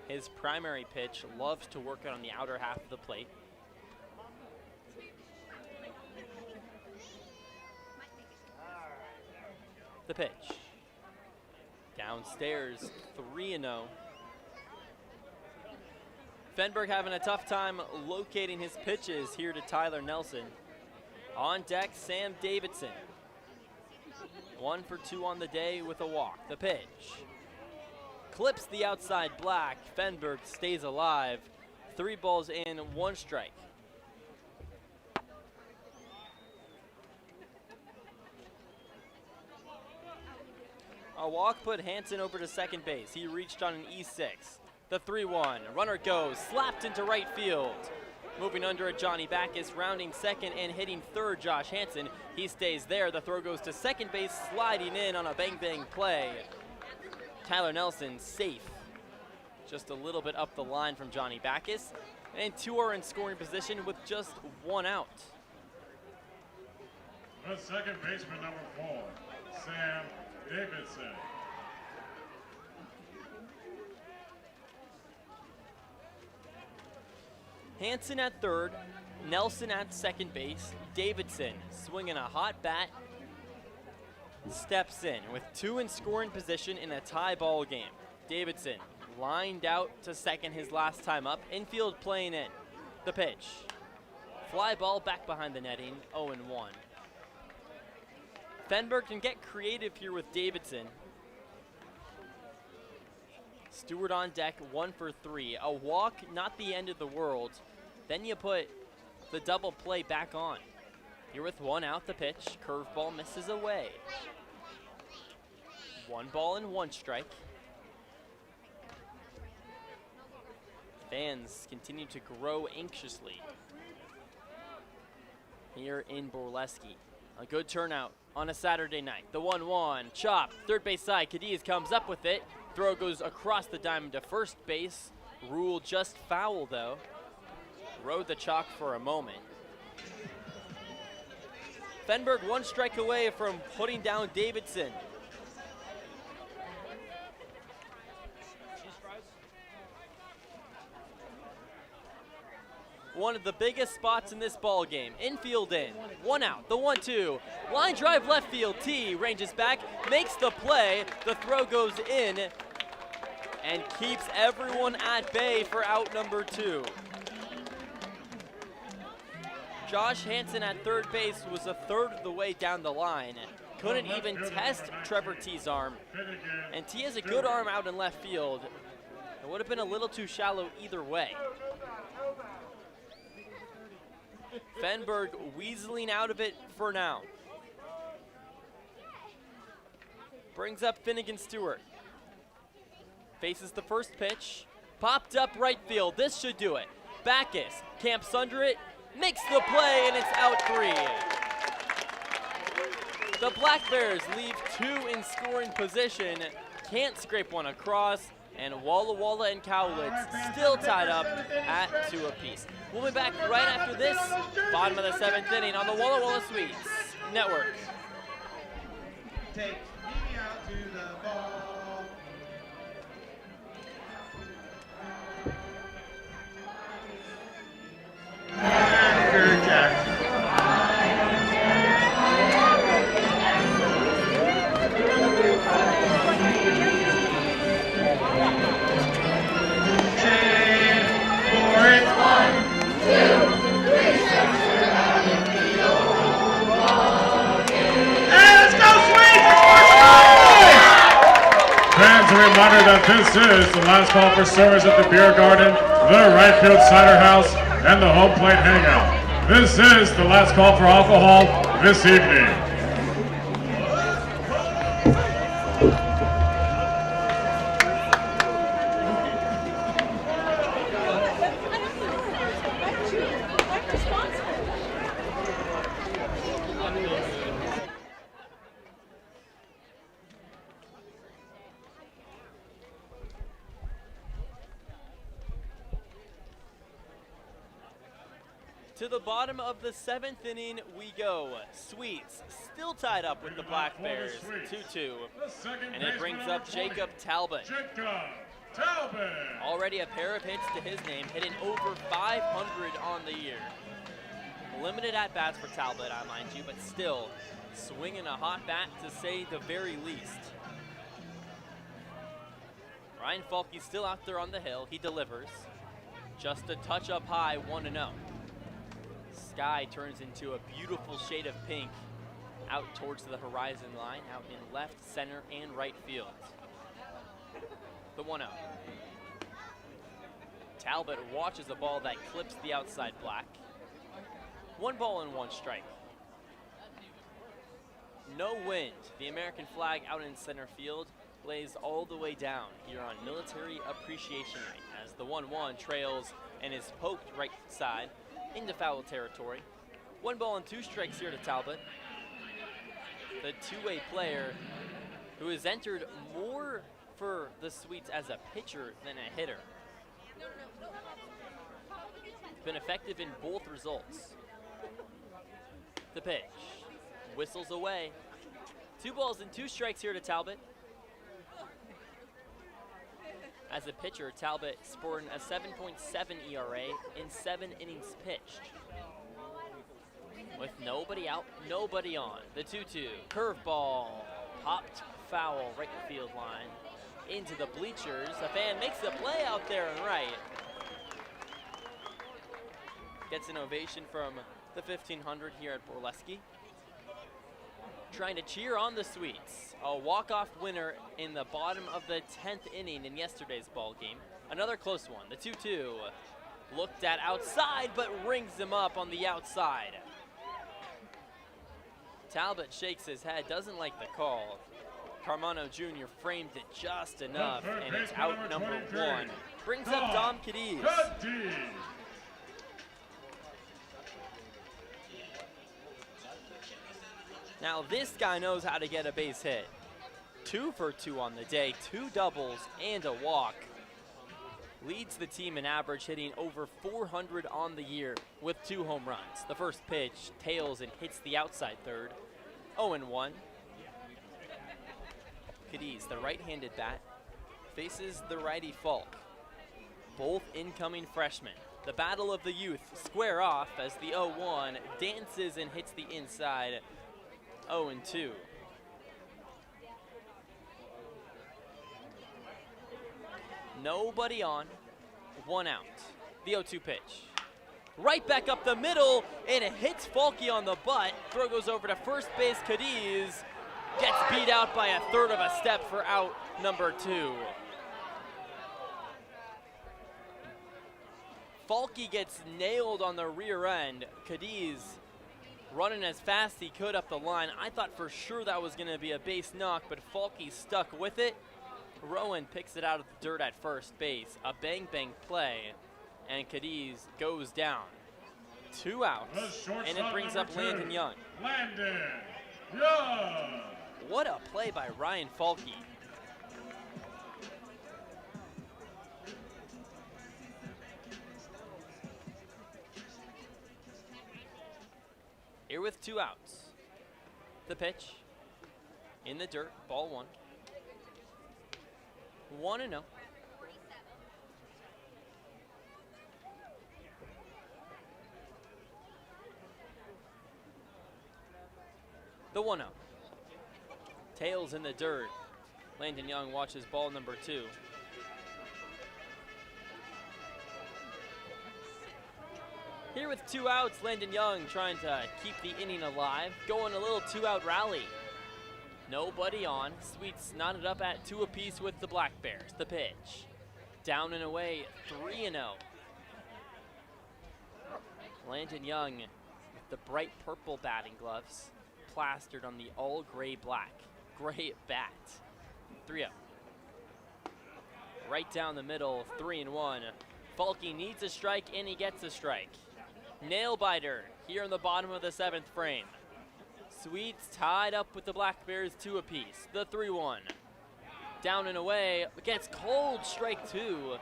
His primary pitch loves to work it on the outer half of the plate. The pitch. Downstairs, 3-0. Fenberg having a tough time locating his pitches here to Tyler Nelson. On deck, Sam Davidson. 1 for 2 on the day with a walk. The pitch. Clips the outside black. Fenberg stays alive. 3 balls in, 1 strike. A walk put Hansen over to second base. He reached on an E6. The 3-1. Runner goes, slapped into right field. Moving under it, Johnny Backus, rounding second and hitting third, Josh Hansen. He stays there. The throw goes to second base, sliding in on a bang-bang play. Tyler Nelson safe. Just a little bit up the line from Johnny Backus. And 2 are in scoring position with just 1 out. The second baseman, number 4, Sam Davidson. Hansen at third, Nelson at second base. Davidson swinging a hot bat, steps in with 2 in scoring position in a tie ball game. Davidson lined out to second his last time up. Infield playing in. The pitch. Fly ball back behind the netting, 0-1. Fenberg can get creative here with Davidson. Stewart on deck, 1 for 3. A walk, not the end of the world. Then you put the double play back on. Here with 1 out, the pitch. Curveball misses away. 1 ball and 1 strike. Fans continue to grow anxiously here in Borleski. A good turnout on a Saturday night. The 1-1, chop, third base side. Cadiz comes up with it. Throw goes across the diamond to first base. Rule just foul though. Rode the chalk for a moment. Fenberg 1 strike away from putting down Davidson. One of the biggest spots in this ball game. Infield in, 1 out, the 1-2. Line drive left field, T ranges back, makes the play. The throw goes in and keeps everyone at bay for out number 2. Josh Hansen at third base was a third of the way down the line. Couldn't even test Trevor T's arm. And T has a good arm out in left field. It would have been a little too shallow either way. Fenberg weaseling out of it for now. Brings up Finnegan Stewart. faces the first pitch. Popped up right field. This should do it. Backus camps under it, makes the play, and it's out 3. The Blackbears leave 2 in scoring position, can't scrape one across, and Walla Walla and Cowlitz still tied up at 2 apiece. We'll be back right after this, bottom of the 7th inning on the Walla Walla Sweets Network. Take me out to the ball. After Jackson. Fans, a reminder that this is the last call for service at the Beer Garden, the Right Field Cider House, and the Home Plate Hangout. This is the last call for alcohol this evening. To the bottom of the 7th inning we go. Sweets still tied up with the Blackbears, 2-2. And it brings up Jacob Talbot. Already a pair of hits to his name, hitting over 500 on the year. Limited at-bats for Talbot, I mind you, but still swinging a hot bat to say the very least. Ryan Falkey's still out there on the hill. He delivers. Just a touch up high, 1-0. Sky turns into a beautiful shade of pink out towards the horizon line, out in left, center, and right field. The 1-0. Talbot watches a ball that clips the outside black. 1 ball and 1 strike. No wind. The American flag out in center field lays all the way down here on Military Appreciation Night as the 1-1 trails and is poked right side into foul territory. 1 ball and 2 strikes here to Talbot. The two-way player who has entered more for the Sweets as a pitcher than a hitter. Been effective in both results. The pitch. Whistles away. 2 balls and 2 strikes here to Talbot. As a pitcher, Talbot sporting a 7.7 ERA in 7 innings pitched. With nobody out, nobody on. The 2-2. Curveball. Popped foul right field line. Into the bleachers. A fan makes a play out there and right. Gets an ovation from the 1500 here at Borleski. Trying to cheer on the Sweets. A walk-off winner in the bottom of the 10th inning in yesterday's ball game. Another close one, the 2-2. Looked at outside, but rings him up on the outside. Talbot shakes his head, doesn't like the call. Carmano Jr. framed it just enough, and it's out number 1. Brings up Dom Cadiz. Now this guy knows how to get a base hit. 2 for 2 on the day, 2 doubles and a walk. Leads the team in average, hitting over 400 on the year with 2 home runs. The first pitch tails and hits the outside third. 0-1. Cadiz, the right-handed bat, faces the righty Falk. Both incoming freshmen. The battle of the youth square off as the 0-1 dances and hits the inside. 0-2. Nobody on, 1 out. The 0-2 pitch. Right back up the middle, and it hits Falkey on the butt. Throw goes over to first base. Cadiz gets beat out by a third of a step for out number 2. Falkey gets nailed on the rear end. Cadiz running as fast as he could up the line. I thought for sure that was going to be a base knock, but Falkey stuck with it. Rowan picks it out of the dirt at first base. A bang-bang play, and Cadiz goes down. 2 outs, and it brings up Landon Young. Landon Young! What a play by Ryan Falke. Here with 2 outs. The pitch in the dirt, ball 1. 1-0. The 1-0. Tails in the dirt. Landon Young watches ball number 2. Here with 2 outs, Landon Young trying to keep the inning alive, going a little 2-out rally. Nobody on. Sweets knotted up at 2 apiece with the Blackbears. The pitch. Down and away, 3-0. Landon Young with the bright purple batting gloves, plastered on the all gray black. Great bat. 3-0. Right down the middle, 3-1. Falke needs a strike, and he gets a strike. Nail biter here in the bottom of the 7th frame. Sweets tied up with the Blackbears 2 apiece. The 3-1. Down and away, gets cold, strike 2.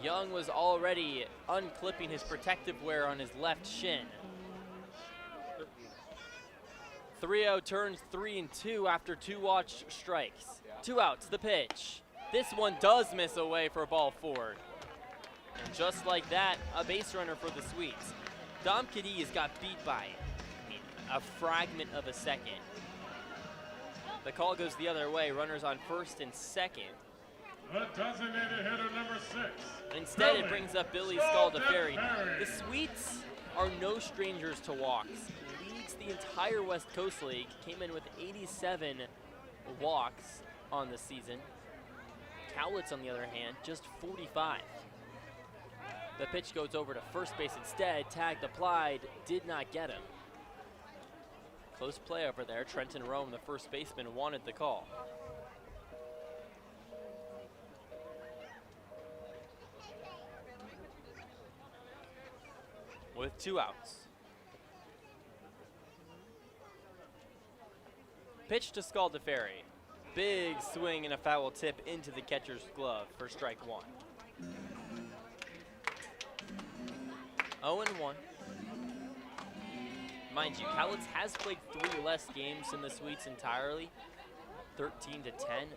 Young was already unclipping his protective wear on his left shin. 3-0 turns 3-2 after 2 watch strikes. 2 outs, the pitch. This one does miss away for ball 4. And just like that, a base runner for the Sweets. Dom Cadiz got beat by a fragment of a second. The call goes the other way, runners on first and second. The designated hitter number 6. Instead, it brings up Billy Scaldaferri. The Sweets are no strangers to walks. Leads the entire West Coast League, came in with 87 walks on the season. Cowlitz, on the other hand, just 45. The pitch goes over to first base instead, tagged applied, did not get him. Close play over there. Trenton Rome, the first baseman, wanted the call. With 2 outs. Pitch to Scaldaferri. Big swing and a foul tip into the catcher's glove for strike 1. 0-1. Mind you, Cowlitz has played 3 less games than the Sweets entirely, 13-10.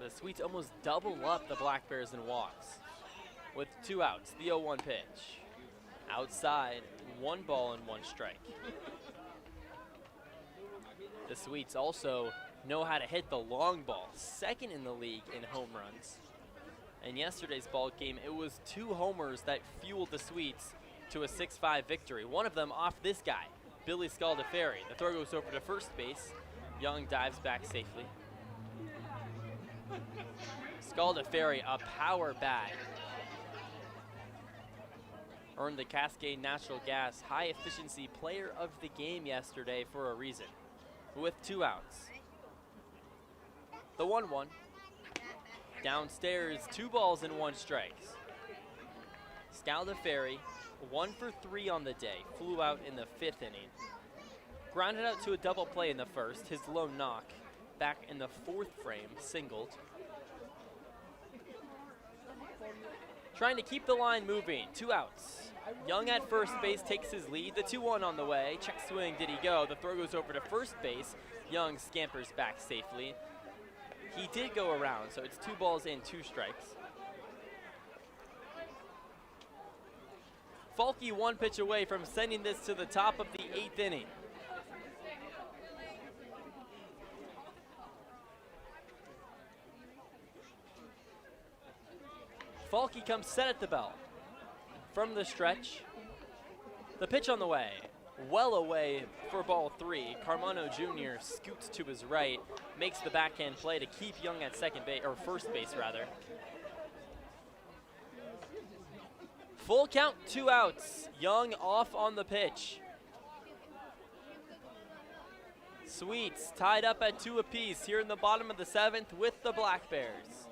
The Sweets almost double up the Blackbears in walks. With 2 outs, the 0-1 pitch. Outside, 1 ball and 1 strike. The Sweets also know how to hit the long ball, 2nd in the league in home runs. In yesterday's ball game, it was 2 homers that fueled the Sweets to a 6-5 victory. One of them off this guy, Billy Scaldaferri. The throw goes over to first base. Young dives back safely. Scaldaferri, a power bat. Earned the Cascade Natural Gas High Efficiency Player of the Game yesterday for a reason. With 2 outs. The 1-1. Downstairs, 2 balls and 1 strike. Scaldaferri, 1 for 3 on the day, flew out in the 5th inning. Grounded out to a double play in the 1st, his lone knock. Back in the 4th frame, singled. Trying to keep the line moving, 2 outs. Young at first base takes his lead, the 2-1 on the way. Check swing, did he go? The throw goes over to first base. Young scampers back safely. He did go around, so it's 2 balls and 2 strikes. Falke 1 pitch away from sending this to the top of the 8th inning. Falke comes set at the belt. From the stretch, the pitch on the way. Well away for ball 3. Carmano Jr. scoots to his right, makes the backhand play to keep Young at second base, or first base rather. Full count, 2 outs. Young off on the pitch. Sweets tied up at 2 apiece here in the bottom of the 7th with the Blackbears.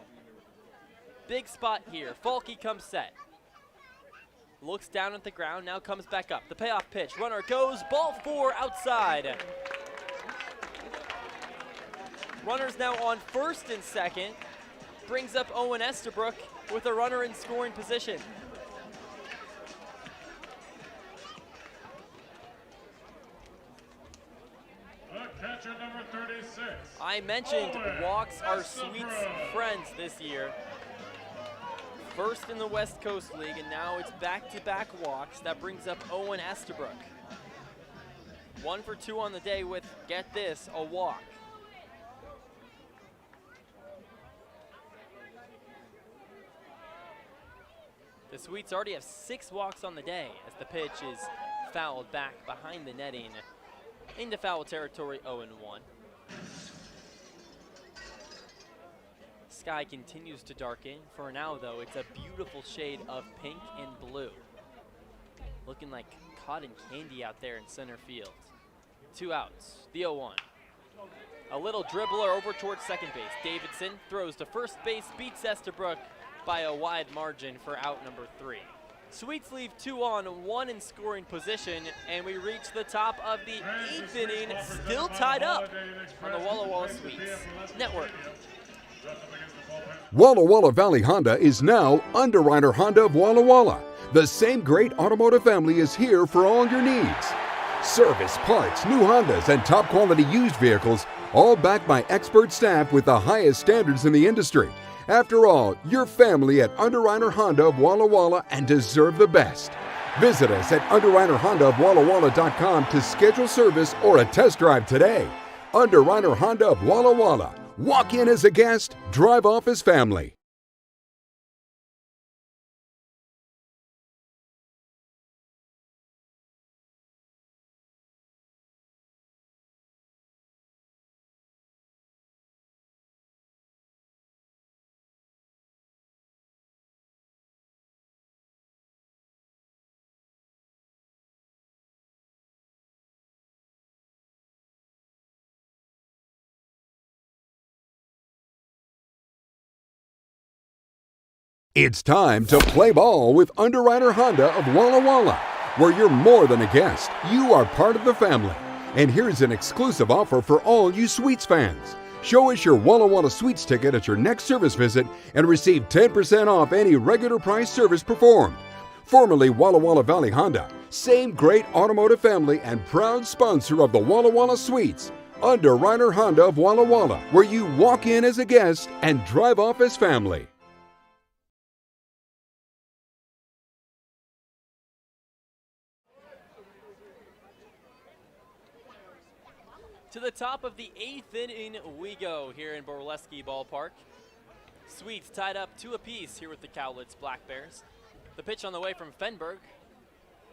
Big spot here. Falky comes set. Looks down at the ground, now comes back up. The payoff pitch, runner goes, ball 4 outside. Runner's now on first and second. Brings up Owen Estabrook with a runner in scoring position. The catcher, number 36. I mentioned walks are Sweets' friends this year. First in the West Coast League, and now it's back-to-back walks. That brings up Owen Estabrook. 1 for 2 on the day with, get this, a walk. The Sweets already have 6 walks on the day as the pitch is fouled back behind the netting into foul territory, 0-1. Sky continues to darken. For now, though, it's a beautiful shade of pink and blue. Looking like cotton candy out there in center field. 2 outs, the 0-1. A little dribbler over towards second base. Davidson throws to first base, beats Estabrook by a wide margin for out number 3. Sweets leave 2 on, 1 in scoring position, and we reach the top of the 8th inning, still tied up on the Walla Walla Sweets Network. Walla Walla Valley Honda is now Underwriter Honda of Walla Walla. The same great automotive family is here for all your needs. Service, parts, new Hondas, and top quality used vehicles, all backed by expert staff with the highest standards in the industry. After all, you're family at Underwriter Honda of Walla Walla and deserve the best. Visit us at UnderwriterHondaofWallaWalla.com to schedule service or a test drive today. Underwriter Honda of Walla Walla. Walk in as a guest, drive off as family. It's time to play ball with Underwriter Honda of Walla Walla, where you're more than a guest, you are part of the family. And here's an exclusive offer for all you Sweets fans. Show us your Walla Walla Sweets ticket at your next service visit and receive 10% off any regular price service performed. Formerly Walla Walla Valley Honda, same great automotive family and proud sponsor of the Walla Walla Sweets. Underwriter Honda of Walla Walla, where you walk in as a guest and drive off as family. To the top of the 8th inning we go here in Borleski Ballpark. Sweets tied up 2 apiece here with the Cowlitz Blackbears. The pitch on the way from Fenberg.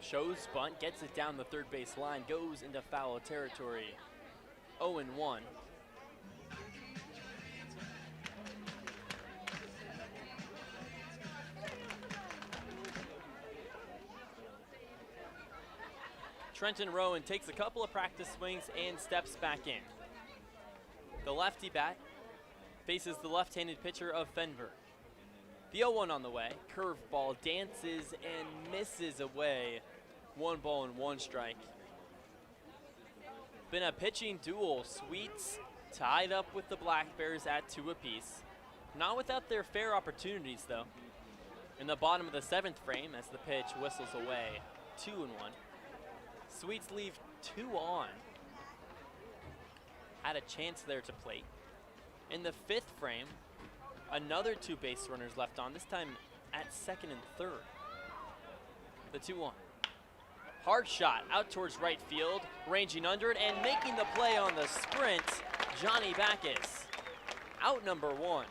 Shows bunt, gets it down the third base line, goes into foul territory. 0-1. Trenton Rowan takes a couple of practice swings and steps back in. The lefty bat faces the left-handed pitcher of Fenberg. The 0-1 on the way. Curveball dances and misses away. 1 ball and 1 strike. Been a pitching duel. Sweets tied up with the Blackbears at 2 apiece. Not without their fair opportunities, though. In the bottom of the 7th frame, as the pitch whistles away, 2-1. Sweets leave 2 on. Had a chance there to plate. In the 5th frame, another 2 base runners left on, this time at 2nd and 3rd. The 2-1. Hard shot out towards right field, ranging under it and making the play on the sprint, Johnny Backus. Out number 1.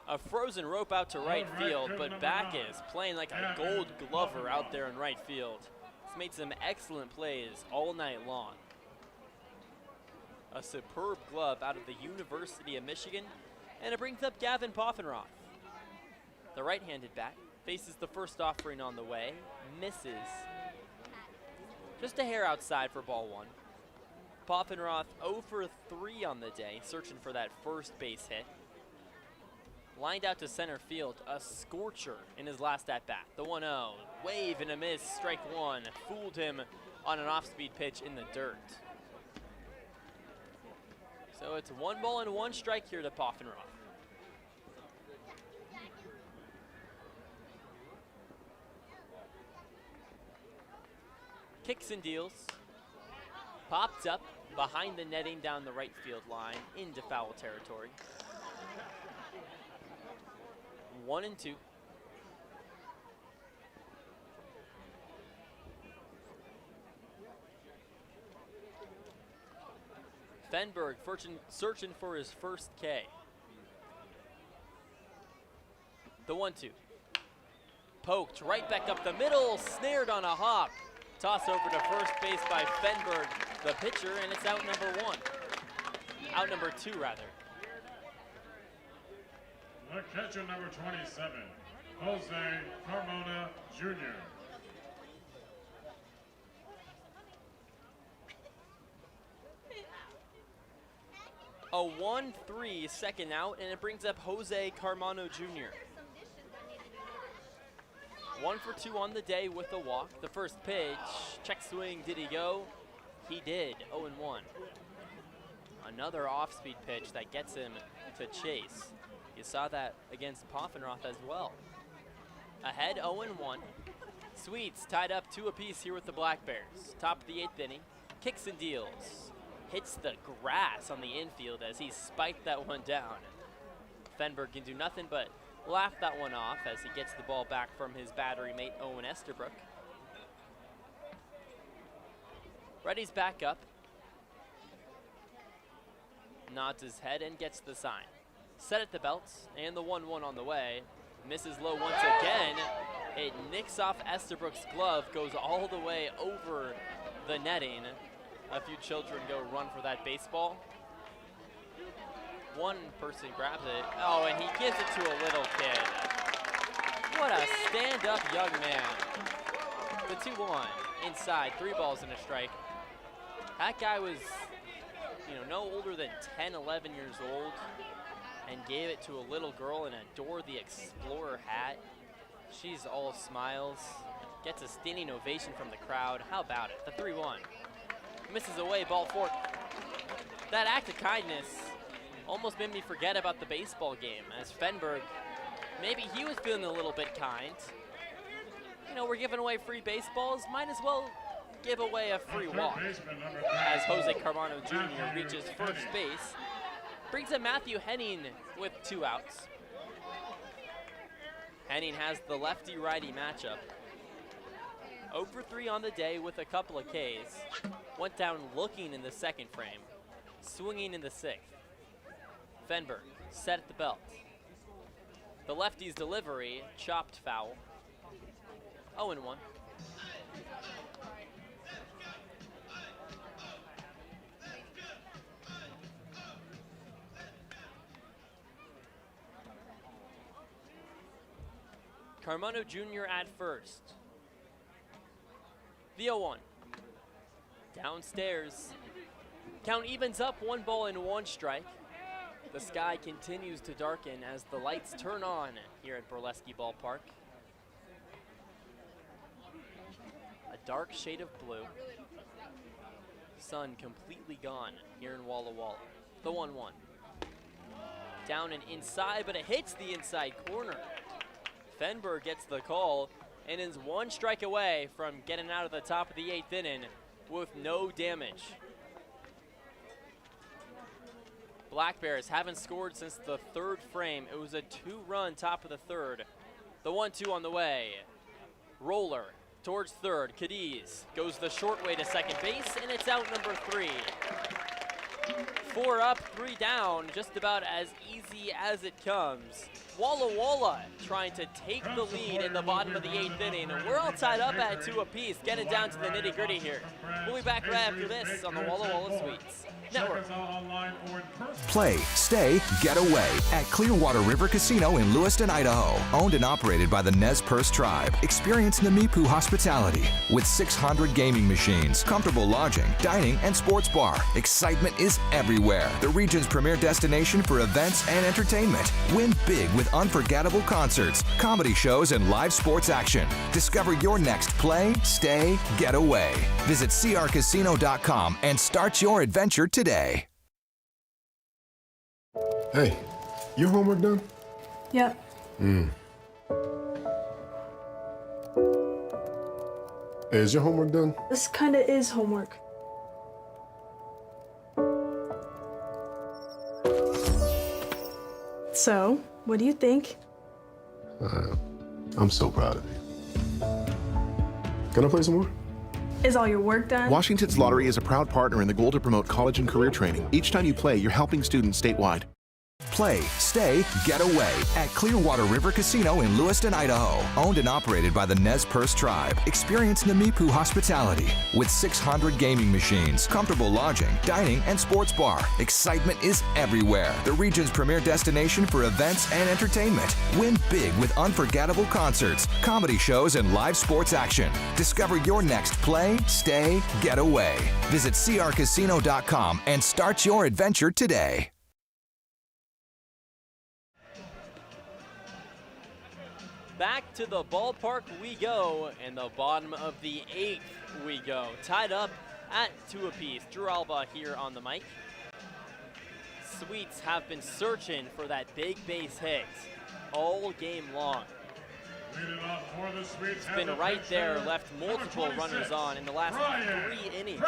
A frozen rope out to right field, but Backus playing like a gold glover out there in right field. He's made some excellent plays all night long. A superb glove out of the University of Michigan, and it brings up Gavin Poffenroth. The right-handed bat faces the first offering on the way, misses. Just a hair outside for ball one. Poffenroth 0 for 3 on the day, searching for that first base hit. Lined out to center field, a scorcher in his last at-bat. The 1-0, wave and a miss, strike one. Fooled him on an off-speed pitch in the dirt. So it's 1 ball and 1 strike here to Poffenroth. Kicks and deals. Popped up behind the netting down the right field line into foul territory. 1-2. Fenberg searching for his first K. The 1-2. Poked right back up the middle, snared on a hop. Toss over to first base by Fenberg, the pitcher, and it's out number 1. Out number 2, rather. The catcher, number 27, Jose Carmona Jr. A 1-3 second out, and it brings up Jose Carmona Jr. 1 for 2 on the day with a walk. The first pitch, check swing, did he go? He did, 0-1. Another off-speed pitch that gets him to chase. You saw that against Poffenroth as well. Ahead, 0-1. Sweets tied up 2 apiece here with the Blackbears. Top of the 8th inning, kicks and deals. Hits the grass on the infield as he spiked that one down. Fenberg can do nothing but laugh that one off as he gets the ball back from his battery mate, Owen Estabrook. Reddy's back up. Nods his head and gets the sign. Set at the belt, and the 1-1 on the way. Misses low once again. It nicks off Estabrook's glove, goes all the way over the netting. A few children go run for that baseball. One person grabs it. Oh, and he gives it to a little kid. What a stand-up young man. The 2-1 inside, 3 balls and a strike. That guy was, no older than 10, 11 years old, and gave it to a little girl in a Dora the Explorer hat. She's all smiles. Gets a standing ovation from the crowd. How about it? The 3-1. Misses away, ball 4. That act of kindness almost made me forget about the baseball game, as Fenberg, maybe he was feeling a little bit kind. We're giving away free baseballs, might as well give away a free walk. As Jose Carmona Jr. reaches first base, brings up Matthew Henning with 2 outs. Henning has the lefty-righty matchup. 0 for 3 on the day with a couple of Ks. Went down looking in the second frame, swinging in the 6th. Fenberg set at the belt. The lefty's delivery, chopped foul. 0-1. Carmona Jr. at first. The 0-1. Downstairs. Count evens up, 1 ball and 1 strike. The sky continues to darken as the lights turn on here at Burlesque Ballpark. A dark shade of blue. Sun completely gone here in Walla Walla. The 1-1. Down and inside, but it hits the inside corner. Fenberg gets the call and is 1 strike away from getting out of the top of the 8th inning with no damage. Blackbears haven't scored since the 3rd frame. It was a 2-run top of the 3rd. The 1-2 on the way. Roller towards 3rd. Cadiz goes the short way to second base, and it's out number 3. 4 up, 3 down, just about as easy as it comes. Walla Walla trying to take the lead in the bottom of the 8th inning. We're all tied up at 2 apiece. Getting down to the nitty-gritty here. We'll be back right after this on the Walla Walla Suites Network. Play, stay, get away at Clearwater River Casino in Lewiston, Idaho. Owned and operated by the Nez Perce Tribe. Experience Namipu hospitality with 600 gaming machines, comfortable lodging, dining, and sports bar. Excitement is everywhere. The region's premier destination for events and entertainment. Win big with unforgettable concerts, comedy shows, and live sports action. Discover your next play, stay, get away. Visit crcasino.com and start your adventure today. Hey, your homework done? Yep. Hey, is your homework done? This kinda is homework. So, what do you think? I'm so proud of you. Can I play some more? Is all your work done? Washington's Lottery is a proud partner in the goal to promote college and career training. Each time you play, you're helping students statewide. Play, stay, get away at Clearwater River Casino in Lewiston, Idaho. Owned and operated by the Nez Perce Tribe. Experience Namipu hospitality with 600 gaming machines, comfortable lodging, dining, and sports bar. Excitement is everywhere. The region's premier destination for events and entertainment. Win big with unforgettable concerts, comedy shows, and live sports action. Discover your next play, stay, get away. Visit crcasino.com and start your adventure today. Back to the ballpark we go, and the bottom of the 8th we go. Tied up at 2 apiece. Drew Alba here on the mic. Sweets have been searching for that big base hit all game long. It's been right there, left multiple runners on in the last 3 innings.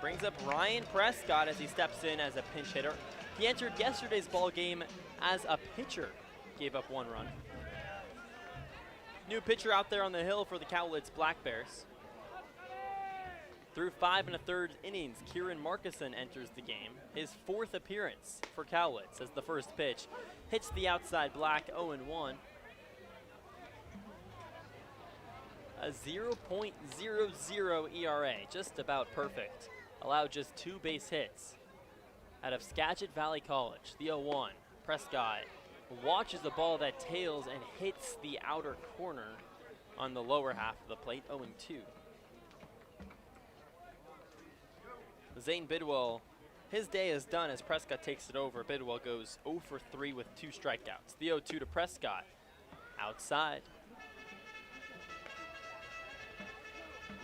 Brings up Ryan Prescott as he steps in as a pinch hitter. He entered yesterday's ball game as a pitcher. Gave up 1 run. New pitcher out there on the hill for the Cowlitz Blackbears. Through 5 1/3 innings, Kieran Markison enters the game. His 4th appearance for Cowlitz as the first pitch hits the outside black 0-1. A 0.00 ERA, just about perfect. Allowed just 2 base hits. Out of Skagit Valley College, the 0-1. Prescott watches the ball that tails and hits the outer corner on the lower half of the plate, 0-2. Zane Bidwell, his day is done as Prescott takes it over. Bidwell goes 0 for 3 with 2 strikeouts. The 0-2 to Prescott, outside.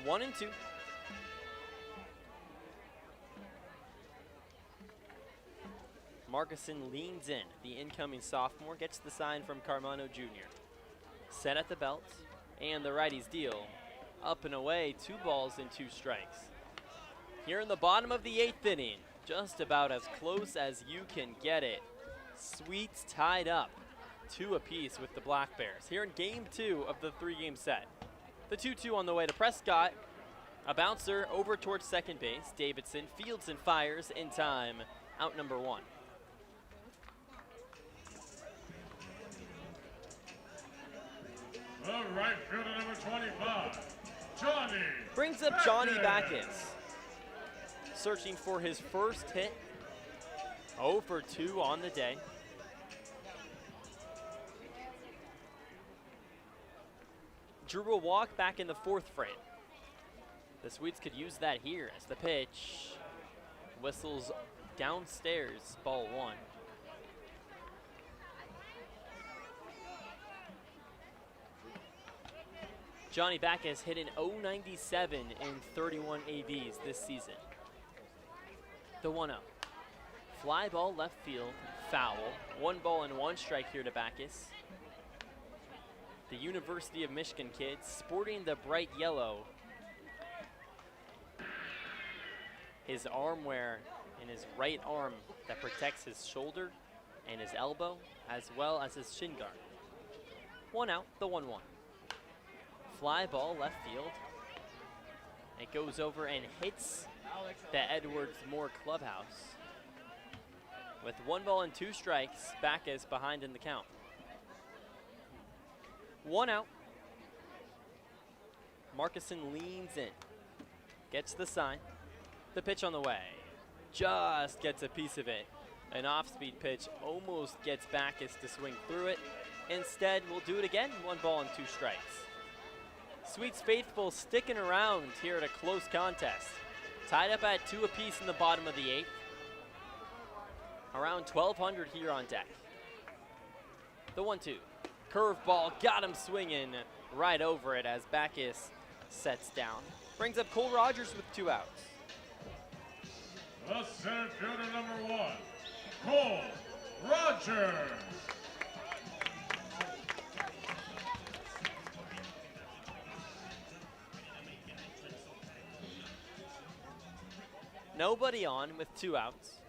1-2. Markison leans in. The incoming sophomore gets the sign from Carmano Jr. Set at the belt, and the righties deal. Up and away, 2 balls and 2 strikes. Here in the bottom of the 8th inning, just about as close as you can get it. Sweets tied up 2 apiece with the Blackbears. Here in game 2 of the 3-game set. The 2-2 on the way to Prescott. A bouncer over towards second base. Davidson fields and fires in time. Out number 1. The right fielder, number 25, Johnny. Brings up Johnny Backus. Searching for his first hit. 0 for 2 on the day. Drew will walk back in the 4th frame. The Sweets could use that here as the pitch whistles downstairs, ball 1. Johnny Backus hit an .097 in 31 ABs this season. The 1-0. Fly ball left field, foul. 1 ball and 1 strike here to Backus. The University of Michigan kid sporting the bright yellow. His arm wear in his right arm that protects his shoulder and his elbow, as well as his shin guard. 1 out, the 1-1. Fly ball left field. It goes over and hits the Edwards Moore clubhouse. With 1 ball and 2 strikes, Backus behind in the count. 1 out. Markison leans in, gets the sign. The pitch on the way, just gets a piece of it. An off-speed pitch almost gets Backus to swing through it. Instead, we'll do it again, 1 ball and 2 strikes. Sweets faithful sticking around here at a close contest. Tied up at 2 apiece in the bottom of the 8th. Around 1,200 here on deck. The 1-2. Curveball, got him swinging right over it as Backus sets down. Brings up Cole Rogers with 2 outs. The center fielder number 1, Cole Rogers. Nobody on with 2 outs.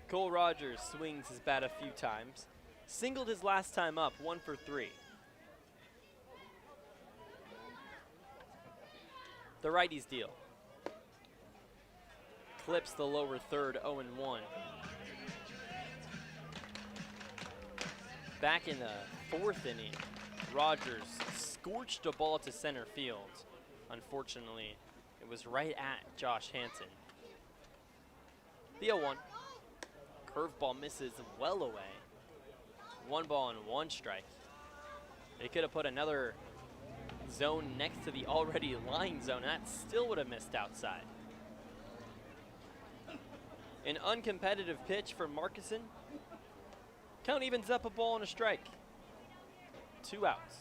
Cole Rogers swings his bat a few times. Singled his last time up, 1 for 3. The righties deal. Clips the lower third, 0-1. Back in the 4th inning, Rogers scorched a ball to center field. Unfortunately, it was right at Josh Hansen. The 0-1. Curveball misses well away. 1 ball and 1 strike. They could have put another zone next to the already line zone. That still would have missed outside. An uncompetitive pitch from Markison. Count evens up, a ball and a strike. 2 outs.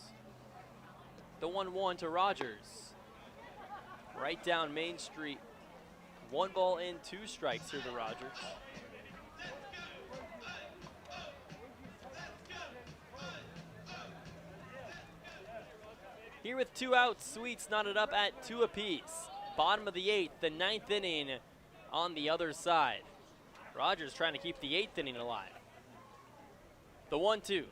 The 1-1 to Rogers. Right down Main Street. 1 ball and 2 strikes here to Rogers. Here with 2 outs, Sweets knotted up at 2 apiece. Bottom of the 8th, the 9th inning on the other side. Rogers trying to keep the 8th inning alive. The 1-2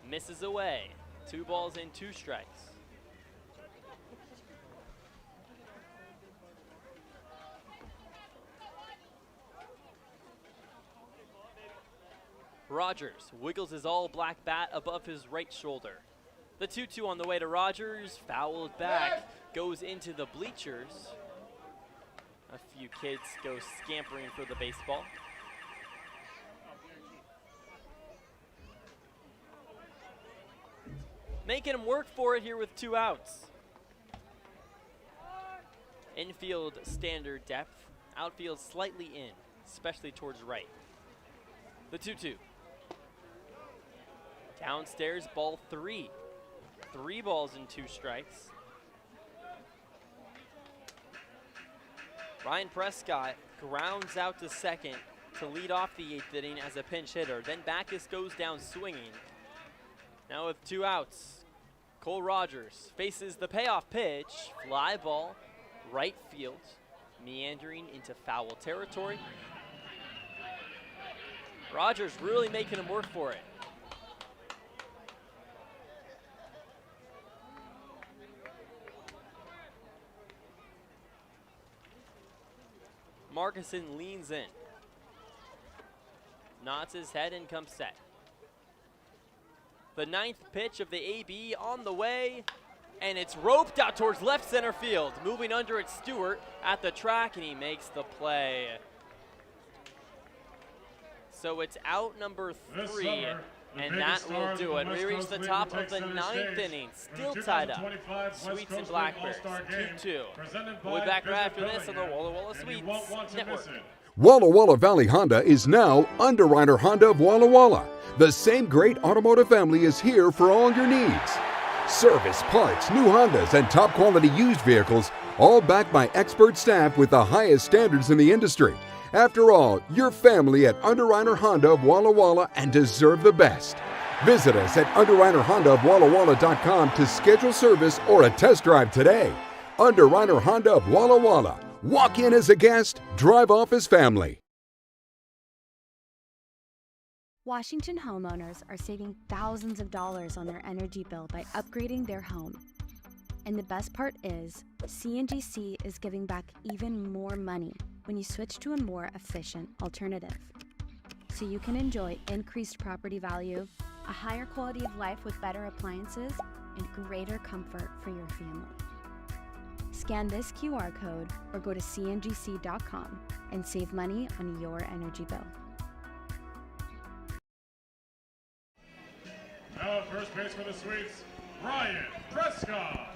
misses away. 2 balls and 2 strikes. Rogers wiggles his all-black bat above his right shoulder. The 2-2 on the way to Rogers, fouled back, goes into the bleachers. A few kids go scampering for the baseball. Making him work for it here with 2 outs. Infield standard depth, outfield slightly in, especially towards right. The 2-2. Downstairs, ball 3. 3 balls and 2 strikes. Ryan Prescott grounds out to second to lead off the 8th inning as a pinch hitter. Then Backus goes down swinging. Now with 2 outs, Cole Rogers faces the payoff pitch. Fly ball, right field, meandering into foul territory. Rogers really making him work for it. Markison leans in, nods his head and comes set. The 9th pitch of the AB on the way, and it's roped out towards left center field. Moving under it, Stewart at the track, and he makes the play. So it's out number 3, and that will do it. We reach the top of the 9th inning, still tied up. Sweets and Blackbears, 2-2. We'll be back right after this on the Walla Walla Sweets Network. Walla Walla Valley Honda is now Underwriter Honda of Walla Walla. The same great automotive family is here for all your needs. Service, parts, new Hondas, and top quality used vehicles, all backed by expert staff with the highest standards in the industry. After all, you're family at Underwriter Honda of Walla Walla and deserve the best. Visit us at underwriterhondaofwallawalla.com to schedule service or a test drive today. Underwriter Honda of Walla Walla. Walk in as a guest, drive off as family. Washington homeowners are saving thousands of dollars on their energy bill by upgrading their home. And the best part is, CNGC is giving back even more money when you switch to a more efficient alternative. so you can enjoy increased property value, a higher quality of life with better appliances, and greater comfort for your family. Scan this QR code or go to cngc.com and save money on your energy bill. Now at first base for the Sweets, Ryan Prescott.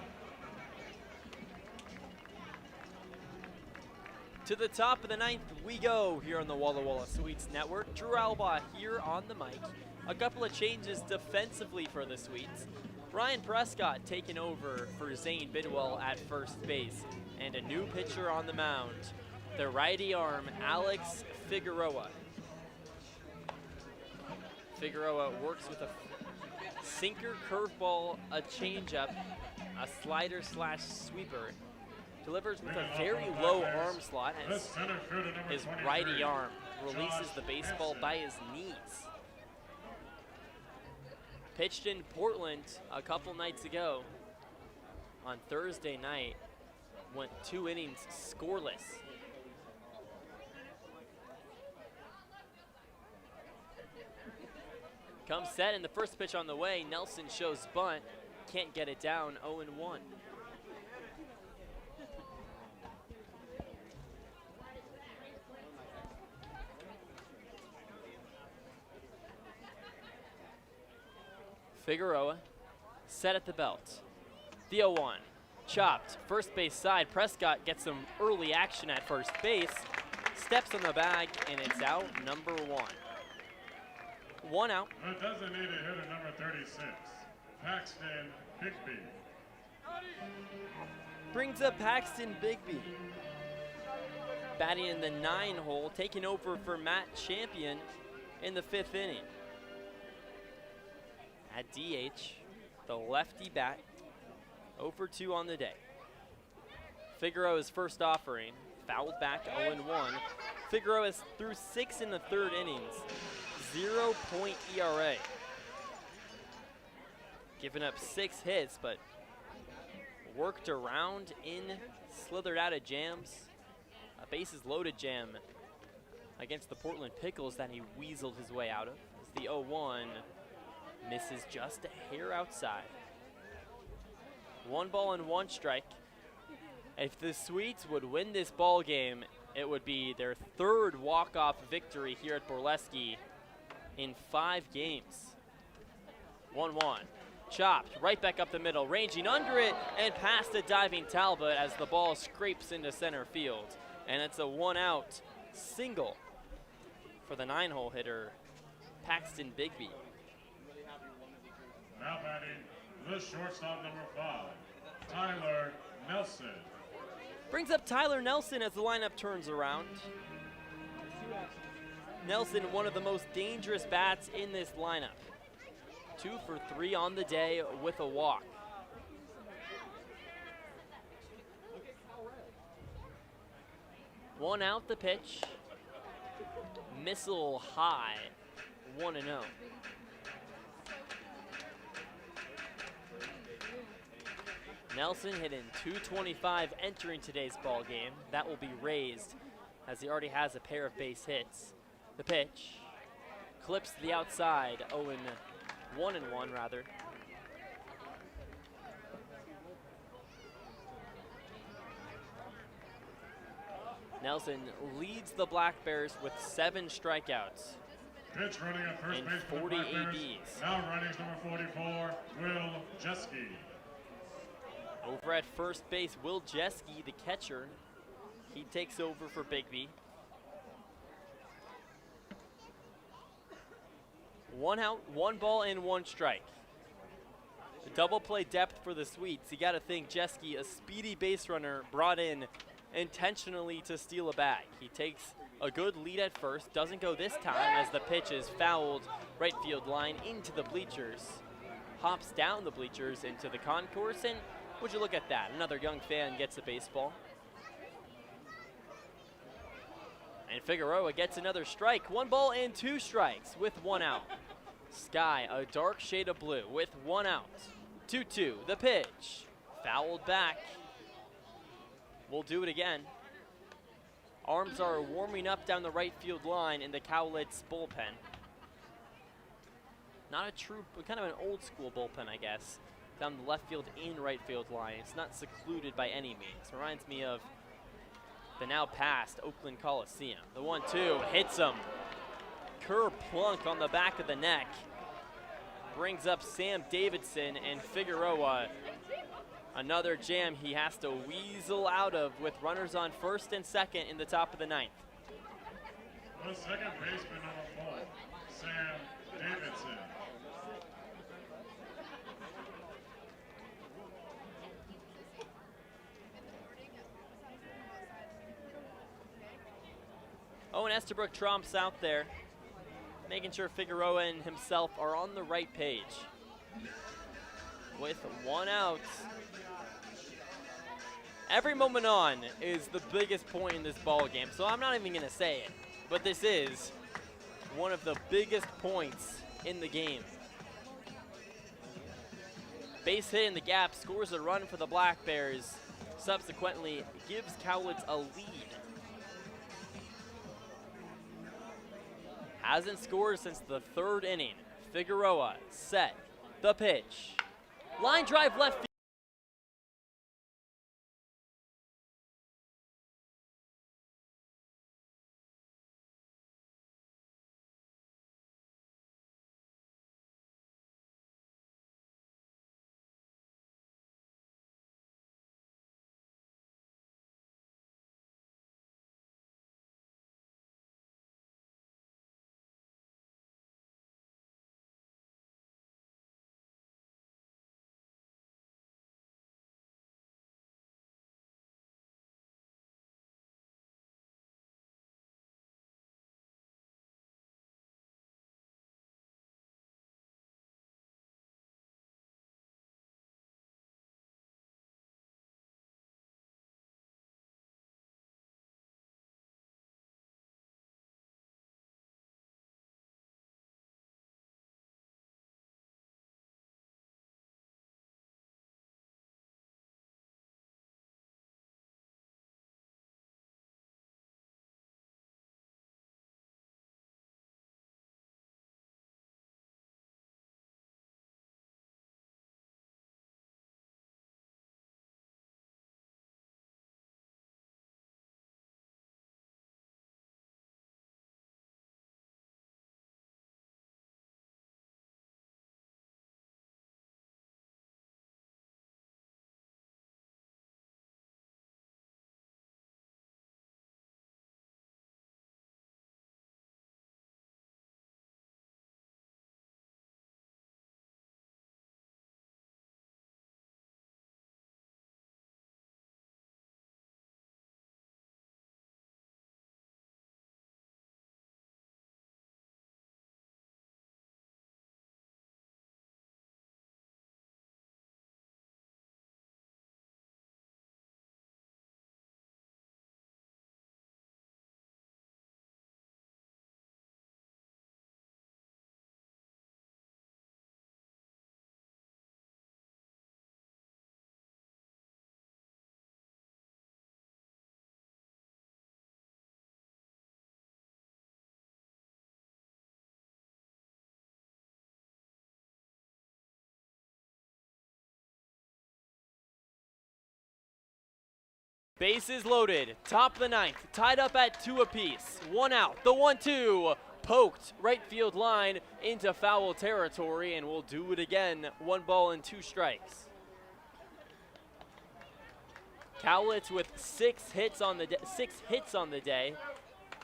To the top of the ninth we go here on the Walla Walla Sweets Network. Drew Alba here on the mic. A couple of changes defensively for the Sweets. Ryan Prescott taking over for Zane Bidwell at first base. And a new pitcher on the mound, the righty arm, Alex Figueroa. Figueroa works with a sinker, curveball, a changeup, a slider slash sweeper. Delivers with a very low arm slot as his righty arm releases the baseball by his knees. Pitched in Portland a couple nights ago on Thursday night, went 2 innings scoreless. Comes set, and the first pitch on the way. Nelson shows bunt, can't get it down, 0-1. Figueroa set at the belt. The 0-1, chopped, first base side. Prescott gets some early action at first base, steps on the bag, and it's out, number 1. 1 out. The designated hitter number 36, Paxton Bigby. Brings up Paxton Bigby. Batting in the 9 hole, taking over for Matt Champion in the 5th inning. At DH, the lefty bat, 0-for-2 on the day. Figueroa's first offering, fouled back 0-1. Figueroa is through 6 in the 3rd innings, 0-point ERA. Giving up 6 hits, but worked around in, slithered out of jams. A bases loaded jam against the Portland Pickles that he weaseled his way out of. As the 0-1 misses just a hair outside. 1 ball and 1 strike. If the Sweets would win this ball game, it would be their 3rd walk-off victory here at Borleski in 5 games. 1-1, chopped right back up the middle, ranging under it and past a diving Talbot as the ball scrapes into center field. And it's a 1-out single for the 9-hole hitter, Paxton Bigby. Now batting, the shortstop number 5, Tyler Nelson. Brings up Tyler Nelson as the lineup turns around. Nelson, one of the most dangerous bats in this lineup. 2 for 3 on the day with a walk. One out the pitch. Missile high, 1-0. Nelson hitting .225 entering today's ball game. That will be raised as he already has a pair of base hits. The pitch clips to the outside, 1-1 rather. Nelson leads the Blackbears with 7 strikeouts. Pitch running at first and base for 40 the Blackbears. ABs. Now running is number 44, Will Jeske. Over at first base, Will Jeske, the catcher, he takes over for Bigby. 1 out, 1 ball, and 1 strike. The double play depth for the Sweets. You got to think Jeske, a speedy base runner, brought in intentionally to steal a bag. He takes a good lead at first, doesn't go this time as the pitch is fouled right field line into the bleachers. Hops down the bleachers into the concourse, and would you look at that? Another young fan gets a baseball. And Figueroa gets another strike. 1 ball and 2 strikes with 1 out. Sky, a dark shade of blue with 1 out. 2-2, the pitch. Fouled back. We'll do it again. Arms are warming up down the right field line in the Cowlitz bullpen. Not a true, but kind of an old school bullpen, I guess. Down the left field and right field line. It's not secluded by any means. Reminds me of the now past Oakland Coliseum. The 1-2 hits him. Kerplunk on the back of the neck. Brings up Sam Davidson and Figueroa. Another jam he has to weasel out of with runners on first and second in the top of the ninth. The second baseman on the ball, Sam Davidson. Owen Estabrook tromps out there, making sure Figueroa and himself are on the right page. With one out. Every moment on is the biggest point in this ball game, so I'm not even going to say it. But this is one of the biggest points in the game. Base hit in the gap, scores a run for the Blackbears. Subsequently, gives Cowlitz a lead. Hasn't scored since the third inning. Figueroa set the pitch. Line drive left field. Bases loaded, top of the ninth, tied up at 2 apiece. One out, the 1-2, poked right field line into foul territory, and we'll do it again. 1 ball and 2 strikes. Cowlitz with 6 hits on the day.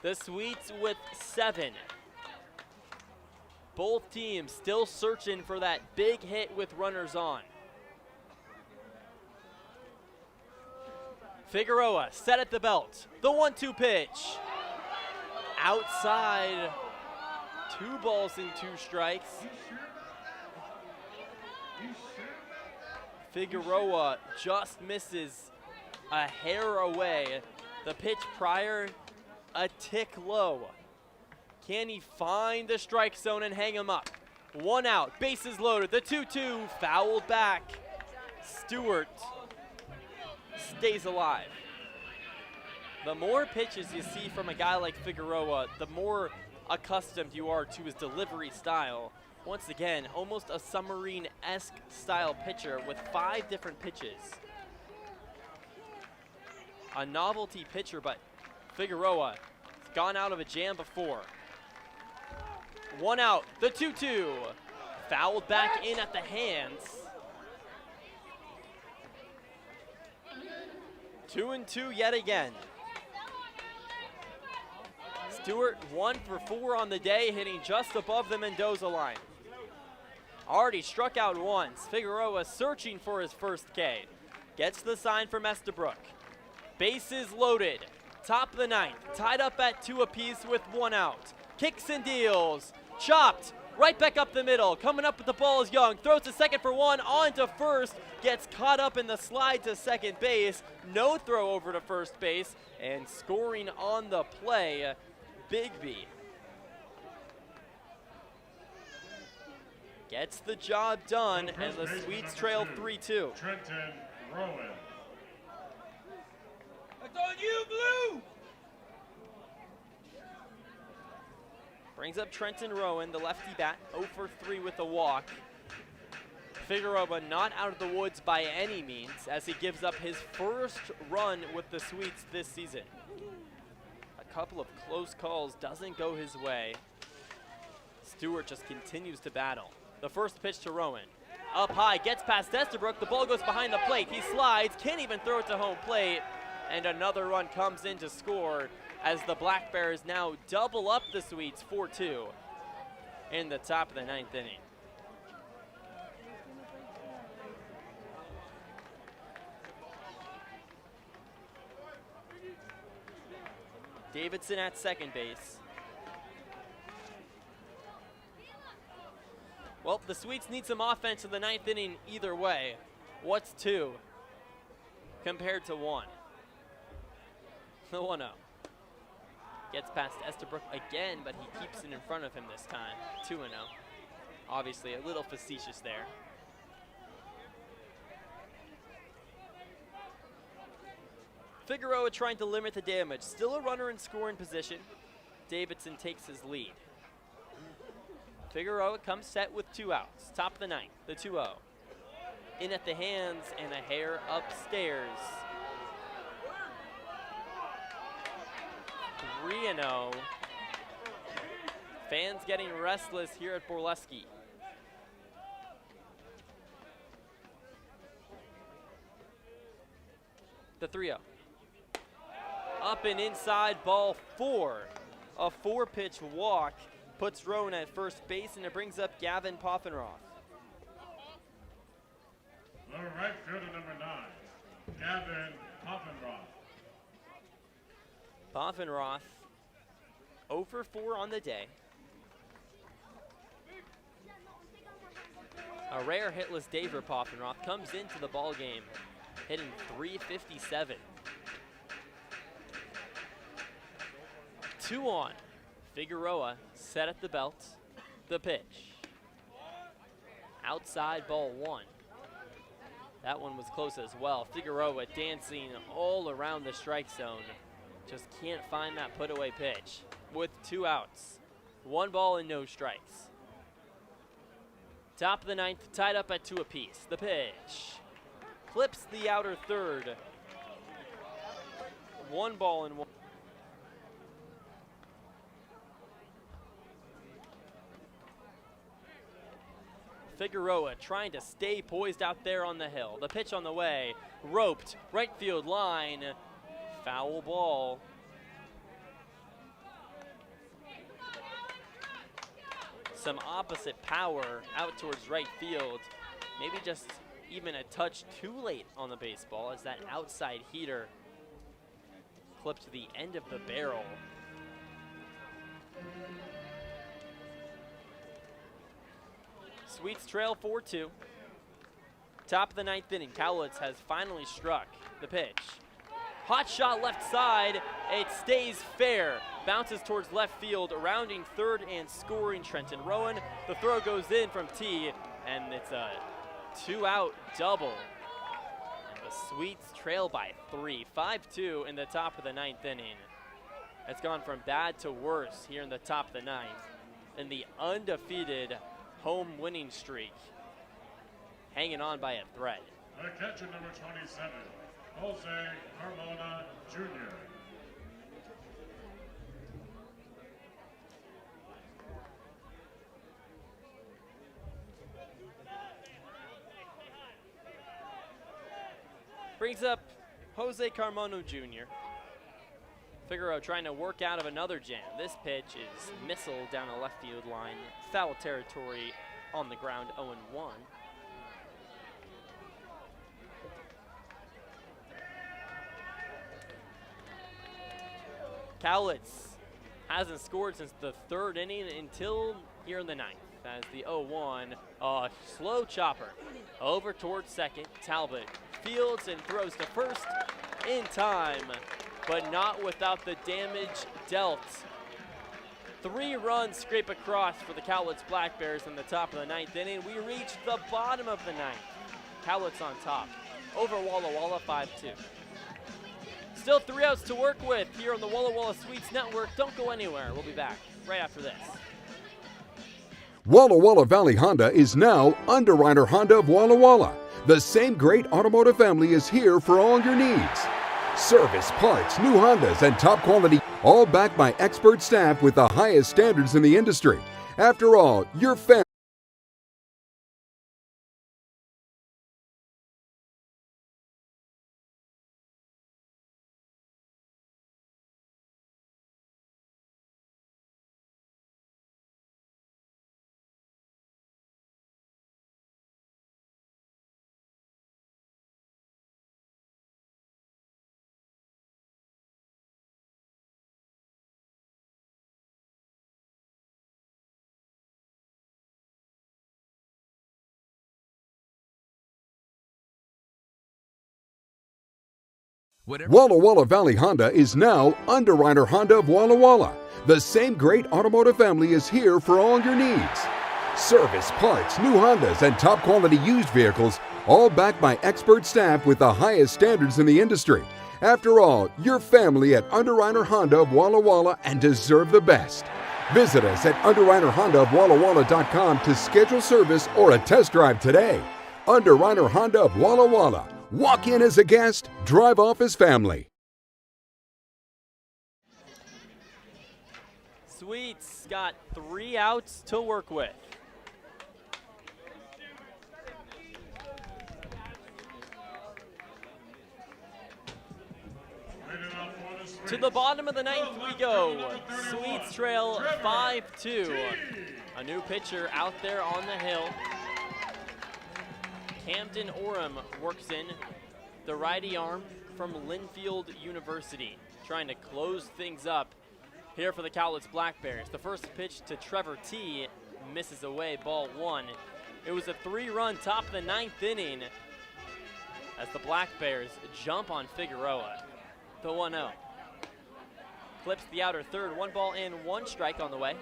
The Sweets with 7. Both teams still searching for that big hit with runners on. Figueroa set at the belt. The 1-2 pitch. Outside. 2 balls and 2 strikes. Figueroa just misses a hair away. The pitch prior, a tick low. Can he find the strike zone and hang him up? 1 out, bases loaded. The 2-2 fouled back. Stewart stays alive. The more pitches you see from a guy like Figueroa, the more accustomed you are to his delivery style. Once again, almost a submarine-esque style pitcher with 5 different pitches. A novelty pitcher, but Figueroa has gone out of a jam before. 1 out, the 2-2. Fouled back in at the hands. 2-2 yet again. Stewart 1 for 4 on the day, hitting just above the Mendoza line. Already struck out once. Figueroa searching for his first K. Gets the sign from Estabrook. Bases loaded. Top of the 9th. Tied up at 2 apiece with 1 out. Kicks and deals. Chopped. Right back up the middle. Coming up with the ball is Young. Throws to second for 1. On to first. Gets caught up in the slide to second base. No throw over to first base. And scoring on the play, Bigby. Gets the job done, and the Swedes trail 3-2. Trenton Rowan. That's on you, Blue! Brings up Trenton Rowan, the lefty bat, 0 for 3 with a walk. Figueroa not out of the woods by any means, as he gives up his first run with the Swedes this season. A couple of close calls, doesn't go his way. Stewart just continues to battle. The first pitch to Rowan. Up high, gets past Estabrook, the ball goes behind the plate. He slides, can't even throw it to home plate, and another run comes in to score as the Blackbears now double up the Swedes 4-2 in the top of the 9th inning. Davidson at second base. Well, the Swedes need some offense in the 9th inning either way. What's 2 compared to 1? The 1-0. Gets past Estabrook again, but he keeps it in front of him this time. 2-0. Obviously a little facetious there. Figueroa trying to limit the damage. Still a runner in scoring position. Davidson takes his lead. Figueroa comes set with 2 outs. Top of the 9th, the 2-0. In at the hands and a hair upstairs. 3-0. Fans getting restless here at Borleski. The 3-0. Up and inside, ball 4. A 4-pitch walk puts Rowan at first base, and it brings up Gavin Poffenroth. The right fielder, number 9, Gavin Poffenroth. Poffenroth, 0 for 4 on the day. A rare hitless day for Poffenroth. Comes into the ball game hitting .357. 2 on. Figueroa set at the belt. The pitch. Outside, ball 1. That one was close as well. Figueroa dancing all around the strike zone. Just can't find that put-away pitch. With 2 outs. 1 ball and no strikes. Top of the 9th, tied up at 2 apiece. The pitch. Clips the outer third. 1 ball and 1. Figueroa trying to stay poised out there on the hill. The pitch on the way. Roped. Right field line. Foul ball. Some opposite power out towards right field. Maybe just even a touch too late on the baseball as that outside heater clipped to the end of the barrel. Swedes trail 4-2. Top of the 9th inning. Cowlitz has finally struck. The pitch. Hot shot left side. It stays fair. Bounces towards left field, rounding third and scoring Trenton Rowan. The throw goes in from T, and it's a 2-out double. And The Sweets trail by 3, 5-2 in the top of the 9th inning. It's gone from bad to worse here in the top of the 9th in the undefeated home winning streak, hanging on by a thread. The catcher, number 27, Jose Carmona Jr. Brings up Jose Carmona Jr. Figueroa trying to work out of another jam. This pitch is missile down a left field line. Foul territory on the ground, 0-1. Cowlitz hasn't scored since the 3rd inning until here in the 9th. As the 0-1, slow chopper over towards second. Talbot fields and throws to first in time, but not without the damage dealt. 3 runs scrape across for the Cowlitz Blackbears in the top of the 9th inning. We reach the bottom of the 9th. Cowlitz on top over Walla Walla 5-2. Still 3 outs to work with here on the Walla Walla Sweets Network. Don't go anywhere. We'll be back right after this. Walla Walla Valley Honda is now Underwriter Honda of Walla Walla. The same great automotive family is here for all your needs. Service, parts, new Hondas, and top quality, all backed by expert staff with the highest standards in the industry. After all, your family. Walla Walla Valley Honda is now Underwriter Honda of Walla Walla. The same great automotive family is here for all your needs. Service, parts, new Hondas, and top quality used vehicles, all backed by expert staff with the highest standards in the industry. After all, your family at Underwriter Honda of Walla Walla and deserve the best. Visit us at underwriterhondaofwallawalla.com to schedule service or a test drive today. Underwriter Honda of Walla Walla. Walk in as a guest, drive off as family. Sweets got 3 outs to work with. To the bottom of the 9th we go. Sweets trail 5-2. A new pitcher out there on the hill. Camden Orem works in, the righty arm from Linfield University, trying to close things up here for the Cowlitz Blackbears. The first pitch to Trevor T misses away, ball 1. It was a 3-run top of the 9th inning as the Blackbears jump on Figueroa. The 1-0. Clips the outer third, 1 ball and 1 strike on the way.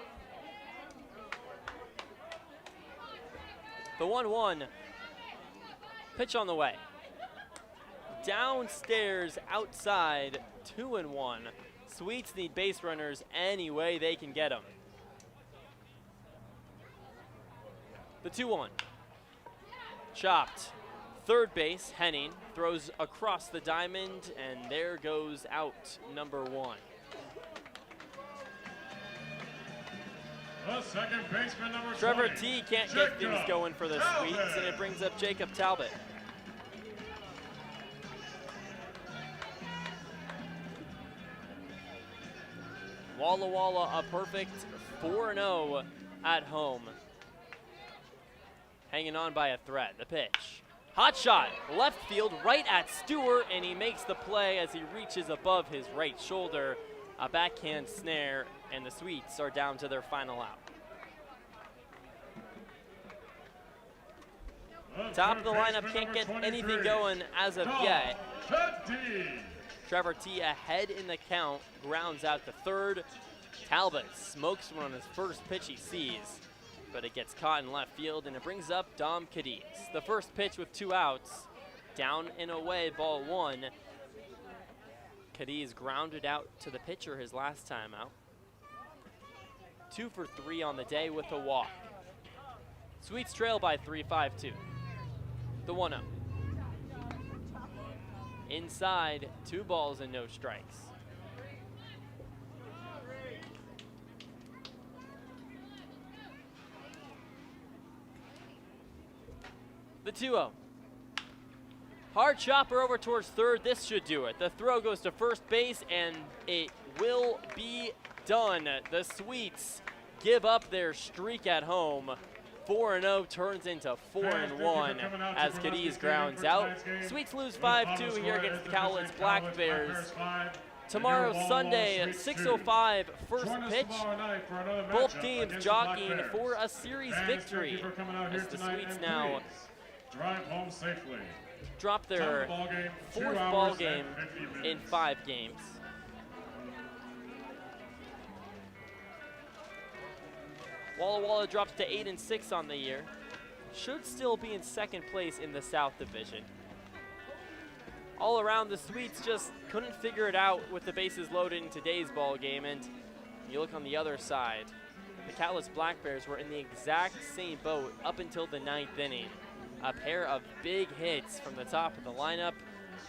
The 1-1. Pitch on the way. Downstairs, outside, 2-1. Sweets need base runners any way they can get them. The 2-1. Chopped. Third base, Henning throws across the diamond, and there goes out number 1. The second baseman, number Trevor 20, T can't get things going for the Sweets, and it brings up Jacob Talbot. Walla Walla a perfect 4-0 at home. Hanging on by a thread. The pitch. Hot shot, left field, right at Stewart, and he makes the play as he reaches above his right shoulder. A backhand snare, and the Sweets are down to their final out. Top of the lineup can't get anything going as of yet. Trevor T ahead in the count, grounds out to third. Talbot smokes one on his first pitch he sees, but it gets caught in left field, and it brings up Dom Cadiz. The first pitch with 2 outs, Down and away, ball 1. Cadiz grounded out to the pitcher his last time out. 2 for 3 on the day with a walk. Sweets trail by 3, 5-2. The 1-0. Inside, 2 balls and no strikes. The 2-0. Hard chopper over towards third. This should do it. The throw goes to first base, and it will be done. The Sweets give up their streak at home. 4-0 turns into 4-1 as Cadiz grounds out. Sweets lose 5-2 here against the Cowlitz Blackbears. Tomorrow, Sunday, 6:05, first pitch. Both teams jockeying for a series victory as the Sweets now drive home safely. Drop their 4th ball game in 5 games. Walla Walla drops to 8-6 on the year. Should still be in 2nd place in the South Division. All around, the Sweets just couldn't figure it out with the bases loaded in today's ball game, and you look on the other side. The Cowlitz Blackbears were in the exact same boat up until the 9th inning. A pair of big hits from the top of the lineup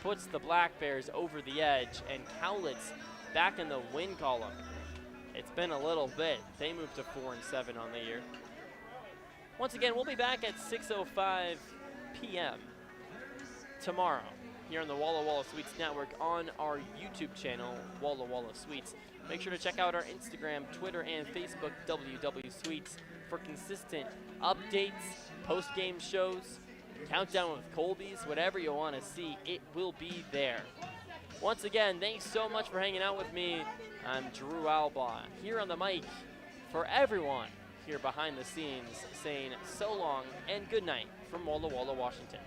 puts the Blackbears over the edge, and Cowlitz back in the win column. It's been a little bit. They moved to 4-7 on the year. Once again, we'll be back at 6:05 p.m. tomorrow here on the Walla Walla Sweets Network on our YouTube channel, Walla Walla Sweets. Make sure to check out our Instagram, Twitter, and Facebook, WW Sweets, for consistent updates, post-game shows, countdown with Colby's, whatever you want to see, it will be there. Once again, thanks so much for hanging out with me. I'm Drew Alba here on the mic for everyone here behind the scenes, saying so long and good night from Walla Walla, Washington.